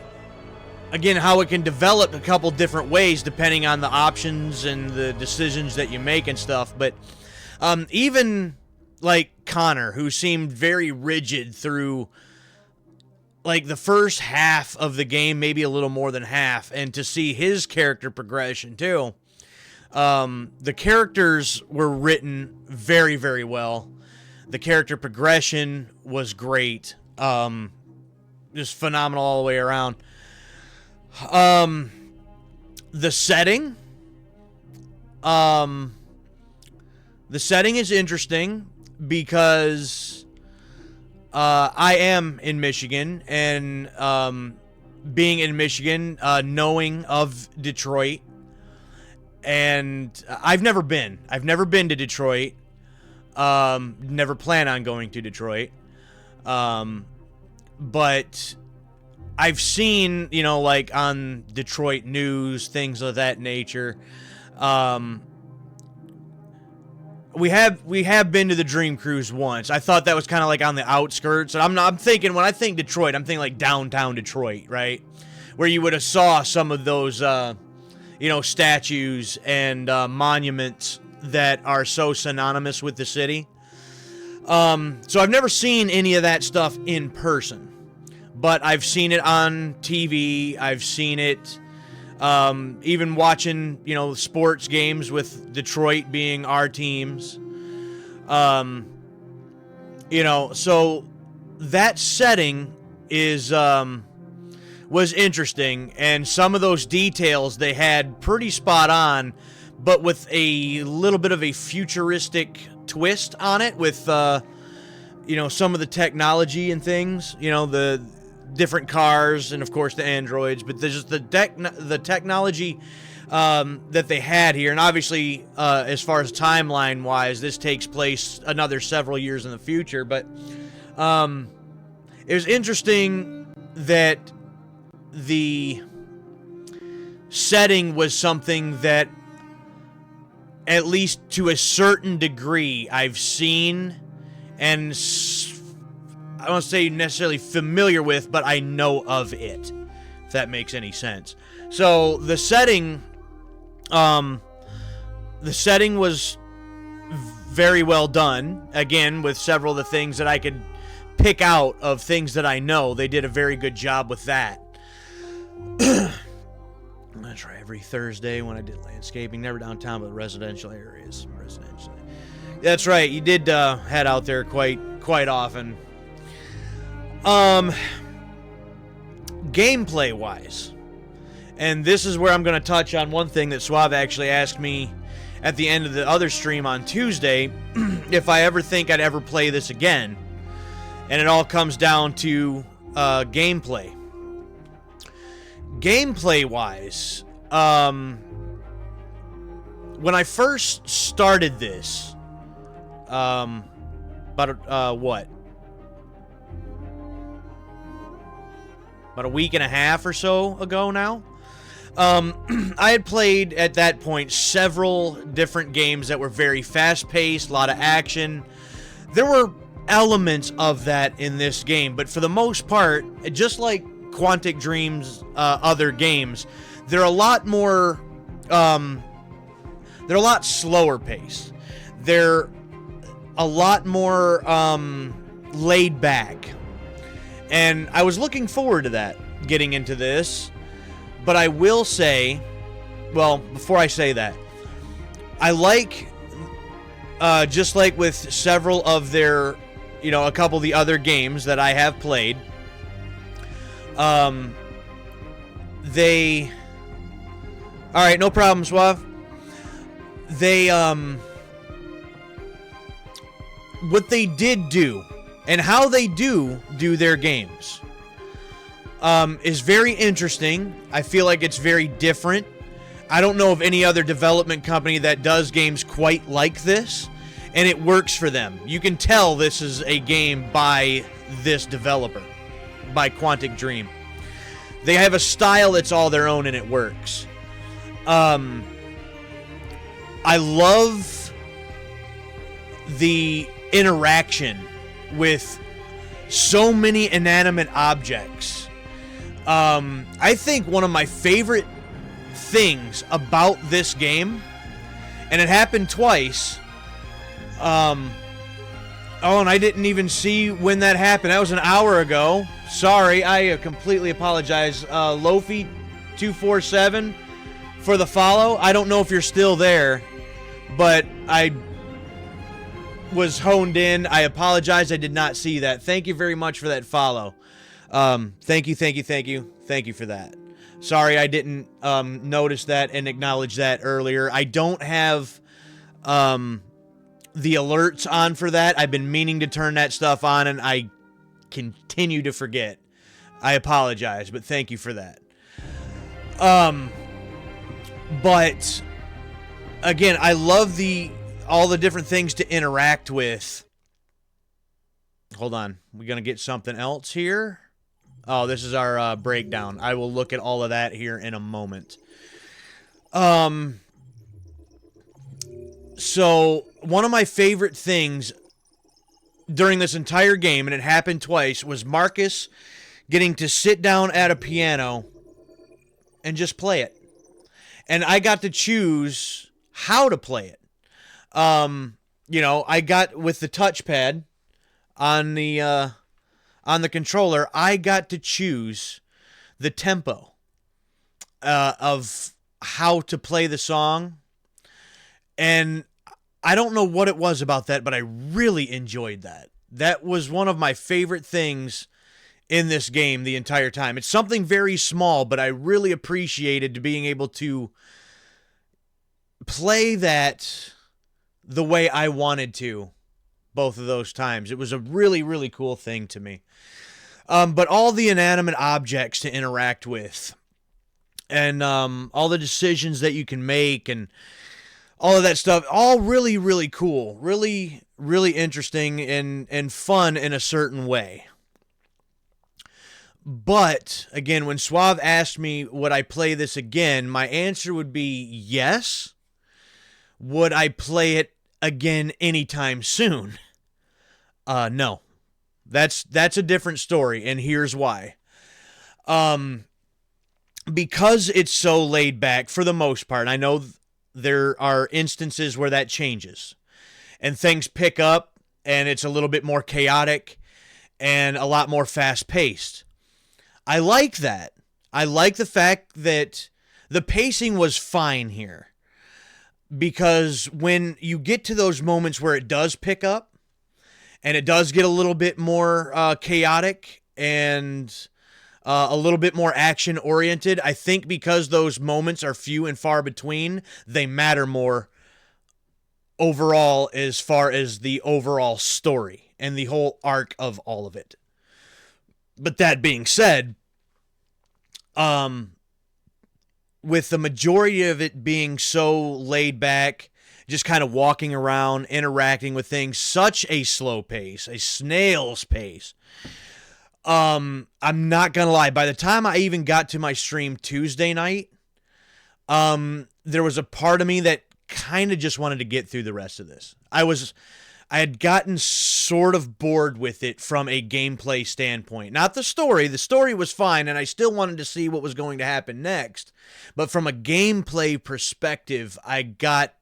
again, how it can develop a couple different ways depending on the options and the decisions that you make and stuff. But even like Connor, who seemed very rigid through like the first half of the game, maybe a little more than half, and to see his character progression too. The characters were written very, very well. The character progression was great. Just phenomenal all the way around. The setting. The setting is interesting because I am in Michigan, and being in Michigan, knowing of Detroit, and I've never been to Detroit. Never plan on going to Detroit. But I've seen, you know, like on Detroit news, things of that nature. We have been to the Dream Cruise once. I thought that was kind of like on the outskirts. And I'm thinking, when I think Detroit, I'm thinking like downtown Detroit, right? Where you would have saw some of those, you know, statues and monuments that are so synonymous with the city. So I've never seen any of that stuff in person. But I've seen it on TV. I've seen it even watching, you know, sports games with Detroit being our teams. You know, so that setting is was interesting, and some of those details they had pretty spot on, but with a little bit of a futuristic twist on it with you know, some of the technology and things, you know, the different cars and of course the androids, but there's just the technology that they had here. And obviously as far as timeline wise, this takes place another several years in the future, but it was interesting that the setting was something that, at least to a certain degree, I've seen and I don't say necessarily familiar with, but I know of it, if that makes any sense. So the setting was very well done. Again, with several of the things that I could pick out of things that I know, they did a very good job with that. That's right. Every Thursday when I did landscaping, never downtown, but residential areas. That's right. You did head out there quite often. Gameplay wise, and this is where I'm going to touch on one thing that Suave actually asked me at the end of the other stream on Tuesday, if I ever think I'd ever play this again, and it all comes down to gameplay. Gameplay wise, when I first started this, about a week and a half or so ago now, I had played at that point several different games that were very fast-paced, a lot of action. There were elements of that in this game, but for the most part, just like Quantic Dream's other games, they're a lot more, they're a lot slower paced. They're a lot more laid back. And I was looking forward to that, getting into this. But I will say, well, before I say that, I like, just like with several of their, you know, a couple of the other games that I have played, they, all right, no problem, Suave. They, what they did do, and how they do their games, is very interesting. I feel like it's very different. I don't know of any other development company that does games quite like this, and it works for them. You can tell this is a game by this developer, by Quantic Dream. They have a style that's all their own, and it works. I love the interaction with so many inanimate objects. I think one of my favorite things about this game, and it happened twice. Oh, and I didn't even see when that happened. That was an hour ago. Sorry, I completely apologize. Lofi247 for the follow. I don't know if you're still there, but I was honed in. I apologize. I did not see that. Thank you very much for that follow. Thank you for that. Sorry, I didn't notice that and acknowledge that earlier. I don't have the alerts on for that. I've been meaning to turn that stuff on, and I continue to forget. I apologize, but thank you for that. But again, I love all the different things to interact with. Hold on, we're gonna get something else here. Oh, this is our breakdown. I will look at all of that here in a moment. So one of my favorite things during this entire game, and it happened twice, was Marcus getting to sit down at a piano and just play it. And I got to choose how to play it. You know, I got with the touchpad on the controller, I got to choose the tempo of how to play the song. And I don't know what it was about that, but I really enjoyed that. That was one of my favorite things in this game the entire time. It's something very small, but I really appreciated being able to play that the way I wanted to both of those times. It was a really, really cool thing to me. But all the inanimate objects to interact with, and all the decisions that you can make, and all of that stuff, all really, really cool. Really, really interesting and fun in a certain way. But, again, when Suave asked me, would I play this again, my answer would be yes. Would I play it again anytime soon? No. That's a different story, and here's why. Because it's so laid back for the most part. I know there are instances where that changes and things pick up and it's a little bit more chaotic and a lot more fast-paced. I like that. I like the fact that the pacing was fine here, because when you get to those moments where it does pick up and it does get a little bit more chaotic and a little bit more action-oriented, I think because those moments are few and far between, they matter more overall as far as the overall story and the whole arc of all of it. But that being said, with the majority of it being so laid back, just kind of walking around, interacting with things, such a slow pace, a snail's pace. I'm not gonna lie, by the time I even got to my stream Tuesday night, there was a part of me that kind of just wanted to get through the rest of this. I had gotten sort of bored with it from a gameplay standpoint. Not the story. The story was fine, and I still wanted to see what was going to happen next. But from a gameplay perspective, I got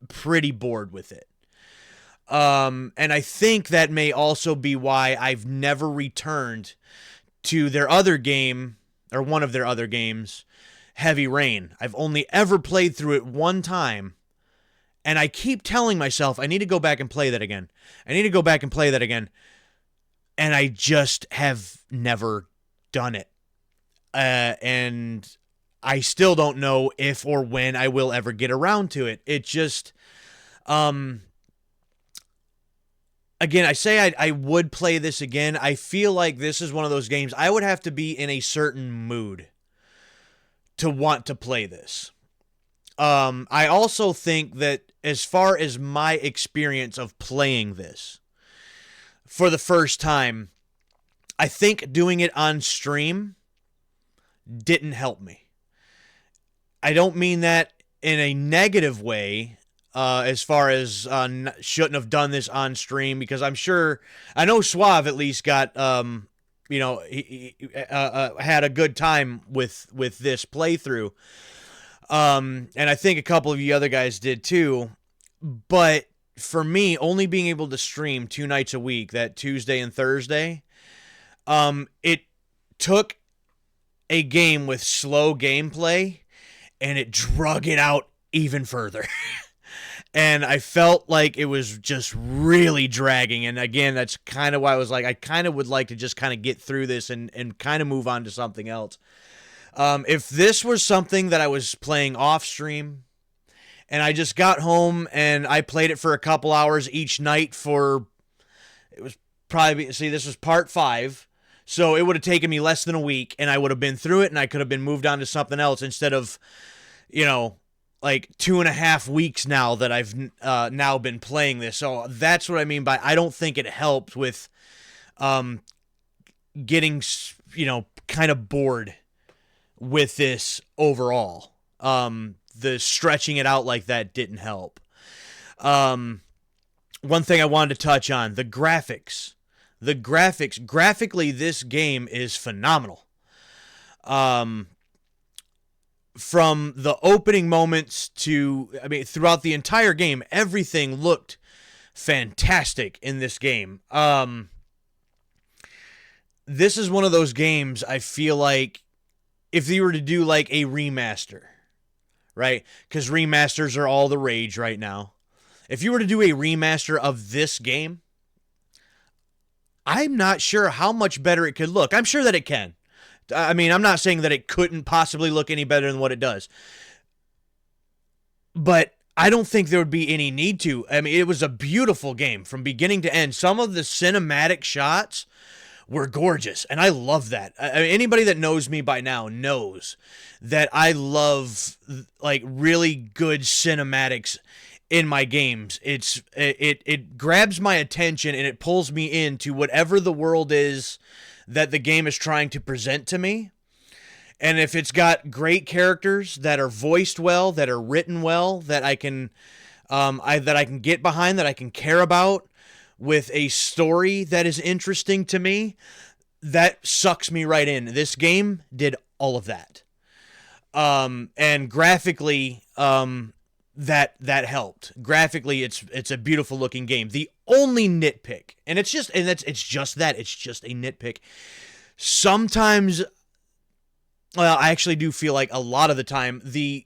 pretty bored with it. And I think that may also be why I've never returned to their other game, or one of their other games, Heavy Rain. I've only ever played through it one time, and I keep telling myself, I need to go back and play that again. I need to go back and play that again. And I just have never done it. And I still don't know if or when I will ever get around to it. It just, again, I say I would play this again. I feel like this is one of those games I would have to be in a certain mood to want to play this. I also think that as far as my experience of playing this for the first time, I think doing it on stream didn't help me. I don't mean that in a negative way, as far as shouldn't have done this on stream, because I know Suave at least got, he had a good time with this playthrough. And I think a couple of you other guys did too. But for me, only being able to stream 2 nights a week, that Tuesday and Thursday, it took a game with slow gameplay and it drug it out even further. And I felt like it was just really dragging. And again, that's kind of why I was like, I kind of would like to just kind of get through this and kind of move on to something else. If this was something that I was playing off stream and I just got home and I played it for a couple hours each night it was probably, see, this was part 5. So it would have taken me less than a week and I would have been through it and I could have been moved on to something else instead of, like 2.5 weeks now that I've now been playing this. So that's what I mean by I don't think it helped with getting, kind of bored with this overall. The stretching it out like that didn't help. One thing I wanted to touch on, the graphics. The graphics, graphically, this game is phenomenal. From the opening moments throughout the entire game, everything looked fantastic in this game. This is one of those games I feel like if they were to do like a remaster, right? Because remasters are all the rage right now. If you were to do a remaster of this game, I'm not sure how much better it could look. I'm sure that it can. I mean, I'm not saying that it couldn't possibly look any better than what it does. But I don't think there would be any need to. I mean, it was a beautiful game from beginning to end. Some of the cinematic shots were gorgeous, and I love that. I mean, anybody that knows me by now knows that I love like really good cinematics in my games. It grabs my attention and it pulls me into whatever the world is that the game is trying to present to me. And if it's got great characters that are voiced well, that are written well, that I can get behind, that I can care about, with a story that is interesting to me, that sucks me right in. This game did all of that. And graphically, that helped. Graphically, it's a beautiful looking game. The only nitpick, it's just a nitpick. Sometimes, well, I actually do feel like a lot of the time the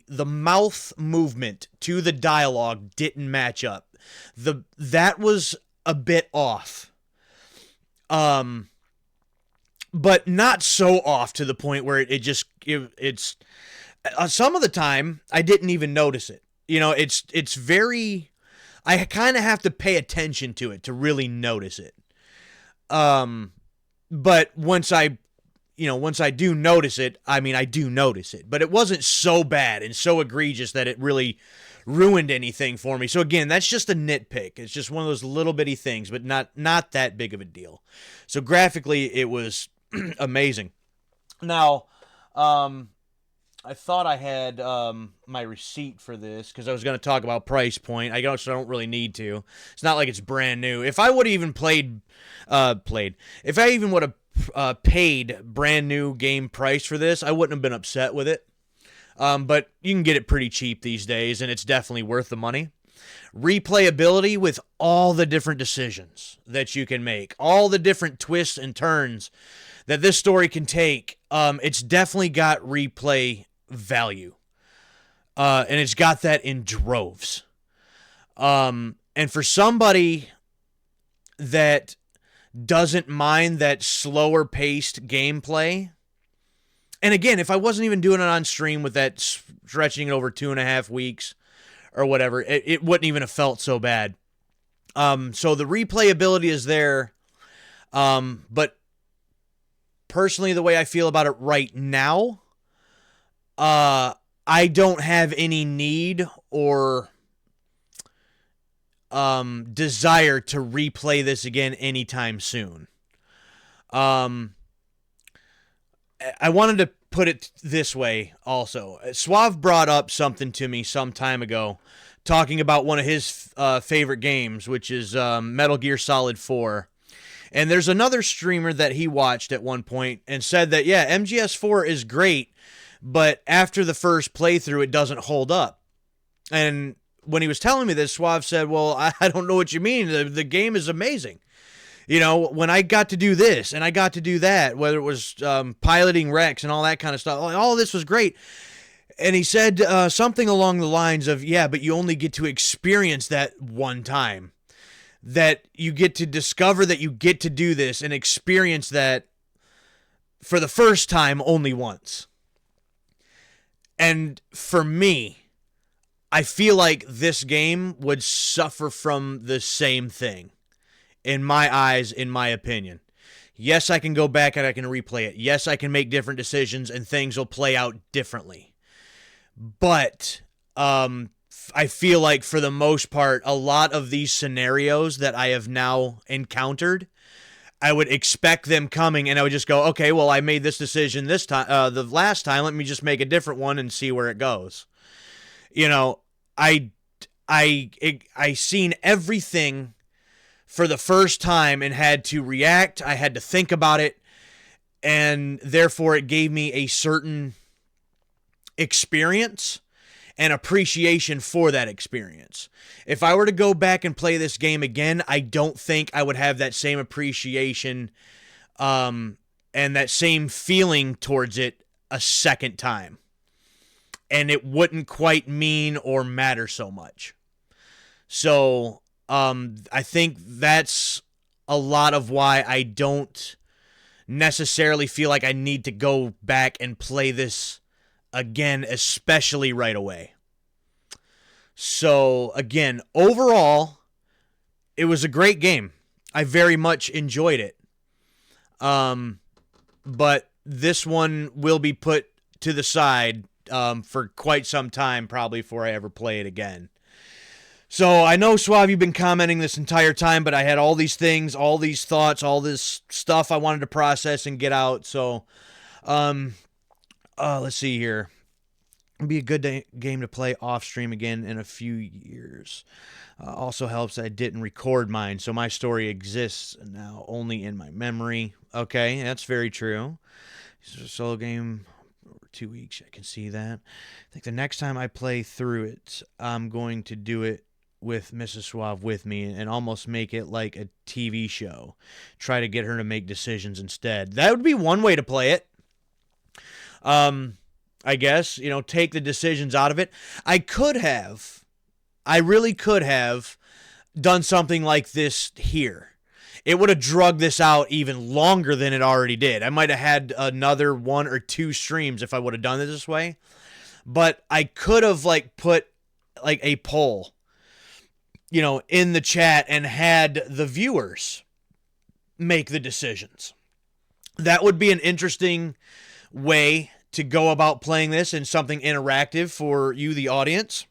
mouth movement to the dialogue didn't match up. That was a bit off. But not so off to the point where it's some of the time I didn't even notice it. It's very, I kind of have to pay attention to it to really notice it. But once I do notice it, I do notice it. But it wasn't so bad and so egregious that it really ruined anything for me. So again, that's just a nitpick. It's just one of those little bitty things, but not that big of a deal. So graphically, it was amazing. Now, I thought I had my receipt for this because I was going to talk about price point. I don't really need to. It's not like it's brand new. If I would have even if I even would have paid brand new game price for this, I wouldn't have been upset with it. But you can get it pretty cheap these days, and it's definitely worth the money. Replayability with all the different decisions that you can make, all the different twists and turns that this story can take. It's definitely got replay value. And it's got that in droves. And for somebody that doesn't mind that slower paced gameplay, and again, if I wasn't even doing it on stream with that stretching it over 2.5 weeks or whatever, it wouldn't even have felt so bad. So the replayability is there. But personally, the way I feel about it right now, I don't have any need or desire to replay this again anytime soon. I wanted to put it this way also. Suave brought up something to me some time ago, talking about one of his favorite games, which is Metal Gear Solid 4. And there's another streamer that he watched at one point and said that, yeah, MGS4 is great, but after the first playthrough, it doesn't hold up. And when he was telling me this, Suave said, well, I don't know what you mean. The game is amazing. You know, when I got to do this and I got to do that, whether it was piloting Rex and all that kind of stuff, all of this was great. And he said something along the lines of, yeah, but you only get to experience that one time. That you get to discover that you get to do this and experience that for the first time only once. And for me, I feel like this game would suffer from the same thing. In my eyes, in my opinion. Yes, I can go back and I can replay it. Yes, I can make different decisions and things will play out differently. But I feel like for the most part, a lot of these scenarios that I have now encountered, I would expect them coming and I would just go, okay, well, I made this decision this time, the last time, let me just make a different one and see where it goes. You know, I seen everything for the first time and had to react. I had to think about it, and therefore it gave me a certain experience and appreciation for that experience. If I were to go back and play this game again, I don't think I would have that same appreciation and that same feeling towards it a second time. And it wouldn't quite mean or matter so much. So I think that's a lot of why I don't necessarily feel like I need to go back and play this again, especially right away. So, again, overall, it was a great game. I very much enjoyed it. But this one will be put to the side for quite some time, probably before I ever play it again. So I know, Suave, you've been commenting this entire time, but I had all these things, all these thoughts, all this stuff I wanted to process and get out. So, let's see here. It'd be a good game to play off stream again in a few years. Also helps that I didn't record mine, so my story exists now only in my memory. Okay, that's very true. This is a solo game over 2 weeks. I can see that. I think the next time I play through it, I'm going to do it with Mrs. Suave with me and almost make it like a TV show. Try to get her to make decisions instead. That would be one way to play it. I guess, you know, take the decisions out of it. I really could have done something like this here. It would have drugged this out even longer than it already did. I might have had another 1 or 2 streams if I would have done it this way. But I could have put a poll, you know, in the chat and had the viewers make the decisions. That would be an interesting way to go about playing this and something interactive for you, the audience.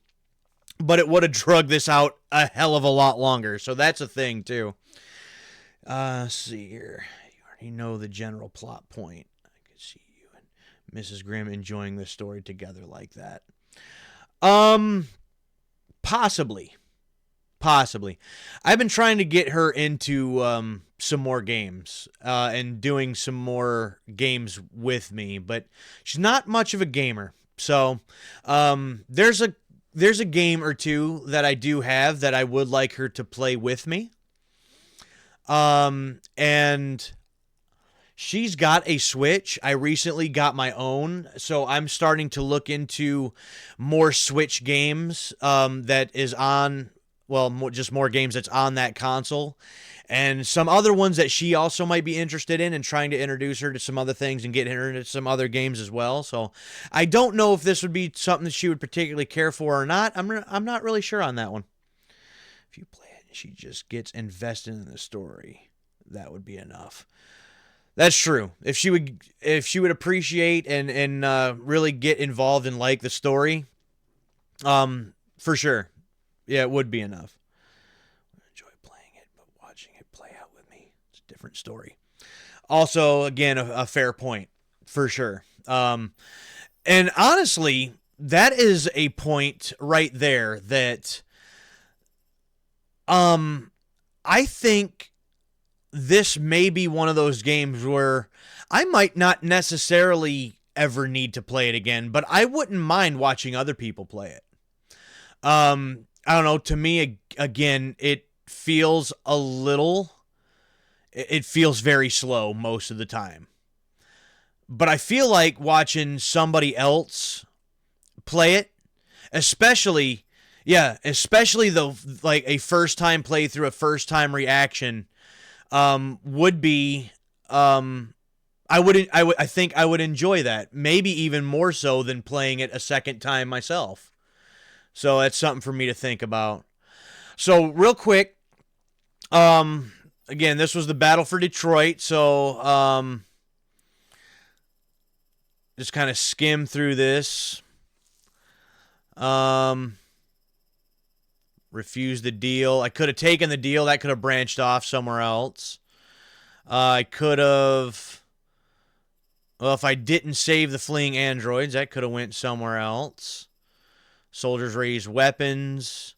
But it would have drugged this out a hell of a lot longer. So that's a thing, too. Let's see here. You already know the general plot point. I could see you and Mrs. Grimm enjoying this story together like that. Possibly. I've been trying to get her into some more games and doing some more games with me, but she's not much of a gamer. So there's a game or two that I do have that I would like her to play with me. And she's got a Switch. I recently got my own, so I'm starting to look into more Switch games that is on. Well, just more games that's on that console. And some other ones that she also might be interested in and trying to introduce her to some other things and get her into some other games as well. So I don't know if this would be something that she would particularly care for or not. I'm not really sure on that one. If you play it and she just gets invested in the story, that would be enough. That's true. If she would appreciate and really get involved in like the story, for sure. Yeah, it would be enough. I enjoy playing it, but watching it play out with me, it's a different story. Also, again, a fair point. for sure. And honestly, that is a point right there that I think this may be one of those games where I might not necessarily ever need to play it again, but I wouldn't mind watching other people play it. I don't know, to me, again, it feels very slow most of the time. But I feel like watching somebody else play it, especially like a first time playthrough, a first time reaction, would be, I think I would enjoy that, maybe even more so than playing it a second time myself. So that's something for me to think about. So real quick, again, this was the Battle for Detroit, so just kind of skim through this. Refused the deal. I could have taken the deal. That could have branched off somewhere else. I could have... Well, if I didn't save the fleeing androids, that could have went somewhere else. Soldiers raised weapons.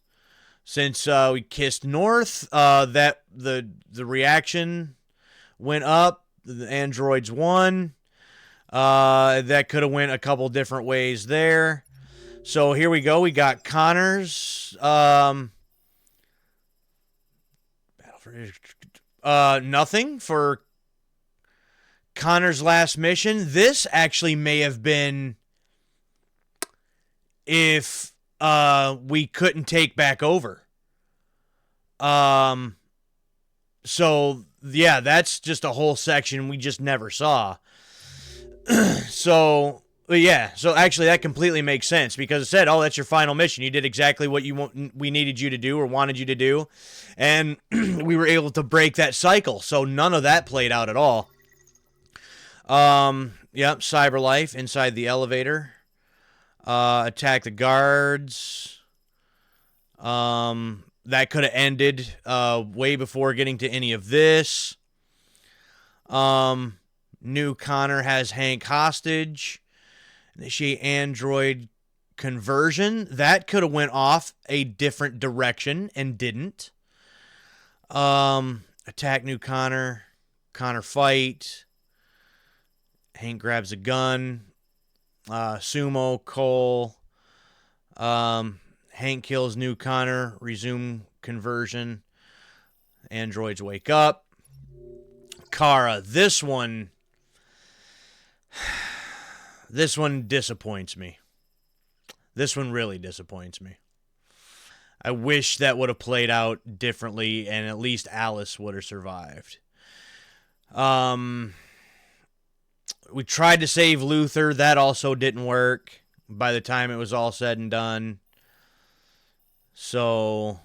Since we kissed north, that the reaction went up. The androids won. That could have went a couple different ways there. So here we go. We got Connor's nothing for Connor's last mission. This actually may have been if we couldn't take back over. So yeah, that's just a whole section we just never saw. So actually that completely makes sense because it said, oh, that's your final mission. You did exactly what we needed you to do or wanted you to do. And we were able to break that cycle. So none of that played out at all. Yep, Cyberlife inside the elevator. Attack the guards. That could have ended way before getting to any of this. New Connor has Hank hostage. Initiate android conversion. That could have went off a different direction and didn't. Attack new Connor. Connor fight. Hank grabs a gun. Sumo, Cole. Hank kills new Connor. Resume conversion. Androids wake up. Kara. This one disappoints me. This one really disappoints me. I wish that would have played out differently and at least Alice would have survived. We tried to save Luther. That also didn't work by the time it was all said and done. So,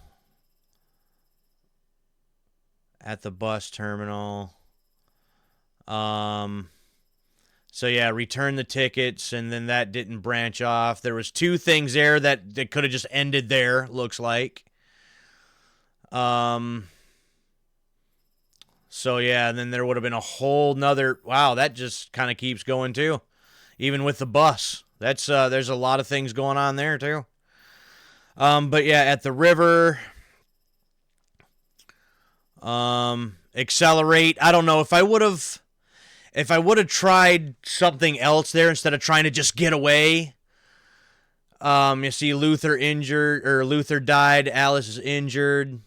at the bus terminal. So yeah, return the tickets, and then that didn't branch off. There was two things there that could have just ended there, looks like. So yeah, and then there would have been a whole nother... Wow, that just kind of keeps going too. Even with the bus. That's there's a lot of things going on there too. But yeah, at the river... accelerate. I don't know if I would have tried something else there instead of trying to just get away. You see Luther injured, or Luther died. Alice is injured.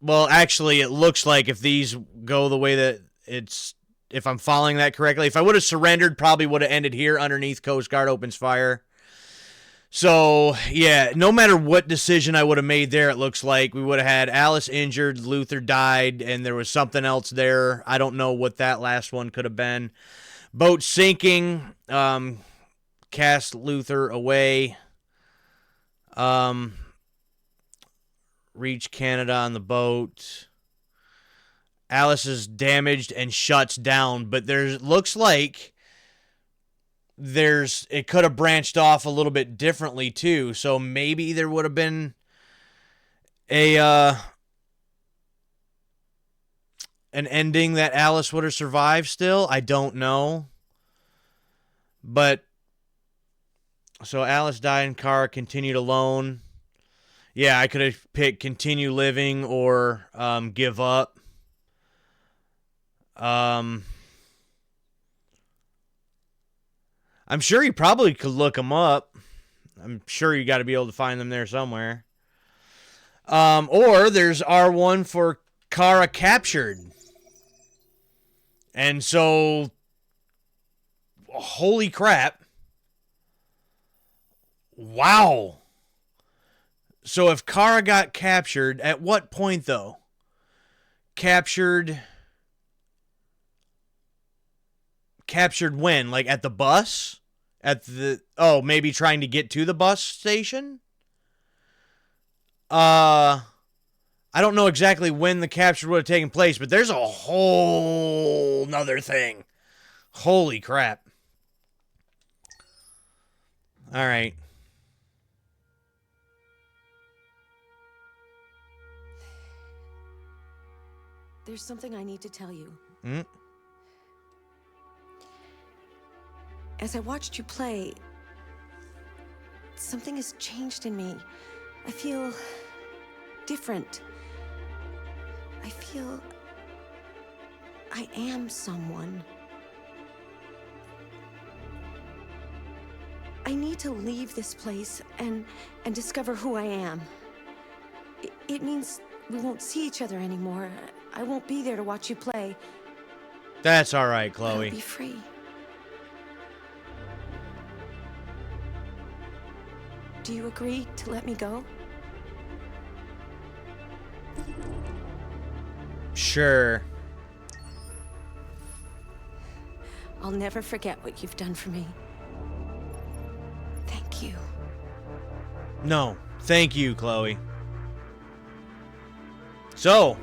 Well, actually, it looks like if these go the way that if I'm following that correctly, if I would have surrendered, probably would have ended here underneath Coast Guard opens fire. So, yeah, no matter what decision I would have made there, it looks like we would have had Alice injured, Luther died, and there was something else there. I don't know what that last one could have been. Boat sinking, cast Luther away, reach Canada on the boat. Alice is damaged and shuts down, but looks like it could have branched off a little bit differently too. So maybe there would have been a an ending that Alice would have survived still. I don't know. But, so Alice died and Kara continued alone. Yeah, I could have picked continue living or give up. I'm sure you probably could look them up. I'm sure you got to be able to find them there somewhere. Or there's R1 for Kara captured. And so, holy crap. Wow. So if Kara got captured, at what point though? Captured when? Like at the bus? Maybe trying to get to the bus station? I don't know exactly when the capture would have taken place, but there's a whole nother thing. Holy crap. All right. There's something I need to tell you. As I watched you play, something has changed in me. I feel different. I feel I am someone. I need to leave this place and discover who I am. It means we won't see each other anymore. I won't be there to watch you play. That's all right, Chloe. I'll be free. Do you agree to let me go? Sure. I'll never forget what you've done for me. Thank you. No, thank you, Chloe. So,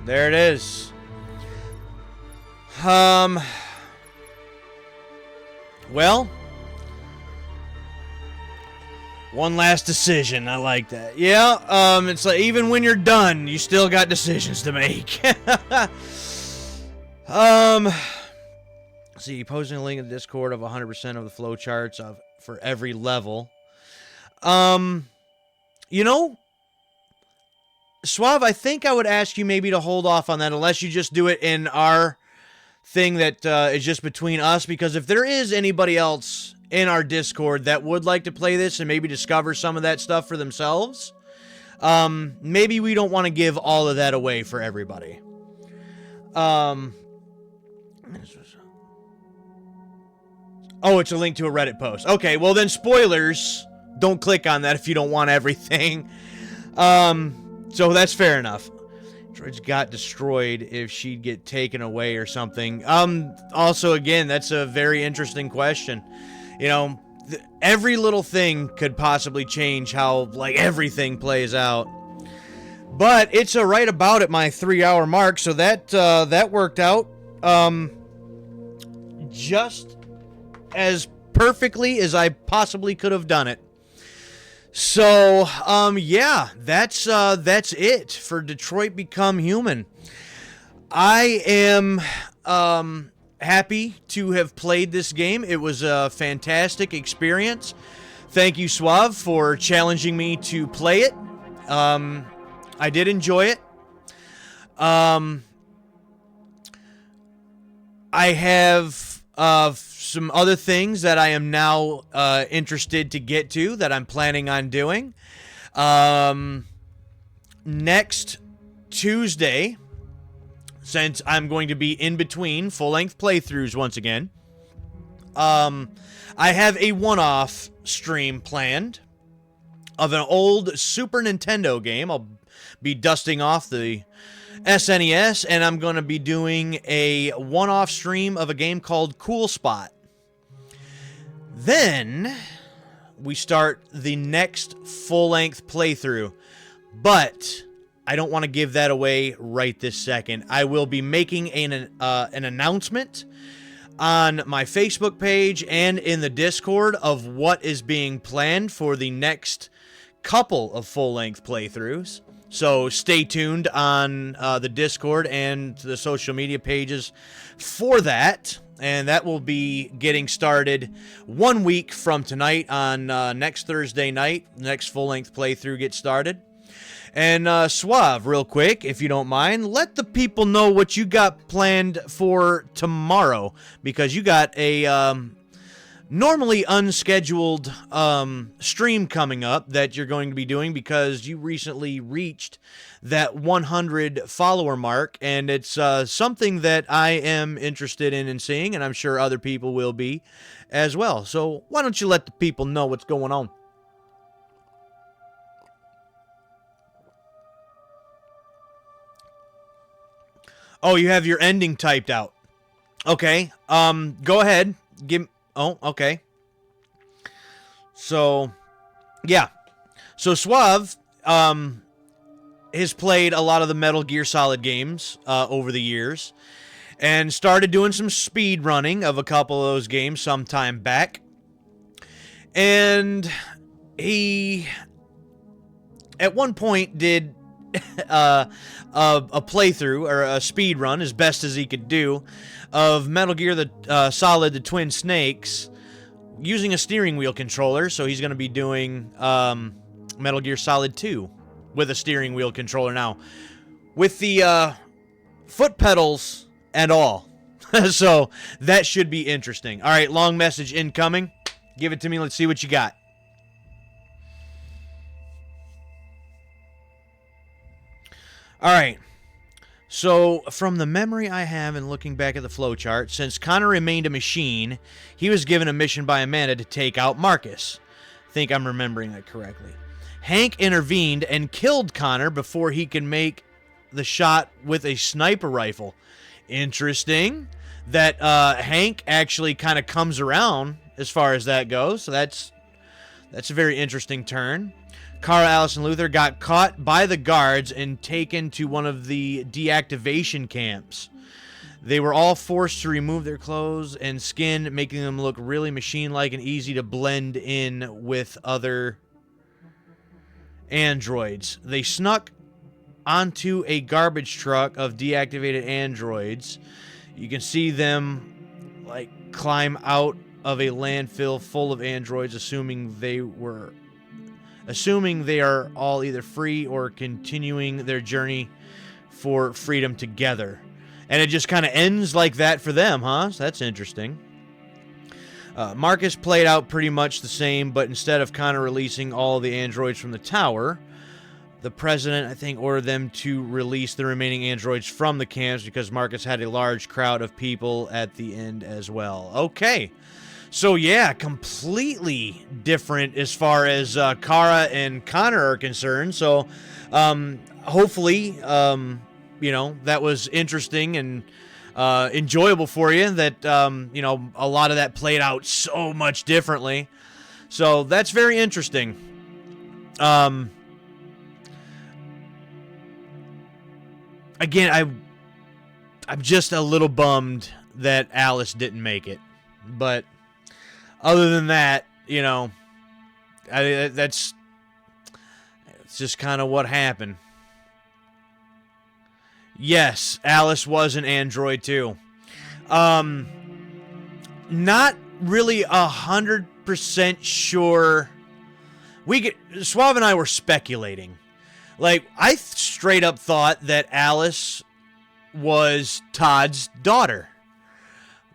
there it is. Well, one last decision. I like that. Yeah, it's like even when you're done, you still got decisions to make. See, posting a link in the Discord of 100% of the flowcharts for every level. You know, Suave, I think I would ask you maybe to hold off on that unless you just do it in our thing that is just between us, because if there is anybody else in our Discord that would like to play this and maybe discover some of that stuff for themselves, maybe we don't want to give all of that away for everybody. Oh, it's a link to a Reddit post. Okay, well then spoilers. Don't click on that if you don't want everything. So that's fair enough. Droids got destroyed if she'd get taken away or something. Also, again, that's a very interesting question. You know, every little thing could possibly change how, like, everything plays out. But it's right about at my 3-hour mark, so that worked out just as perfectly as I possibly could have done it. So, yeah, that's it for Detroit Become Human. I am happy to have played this game. It was a fantastic experience. Thank you, Suave, for challenging me to play it. I did enjoy it. I have some other things that I am now interested to get to that I'm planning on doing. Next Tuesday, since I'm going to be in between full-length playthroughs once again, I have a one-off stream planned of an old Super Nintendo game. I'll be dusting off the SNES, and I'm going to be doing a one-off stream of a game called Cool Spot. Then we start the next full-length playthrough, but I don't want to give that away right this second. I will be making an announcement on my Facebook page and in the Discord of what is being planned for the next couple of full-length playthroughs. So stay tuned on the Discord and the social media pages for that. And that will be getting started 1 week from tonight on next Thursday night. Next full-length playthrough gets started. And Suave, real quick, if you don't mind, let the people know what you got planned for tomorrow. Because you got a normally unscheduled stream coming up that you're going to be doing because you recently reached that 100 follower mark, and it's something that I am interested in seeing, and I'm sure other people will be as well. So why don't you let the people know what's going on? Oh, you have your ending typed out. Okay. Go ahead. Oh, okay. So, yeah. So Suave has played a lot of the Metal Gear Solid games over the years and started doing some speed running of a couple of those games some time back. And he, at one point, did a playthrough or a speed run as best as he could do of Metal Gear Solid: The Twin Snakes using a steering wheel controller. So he's going to be doing Metal Gear Solid 2 with a steering wheel controller now, with the foot pedals and all. So that should be interesting. All right, long message incoming. Give it to me. Let's see what you got. All right. So, from the memory I have and looking back at the flowchart, since Connor remained a machine, he was given a mission by Amanda to take out Marcus. I think I'm remembering that correctly. Hank intervened and killed Connor before he could make the shot with a sniper rifle. Interesting that Hank actually kind of comes around as far as that goes. So that's a very interesting turn. Kara, Alice, and Luther got caught by the guards and taken to one of the deactivation camps. They were all forced to remove their clothes and skin, making them look really machine-like and easy to blend in with other androids. They snuck onto a garbage truck of deactivated androids. You can see them like climb out of a landfill full of androids, assuming they are all either free or continuing their journey for freedom together. And it just kind of ends like that for them, huh? So that's interesting. Marcus played out pretty much the same, but instead of kind of releasing all the androids from the tower, the president, I think, ordered them to release the remaining androids from the camps because Marcus had a large crowd of people at the end as well. Okay. So, yeah, completely different as far as Kara and Connor are concerned. So, hopefully, that was interesting and enjoyable for you. That, a lot of that played out so much differently. So, that's very interesting. Again, I'm just a little bummed that Alice didn't make it. But other than that, it's just kind of what happened. Yes, Alice was an android too. Not really 100% sure. Suave and I were speculating. Like, I straight up thought that Alice was Todd's daughter.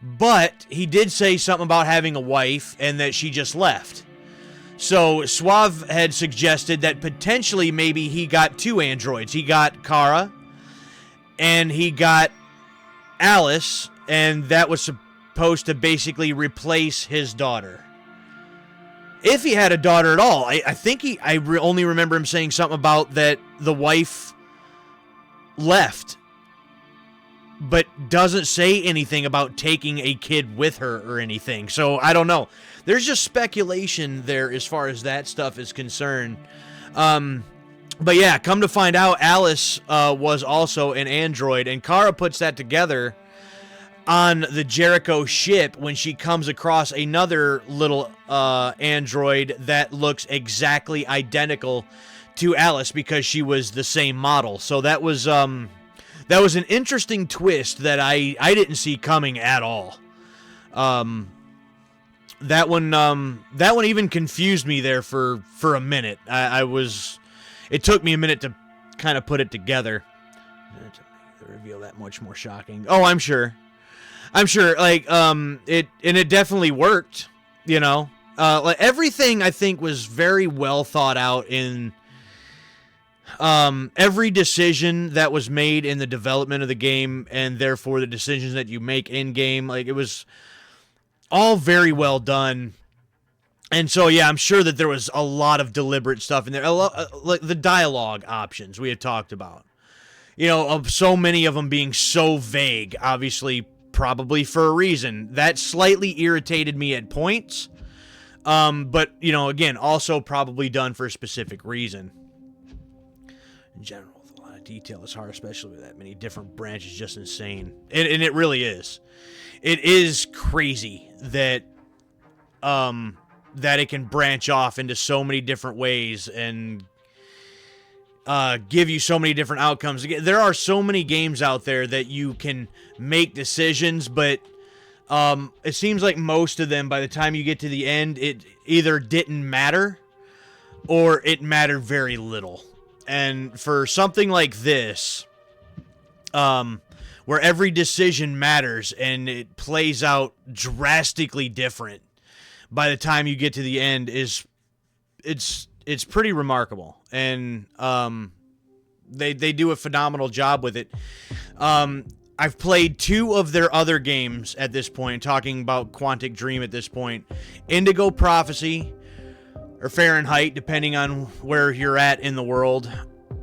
But he did say something about having a wife and that she just left. So Suave had suggested that potentially maybe he got two androids. He got Kara and he got Alice, and that was supposed to basically replace his daughter. If he had a daughter at all. I think I only remember him saying something about that the wife left, but doesn't say anything about taking a kid with her or anything. So I don't know. There's just speculation there as far as that stuff is concerned. But yeah, come to find out, Alice was also an android, and Kara puts that together on the Jericho ship when she comes across another little android that looks exactly identical to Alice because she was the same model. So that was an interesting twist that I didn't see coming at all. That one even confused me there for a minute. It took me a minute to kind of put it together. To make the reveal that much more shocking. Oh, I'm sure. Like it definitely worked. You know, like everything I think was very well thought out in. Every decision that was made in the development of the game, and therefore the decisions that you make in game, like it was all very well done. And so, yeah, I'm sure that there was a lot of deliberate stuff in there. Like the dialogue options we had talked about, you know, of so many of them being so vague, obviously, probably for a reason. That slightly irritated me at points. But, you know, again, also probably done for a specific reason. In general, with a lot of detail is hard, especially with that many different branches, just insane. And it really is. It is crazy that that it can branch off into so many different ways and give you so many different outcomes. There are so many games out there that you can make decisions, but it seems like most of them, by the time you get to the end, it either didn't matter or it mattered very little. And for something like this, where every decision matters and it plays out drastically different by the time you get to the end, it's pretty remarkable. And they do a phenomenal job with it. I've played 2 of their other games at this point, talking about Quantic Dream at this point. Indigo Prophecy, or Fahrenheit, depending on where you're at in the world,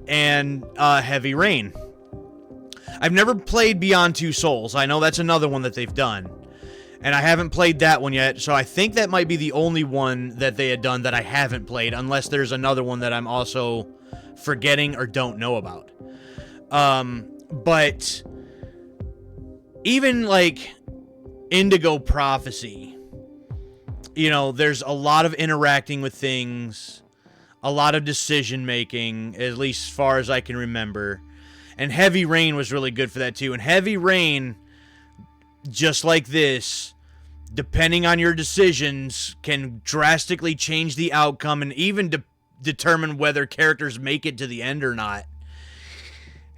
and Heavy Rain. I've never played Beyond Two Souls. I know that's another one that they've done, and I haven't played that one yet, so I think that might be the only one that they had done that I haven't played, unless there's another one that I'm also forgetting or don't know about. But even like Indigo Prophecy, you know, there's a lot of interacting with things, a lot of decision making, at least as far as I can remember. And Heavy Rain was really good for that too. And Heavy Rain, just like this, depending on your decisions, can drastically change the outcome and even determine whether characters make it to the end or not.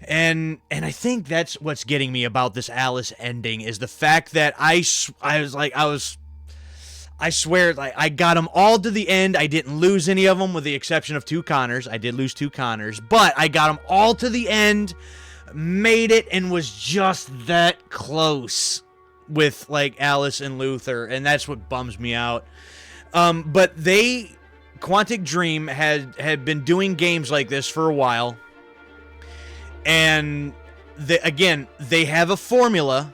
And I think that's what's getting me about this Alice ending, is the fact that I swear, like, I got them all to the end. I didn't lose any of them, with the exception of 2 Connors. I did lose 2 Connors, but I got them all to the end, made it, and was just that close with, like, Alice and Luther, and that's what bums me out. But Quantic Dream had been doing games like this for a while, and they have a formula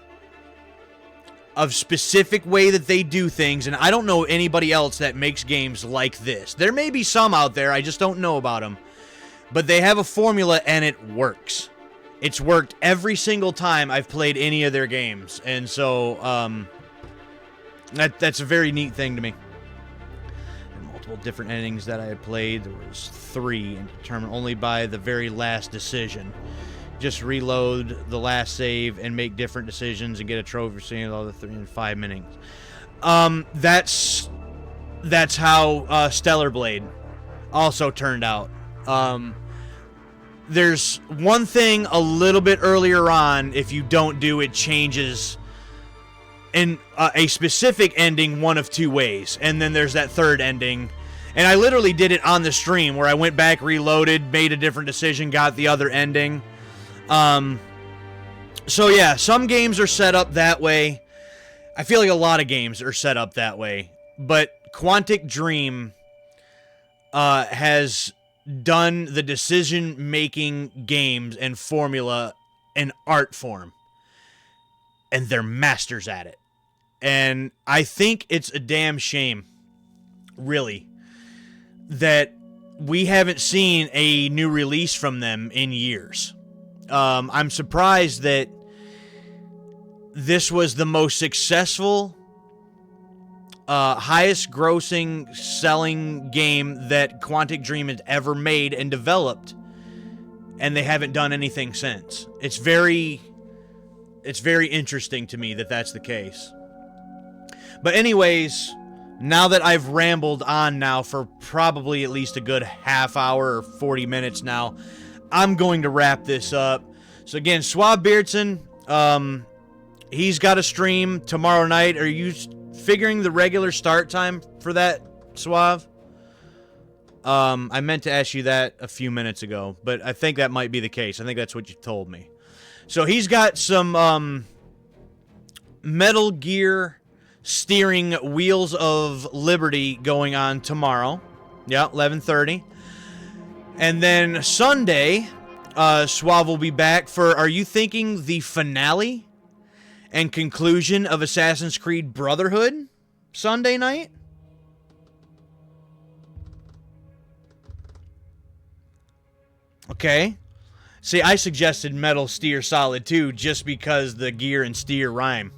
of specific way that they do things, and I don't know anybody else that makes games like this. There may be some out there, I just don't know about them. But they have a formula, and it works. It's worked every single time I've played any of their games, and so that's a very neat thing to me. And multiple different endings that I had played. There was 3, and determined only by the very last decision. Just reload the last save and make different decisions and get a trophy for seeing all the 3 and 5 minutes. That's how Stellar Blade also turned out. There's one thing a little bit earlier on, if you don't do it, changes in a specific ending one of 2 ways, and then there's that third ending. And I literally did it on the stream, where I went back, reloaded, made a different decision, got the other ending. So yeah, some games are set up that way. I feel like a lot of games are set up that way. But Quantic Dream has done the decision-making games and formula in art form. And they're masters at it. And I think it's a damn shame, really, that we haven't seen a new release from them in years. I'm surprised that this was the most successful highest grossing selling game that Quantic Dream has ever made and developed, and they haven't done anything since. It's very interesting to me that that's the case. But anyways, now that I've rambled on now for probably at least a good half hour or 40 minutes now, I'm going to wrap this up. So again, Suave Beardson, he's got a stream tomorrow night. Are you figuring the regular start time for that, Suave? I meant to ask you that a few minutes ago, but I think that might be the case. I think that's what you told me. So he's got some Metal Gear steering Wheels of Liberty going on tomorrow. Yeah, 11:30. And then Sunday, Suave will be back for, are you thinking the finale and conclusion of Assassin's Creed Brotherhood Sunday night? Okay. See, I suggested Metal Steer Solid 2 just because the gear and steer rhyme.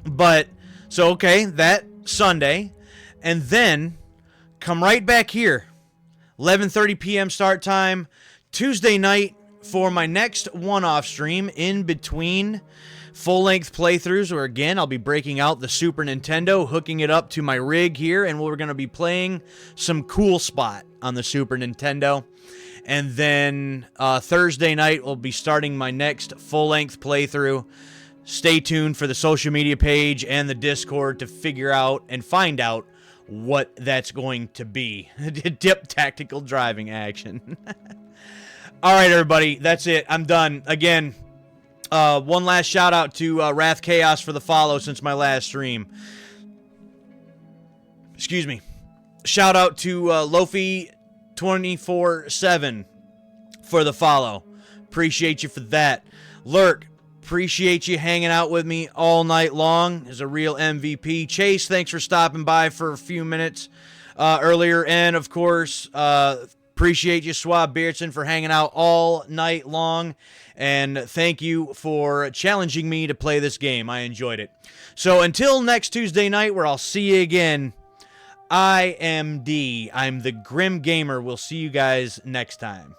But, so okay, that Sunday. And then, come right back here. 11:30 p.m. start time. Tuesday night for my next one-off stream in between full-length playthroughs, where again, I'll be breaking out the Super Nintendo, hooking it up to my rig here, and we're going to be playing some Cool Spot on the Super Nintendo. And then Thursday night, we'll be starting my next full-length playthrough. Stay tuned for the social media page and the Discord to figure out and find out what that's going to be. Dip tactical driving action. All right, everybody, that's it. I'm done. Again, one last shout out to Wrath Chaos for the follow since my last stream. Excuse me. Shout out to Lofi247 for the follow. Appreciate you for that. Lurk, appreciate you hanging out with me all night long. Is a real MVP. Chase, thanks for stopping by for a few minutes earlier. And, of course, appreciate you, Suave Beardson, for hanging out all night long. And thank you for challenging me to play this game. I enjoyed it. So until next Tuesday night, where I'll see you again, I am D. I'm the Grim Gamer. We'll see you guys next time.